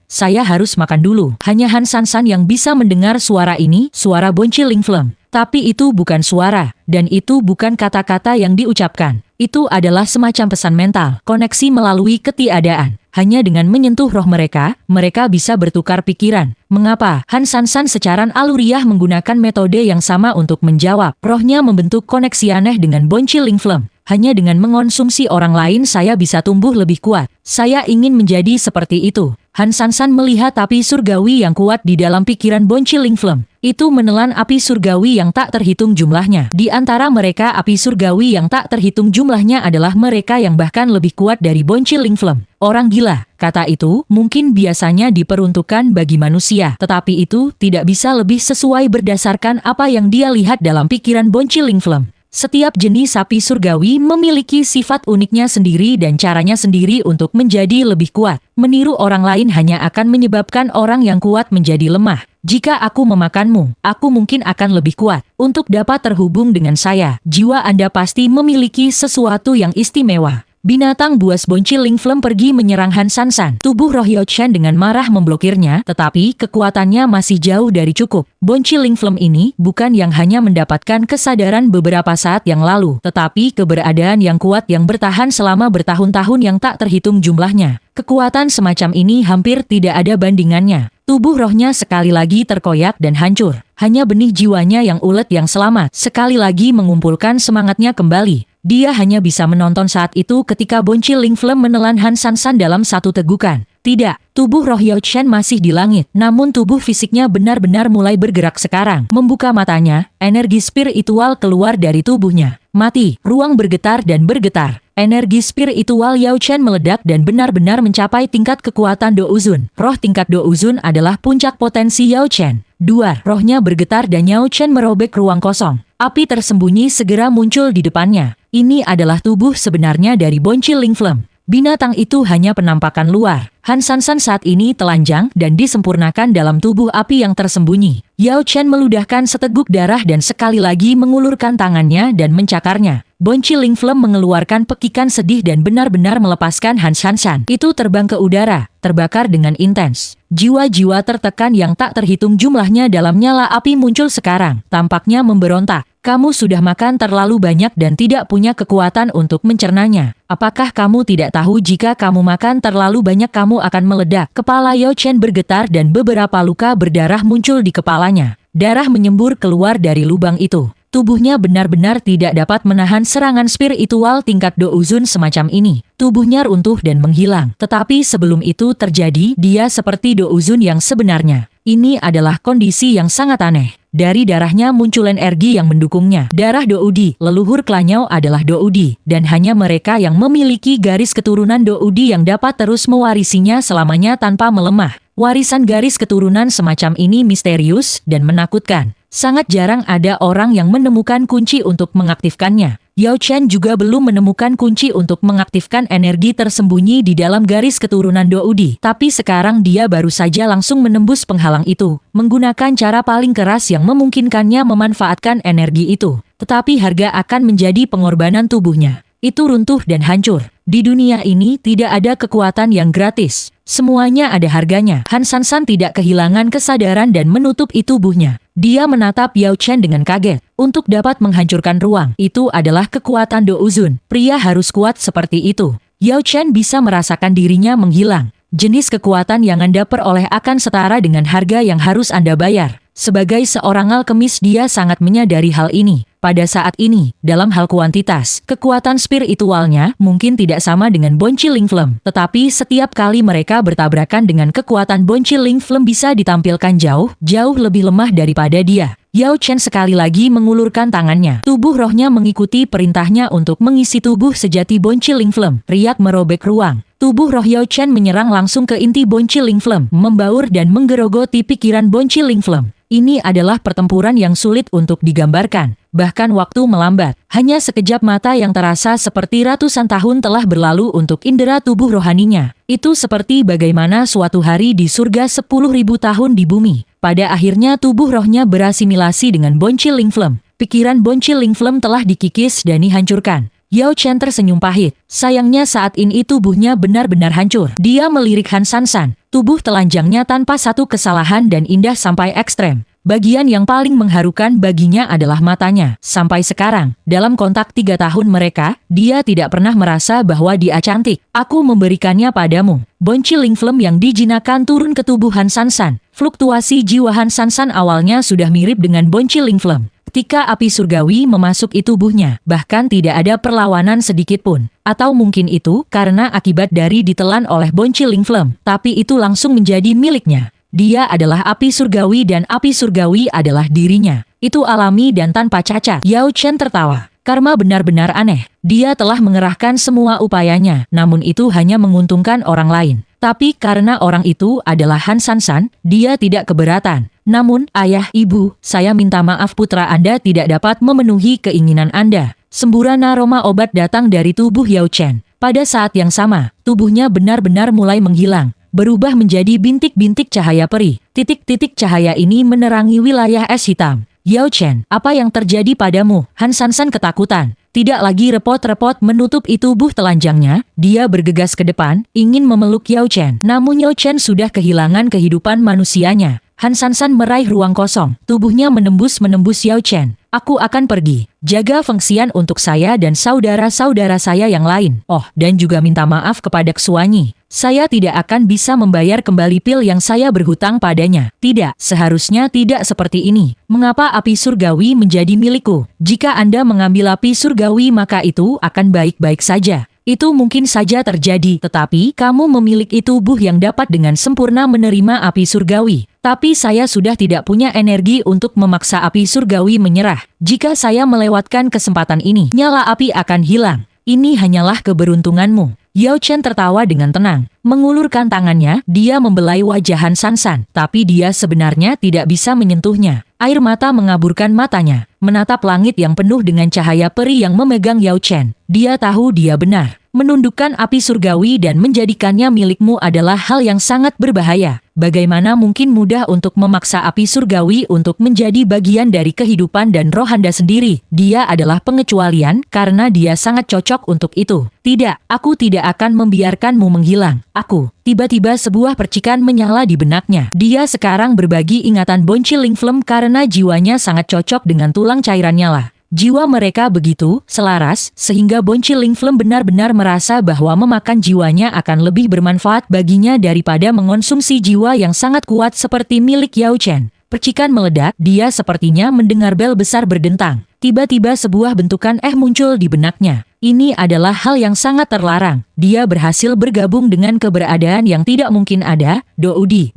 A: Saya harus makan dulu. Hanya Han Sansan yang bisa mendengar suara ini, suara Bonchiling Flame. Tapi itu bukan suara, dan itu bukan kata-kata yang diucapkan. Itu adalah semacam pesan mental, koneksi melalui ketiadaan. Hanya dengan menyentuh roh mereka, mereka bisa bertukar pikiran. Mengapa? Han Sansan secara aluriah menggunakan metode yang sama untuk menjawab. Rohnya membentuk koneksi aneh dengan Bonchiling Flame. Hanya dengan mengonsumsi orang lain saya bisa tumbuh lebih kuat. Saya ingin menjadi seperti itu. Han Sansan melihat api surgawi yang kuat di dalam pikiran Bonchiling Flame. Itu menelan api surgawi yang tak terhitung jumlahnya. Di antara mereka api surgawi yang tak terhitung jumlahnya adalah mereka yang bahkan lebih kuat dari Bonchiling Flame. Orang gila, kata itu, mungkin biasanya diperuntukkan bagi manusia. Tetapi itu tidak bisa lebih sesuai berdasarkan apa yang dia lihat dalam pikiran Bonchiling Flame. Setiap jenis api surgawi memiliki sifat uniknya sendiri dan caranya sendiri untuk menjadi lebih kuat. Meniru orang lain hanya akan menyebabkan orang yang kuat menjadi lemah. Jika aku memakanmu, aku mungkin akan lebih kuat. Untuk dapat terhubung dengan saya, jiwa Anda pasti memiliki sesuatu yang istimewa. Binatang buas Bonchiling Flame pergi menyerang Han Sansan. Tubuh roh Yao Chen dengan marah memblokirnya, tetapi kekuatannya masih jauh dari cukup. Bonchiling Flame ini bukan yang hanya mendapatkan kesadaran beberapa saat yang lalu, tetapi keberadaan yang kuat yang bertahan selama bertahun-tahun yang tak terhitung jumlahnya. Kekuatan semacam ini hampir tidak ada bandingannya. Tubuh rohnya sekali lagi terkoyak dan hancur. Hanya benih jiwanya yang ulet yang selamat sekali lagi mengumpulkan semangatnya kembali. Dia hanya bisa menonton saat itu ketika Bonchiling Flame menelan Han Sansan dalam satu tegukan. Tidak, tubuh roh Yao Chen masih di langit, namun tubuh fisiknya benar-benar mulai bergerak sekarang. Membuka matanya, energi spiritual keluar dari tubuhnya. Mati, ruang bergetar dan bergetar. Energi spiritual Yao Chen meledak dan benar-benar mencapai tingkat kekuatan Douzun. Roh tingkat Douzun adalah puncak potensi Yao Chen. 2. Rohnya bergetar dan Yao Chen merobek ruang kosong. Api tersembunyi segera muncul di depannya. Ini adalah tubuh sebenarnya dari Bonchiling Flame. Binatang itu hanya penampakan luar. Han Sansan saat ini telanjang dan disempurnakan dalam tubuh api yang tersembunyi. Yao Chen meludahkan seteguk darah dan sekali lagi mengulurkan tangannya dan mencakarnya. Bonchiling Flame mengeluarkan pekikan sedih dan benar-benar melepaskan Han Sansan. Itu terbang ke udara, terbakar dengan intens. Jiwa-jiwa tertekan yang tak terhitung jumlahnya dalam nyala api muncul sekarang, tampaknya memberontak. Kamu sudah makan terlalu banyak dan tidak punya kekuatan untuk mencernanya. Apakah kamu tidak tahu jika kamu makan terlalu banyak kamu akan meledak? Kepala Yao Chen bergetar dan beberapa luka berdarah muncul di kepalanya. Darah menyembur keluar dari lubang itu. Tubuhnya benar-benar tidak dapat menahan serangan spiritual tingkat Douzun semacam ini. Tubuhnya runtuh dan menghilang. Tetapi sebelum itu terjadi, dia seperti Douzun yang sebenarnya. Ini adalah kondisi yang sangat aneh. Dari darahnya muncul energi yang mendukungnya. Darah Doudi, leluhur Klanyao adalah Doudi, dan hanya mereka yang memiliki garis keturunan Doudi yang dapat terus mewarisinya selamanya tanpa melemah. Warisan garis keturunan semacam ini misterius dan menakutkan. Sangat jarang ada orang yang menemukan kunci untuk mengaktifkannya. Yao Chen juga belum menemukan kunci untuk mengaktifkan energi tersembunyi di dalam garis keturunan Doudi. Tapi sekarang dia baru saja langsung menembus penghalang itu, menggunakan cara paling keras yang memungkinkannya memanfaatkan energi itu. Tetapi harga akan menjadi pengorbanan tubuhnya. Itu runtuh dan hancur. Di dunia ini tidak ada kekuatan yang gratis. Semuanya ada harganya. Han Sansan tidak kehilangan kesadaran dan menutup tubuhnya. Dia menatap Yao Chen dengan kaget. Untuk dapat menghancurkan ruang, itu adalah kekuatan Douzun. Pria harus kuat seperti itu. Yao Chen bisa merasakan dirinya menghilang. Jenis kekuatan yang Anda peroleh akan setara dengan harga yang harus Anda bayar. Sebagai seorang alkemis dia sangat menyadari hal ini. Pada saat ini, dalam hal kuantitas, kekuatan spiritualnya mungkin tidak sama dengan Bonchiling Flame. Tetapi setiap kali mereka bertabrakan dengan kekuatan Bonchiling Flame bisa ditampilkan jauh lebih lemah daripada dia. Yao Chen sekali lagi mengulurkan tangannya. Tubuh rohnya mengikuti perintahnya untuk mengisi tubuh sejati Bonchiling Flame. Riak merobek ruang. Tubuh roh Yao Chen menyerang langsung ke inti Bonchiling Flame, membaur dan menggerogoti pikiran Bonchiling Flame. Ini adalah pertempuran yang sulit untuk digambarkan. Bahkan waktu melambat, hanya sekejap mata yang terasa seperti ratusan tahun telah berlalu untuk indera tubuh rohaninya. Itu seperti bagaimana suatu hari di surga 10.000 tahun di bumi. Pada akhirnya tubuh rohnya berasimilasi dengan Bonchiling Flame. Pikiran Bonchiling Flame telah dikikis dan dihancurkan. Yao Chen tersenyum pahit. Sayangnya saat ini tubuhnya benar-benar hancur. Dia melirik Han Sansan. Tubuh telanjangnya tanpa satu kesalahan dan indah sampai ekstrem. Bagian yang paling mengharukan baginya adalah matanya. Sampai sekarang, dalam kontak 3 tahun mereka, dia tidak pernah merasa bahwa dia cantik. Aku memberikannya padamu. Bonchiling Flame yang dijinakan turun ke tubuh Han Sansan. Fluktuasi jiwa Han Sansan awalnya sudah mirip dengan Bonchiling Flame. Ketika api surgawi memasuki tubuhnya, bahkan tidak ada perlawanan sedikit pun. Atau mungkin itu karena akibat dari ditelan oleh Bonchiling Flame, tapi itu langsung menjadi miliknya. Dia adalah api surgawi dan api surgawi adalah dirinya. Itu alami dan tanpa cacat. Yao Chen tertawa. Karma benar-benar aneh. Dia telah mengerahkan semua upayanya, namun itu hanya menguntungkan orang lain. Tapi karena orang itu adalah Han Sansan, dia tidak keberatan. Namun, ayah, ibu, saya minta maaf putra Anda tidak dapat memenuhi keinginan Anda. Semburan aroma obat datang dari tubuh Yao Chen. Pada saat yang sama, tubuhnya benar-benar mulai menghilang. Berubah menjadi bintik-bintik cahaya perih. Titik-titik cahaya ini menerangi wilayah es hitam. Yao Chen, apa yang terjadi padamu? Han Sansan ketakutan. Tidak lagi repot-repot menutupi tubuh telanjangnya, dia bergegas ke depan, ingin memeluk Yao Chen. Namun Yao Chen sudah kehilangan kehidupan manusianya. Han Sansan meraih ruang kosong, tubuhnya menembus Yao Chen. Aku akan pergi. Jaga fengsian untuk saya dan saudara-saudara saya yang lain. Oh, dan juga minta maaf kepada Xuanyi. Saya tidak akan bisa membayar kembali pil yang saya berhutang padanya. Tidak, seharusnya tidak seperti ini. Mengapa api surgawi menjadi milikku? Jika Anda mengambil api surgawi maka itu akan baik-baik saja. Itu mungkin saja terjadi, tetapi kamu memiliki tubuh yang dapat dengan sempurna menerima api surgawi. Tapi saya sudah tidak punya energi untuk memaksa api surgawi menyerah. Jika saya melewatkan kesempatan ini, nyala api akan hilang. Ini hanyalah keberuntunganmu. Yao Chen tertawa dengan tenang. Mengulurkan tangannya, dia membelai wajah Han Sansan. Tapi dia sebenarnya tidak bisa menyentuhnya. Air mata mengaburkan matanya. Menatap langit yang penuh dengan cahaya peri yang memegang Yao Chen. Dia tahu dia benar. Menundukkan api surgawi dan menjadikannya milikmu adalah hal yang sangat berbahaya. Bagaimana mungkin mudah untuk memaksa api surgawi untuk menjadi bagian dari kehidupan dan roh Anda sendiri? Dia adalah pengecualian karena dia sangat cocok untuk itu. Tidak, aku tidak akan membiarkanmu menghilang. Aku. Tiba-tiba sebuah percikan menyala di benaknya. Dia sekarang berbagi ingatan Bonchiling Flame karena jiwanya sangat cocok dengan tulang cairannya lah. Jiwa mereka begitu selaras, sehingga Bonchiling Flame benar-benar merasa bahwa memakan jiwanya akan lebih bermanfaat baginya daripada mengonsumsi jiwa yang sangat kuat seperti milik Yao Chen. Percikan meledak, dia sepertinya mendengar bel besar berdentang. Tiba-tiba sebuah bentukan muncul di benaknya. Ini adalah hal yang sangat terlarang. Dia berhasil bergabung dengan keberadaan yang tidak mungkin ada, Doudi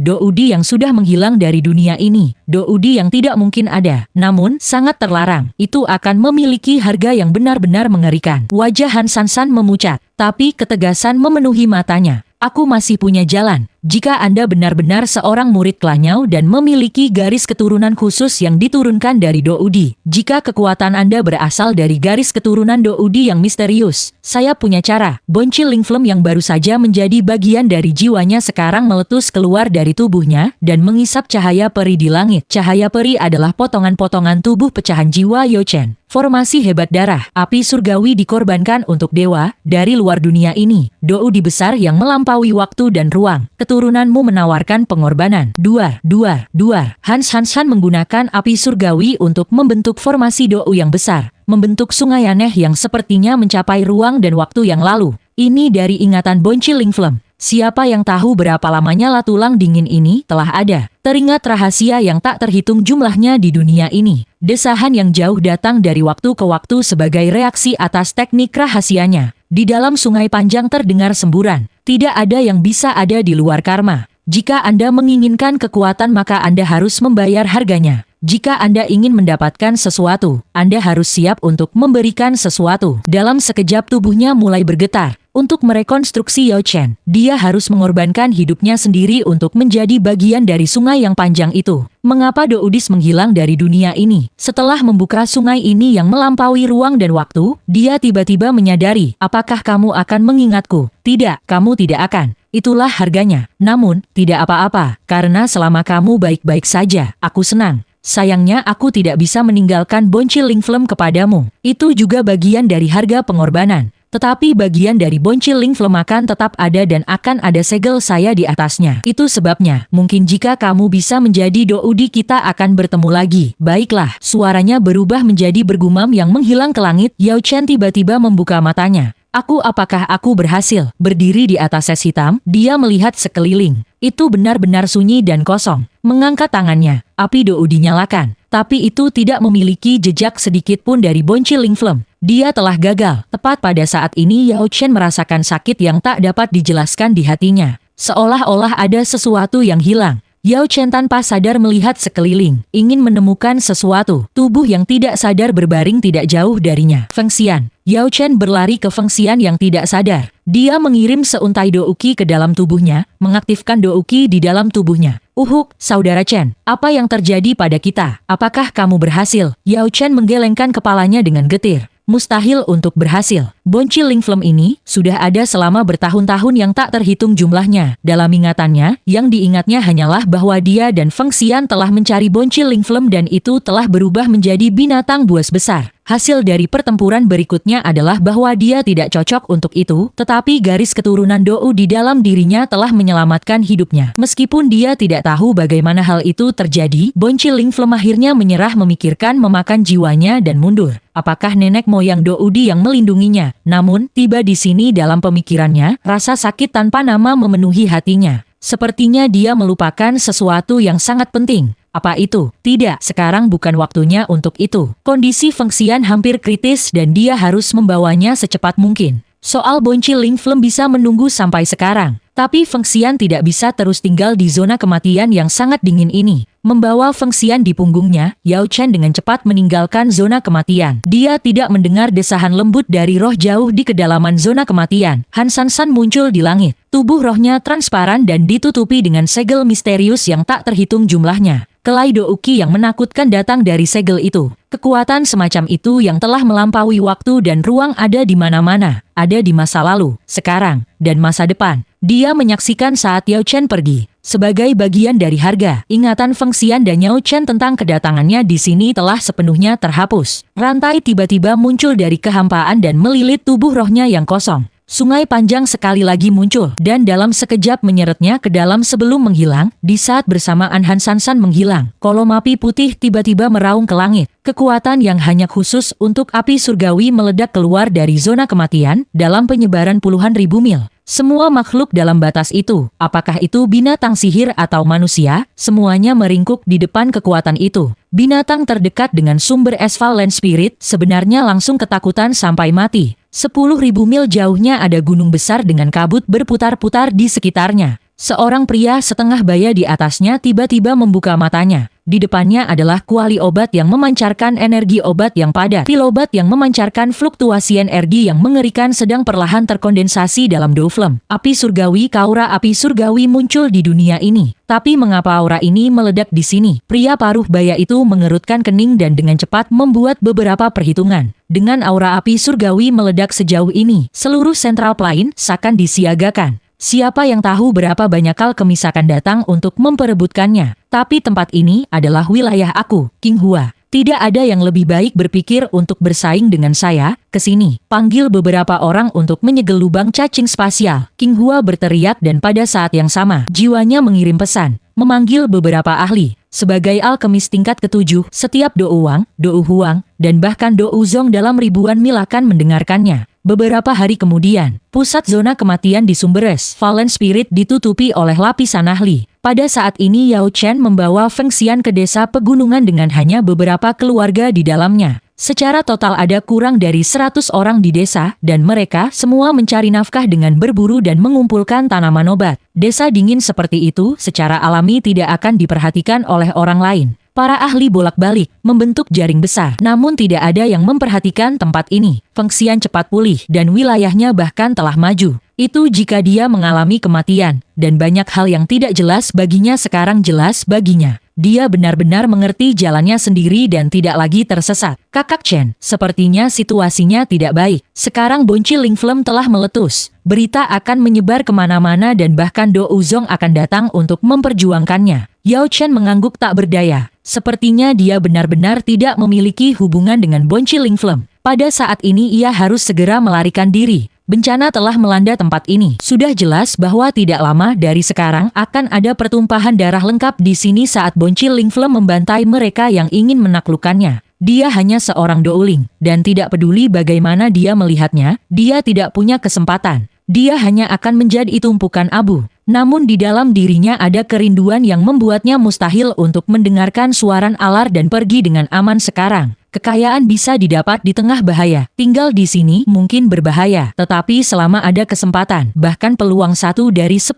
A: yang sudah menghilang dari dunia ini. Doudi yang tidak mungkin ada, namun sangat terlarang. Itu akan memiliki harga yang benar-benar mengerikan. Wajah Han Sansan memucat, tapi ketegasan memenuhi matanya. Aku masih punya jalan. Jika Anda benar-benar seorang murid Klanyao dan memiliki garis keturunan khusus yang diturunkan dari Doudi. Jika kekuatan Anda berasal dari garis keturunan Doudi yang misterius, saya punya cara. Bonchiling Flame yang baru saja menjadi bagian dari jiwanya sekarang meletus keluar dari tubuhnya dan mengisap cahaya peri di langit. Cahaya peri adalah potongan-potongan tubuh pecahan jiwa Yao Chen. Formasi hebat darah, api surgawi dikorbankan untuk dewa dari luar dunia ini. Doudi besar yang melampaui waktu dan ruang. Keturunanmu menawarkan pengorbanan. Duar. Han menggunakan api surgawi untuk membentuk formasi Dou yang besar. Membentuk sungai aneh yang sepertinya mencapai ruang dan waktu yang lalu. Ini dari ingatan Bonchiling Flame. Siapa yang tahu berapa lamanya lah tulang dingin ini telah ada. Teringat rahasia yang tak terhitung jumlahnya di dunia ini. Desahan yang jauh datang dari waktu ke waktu sebagai reaksi atas teknik rahasianya. Di dalam sungai panjang terdengar semburan. Tidak ada yang bisa ada di luar karma. Jika Anda menginginkan kekuatan maka Anda harus membayar harganya. Jika Anda ingin mendapatkan sesuatu, Anda harus siap untuk memberikan sesuatu. Dalam sekejap tubuhnya mulai bergetar. Untuk merekonstruksi Yao Chen, dia harus mengorbankan hidupnya sendiri untuk menjadi bagian dari sungai yang panjang itu. Mengapa Doudis menghilang dari dunia ini? Setelah membuka sungai ini yang melampaui ruang dan waktu, dia tiba-tiba menyadari, apakah kamu akan mengingatku? Tidak, kamu tidak akan. Itulah harganya. Namun, tidak apa-apa, karena selama kamu baik-baik saja, aku senang. Sayangnya aku tidak bisa meninggalkan Boncil Lingflem kepadamu. Itu juga bagian dari harga pengorbanan. Tetapi bagian dari Boncil Lingflem akan tetap ada dan akan ada segel saya di atasnya. Itu sebabnya, mungkin jika kamu bisa menjadi Doudi kita akan bertemu lagi. Baiklah, suaranya berubah menjadi bergumam yang menghilang ke langit. Yao Chen tiba-tiba membuka matanya. Apakah aku berhasil? Berdiri di atas es hitam, dia melihat sekeliling. Itu benar-benar sunyi dan kosong. Mengangkat tangannya, api Doudi dinyalakan. Tapi itu tidak memiliki jejak sedikit pun dari Boncil Lingflem. Dia telah gagal. Tepat pada saat ini Yao Chen merasakan sakit yang tak dapat dijelaskan di hatinya. Seolah-olah ada sesuatu yang hilang. Yao Chen tanpa sadar melihat sekeliling, ingin menemukan sesuatu. Tubuh yang tidak sadar berbaring tidak jauh darinya. Feng Xian. Yao Chen berlari ke Feng Xian yang tidak sadar. Dia mengirim seuntai douki ke dalam tubuhnya, mengaktifkan douki di dalam tubuhnya. Uhuk, saudara Chen, apa yang terjadi pada kita? Apakah kamu berhasil? Yao Chen menggelengkan kepalanya dengan getir. Mustahil untuk berhasil. Boncil Lingflem ini sudah ada selama bertahun-tahun yang tak terhitung jumlahnya. Dalam ingatannya, yang diingatnya hanyalah bahwa dia dan Feng Xian telah mencari Boncil Lingflem dan itu telah berubah menjadi binatang buas besar. Hasil dari pertempuran berikutnya adalah bahwa dia tidak cocok untuk itu, tetapi garis keturunan Dou di dalam dirinya telah menyelamatkan hidupnya. Meskipun dia tidak tahu bagaimana hal itu terjadi, Boncil Lingflem akhirnya menyerah memikirkan memakan jiwanya dan mundur. Apakah nenek moyang Doudi yang melindunginya? Namun, tiba di sini dalam pemikirannya, rasa sakit tanpa nama memenuhi hatinya. Sepertinya dia melupakan sesuatu yang sangat penting. Apa itu? Tidak, sekarang bukan waktunya untuk itu. Kondisi Feng Xian hampir kritis dan dia harus membawanya secepat mungkin. Soal Boncil Lingflem bisa menunggu sampai sekarang. Tapi Feng Xian tidak bisa terus tinggal di zona kematian yang sangat dingin ini. Membawa Feng Xian di punggungnya, Yao Chen dengan cepat meninggalkan zona kematian. Dia tidak mendengar desahan lembut dari roh jauh di kedalaman zona kematian. Han Sansan muncul di langit. Tubuh rohnya transparan dan ditutupi dengan segel misterius yang tak terhitung jumlahnya. Kelai douki yang menakutkan datang dari segel itu. Kekuatan semacam itu yang telah melampaui waktu dan ruang ada di mana-mana. Ada di masa lalu, sekarang, dan masa depan. Dia menyaksikan saat Yao Chen pergi. Sebagai bagian dari harga, ingatan Feng Xian dan Yao Chen tentang kedatangannya di sini telah sepenuhnya terhapus. Rantai tiba-tiba muncul dari kehampaan dan melilit tubuh rohnya yang kosong. Sungai panjang sekali lagi muncul, dan dalam sekejap menyeretnya ke dalam sebelum menghilang. Di saat bersamaan Han Sansan menghilang, kolom api putih tiba-tiba meraung ke langit. Kekuatan yang hanya khusus untuk api surgawi meledak keluar dari zona kematian, dalam penyebaran puluhan ribu mil. Semua makhluk dalam batas itu, apakah itu binatang sihir atau manusia, semuanya meringkuk di depan kekuatan itu. Binatang terdekat dengan sumber Esval Land Spirit sebenarnya langsung ketakutan sampai mati. 10.000 mil jauhnya ada gunung besar dengan kabut berputar-putar di sekitarnya. Seorang pria setengah baya di atasnya tiba-tiba membuka matanya. Di depannya adalah kuali obat yang memancarkan energi obat yang padat. Pil obat yang memancarkan fluktuasi energi yang mengerikan sedang perlahan terkondensasi dalam Doflem. Api surgawi, aura api surgawi muncul di dunia ini. Tapi mengapa aura ini meledak di sini? Pria paruh baya itu mengerutkan kening dan dengan cepat membuat beberapa perhitungan. Dengan aura api surgawi meledak sejauh ini, seluruh Central Plain seakan disiagakan. Siapa yang tahu berapa banyak alkemis akan datang untuk memperebutkannya. Tapi tempat ini adalah wilayah aku, King Hua. Tidak ada yang lebih baik berpikir untuk bersaing dengan saya. Kesini, panggil beberapa orang untuk menyegel lubang cacing spasial. King Hua berteriak dan pada saat yang sama, jiwanya mengirim pesan. Memanggil beberapa ahli. Sebagai alkemis tingkat ke-7, setiap Dou Wang, Dou Huang, dan bahkan Dou Zong dalam ribuan mil akan mendengarkannya. Beberapa hari kemudian, pusat zona kematian di Sumberes, Fallen Spirit ditutupi oleh lapisan ahli. Pada saat ini Yao Chen membawa Feng Xian ke desa pegunungan dengan hanya beberapa keluarga di dalamnya. Secara total ada kurang dari 100 orang di desa, dan mereka semua mencari nafkah dengan berburu dan mengumpulkan tanaman obat. Desa dingin seperti itu secara alami tidak akan diperhatikan oleh orang lain. Para ahli bolak-balik membentuk jaring besar, namun tidak ada yang memperhatikan tempat ini. Feng Xian cepat pulih dan wilayahnya bahkan telah maju. Itu jika dia mengalami kematian, dan banyak hal yang tidak jelas baginya sekarang jelas baginya. Dia benar-benar mengerti jalannya sendiri dan tidak lagi tersesat. Kakak Chen, sepertinya situasinya tidak baik. Sekarang Bonci Lingflem telah meletus. Berita akan menyebar kemana-mana dan bahkan Do Uzong akan datang untuk memperjuangkannya. Yao Chen mengangguk tak berdaya. Sepertinya dia benar-benar tidak memiliki hubungan dengan Bonci Lingflem. Pada saat ini ia harus segera melarikan diri. Bencana telah melanda tempat ini. Sudah jelas bahwa tidak lama dari sekarang akan ada pertumpahan darah lengkap di sini saat Bonci Lingflem membantai mereka yang ingin menaklukkannya. Dia hanya seorang douling, dan tidak peduli bagaimana dia melihatnya, dia tidak punya kesempatan. Dia hanya akan menjadi tumpukan abu. Namun di dalam dirinya ada kerinduan yang membuatnya mustahil untuk mendengarkan suaran alar dan pergi dengan aman sekarang. Kekayaan bisa didapat di tengah bahaya. Tinggal di sini mungkin berbahaya, tetapi selama ada kesempatan, bahkan peluang 1 dari 10.000,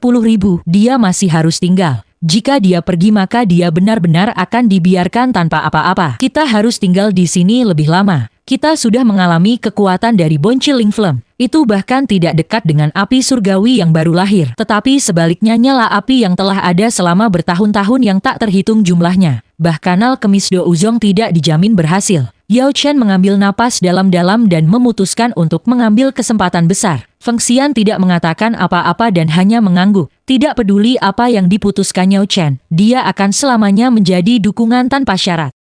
A: dia masih harus tinggal. Jika dia pergi maka dia benar-benar akan dibiarkan tanpa apa-apa. Kita harus tinggal di sini lebih lama. Kita sudah mengalami kekuatan dari Bonci Lingflem. Itu bahkan tidak dekat dengan api surgawi yang baru lahir. Tetapi sebaliknya nyala api yang telah ada selama bertahun-tahun yang tak terhitung jumlahnya. Bahkan alkemis Do Uzong tidak dijamin berhasil. Yao Chen mengambil napas dalam-dalam dan memutuskan untuk mengambil kesempatan besar. Feng Xian tidak mengatakan apa-apa dan hanya mengangguk. Tidak peduli apa yang diputuskan Yao Chen, dia akan selamanya menjadi dukungan tanpa syarat.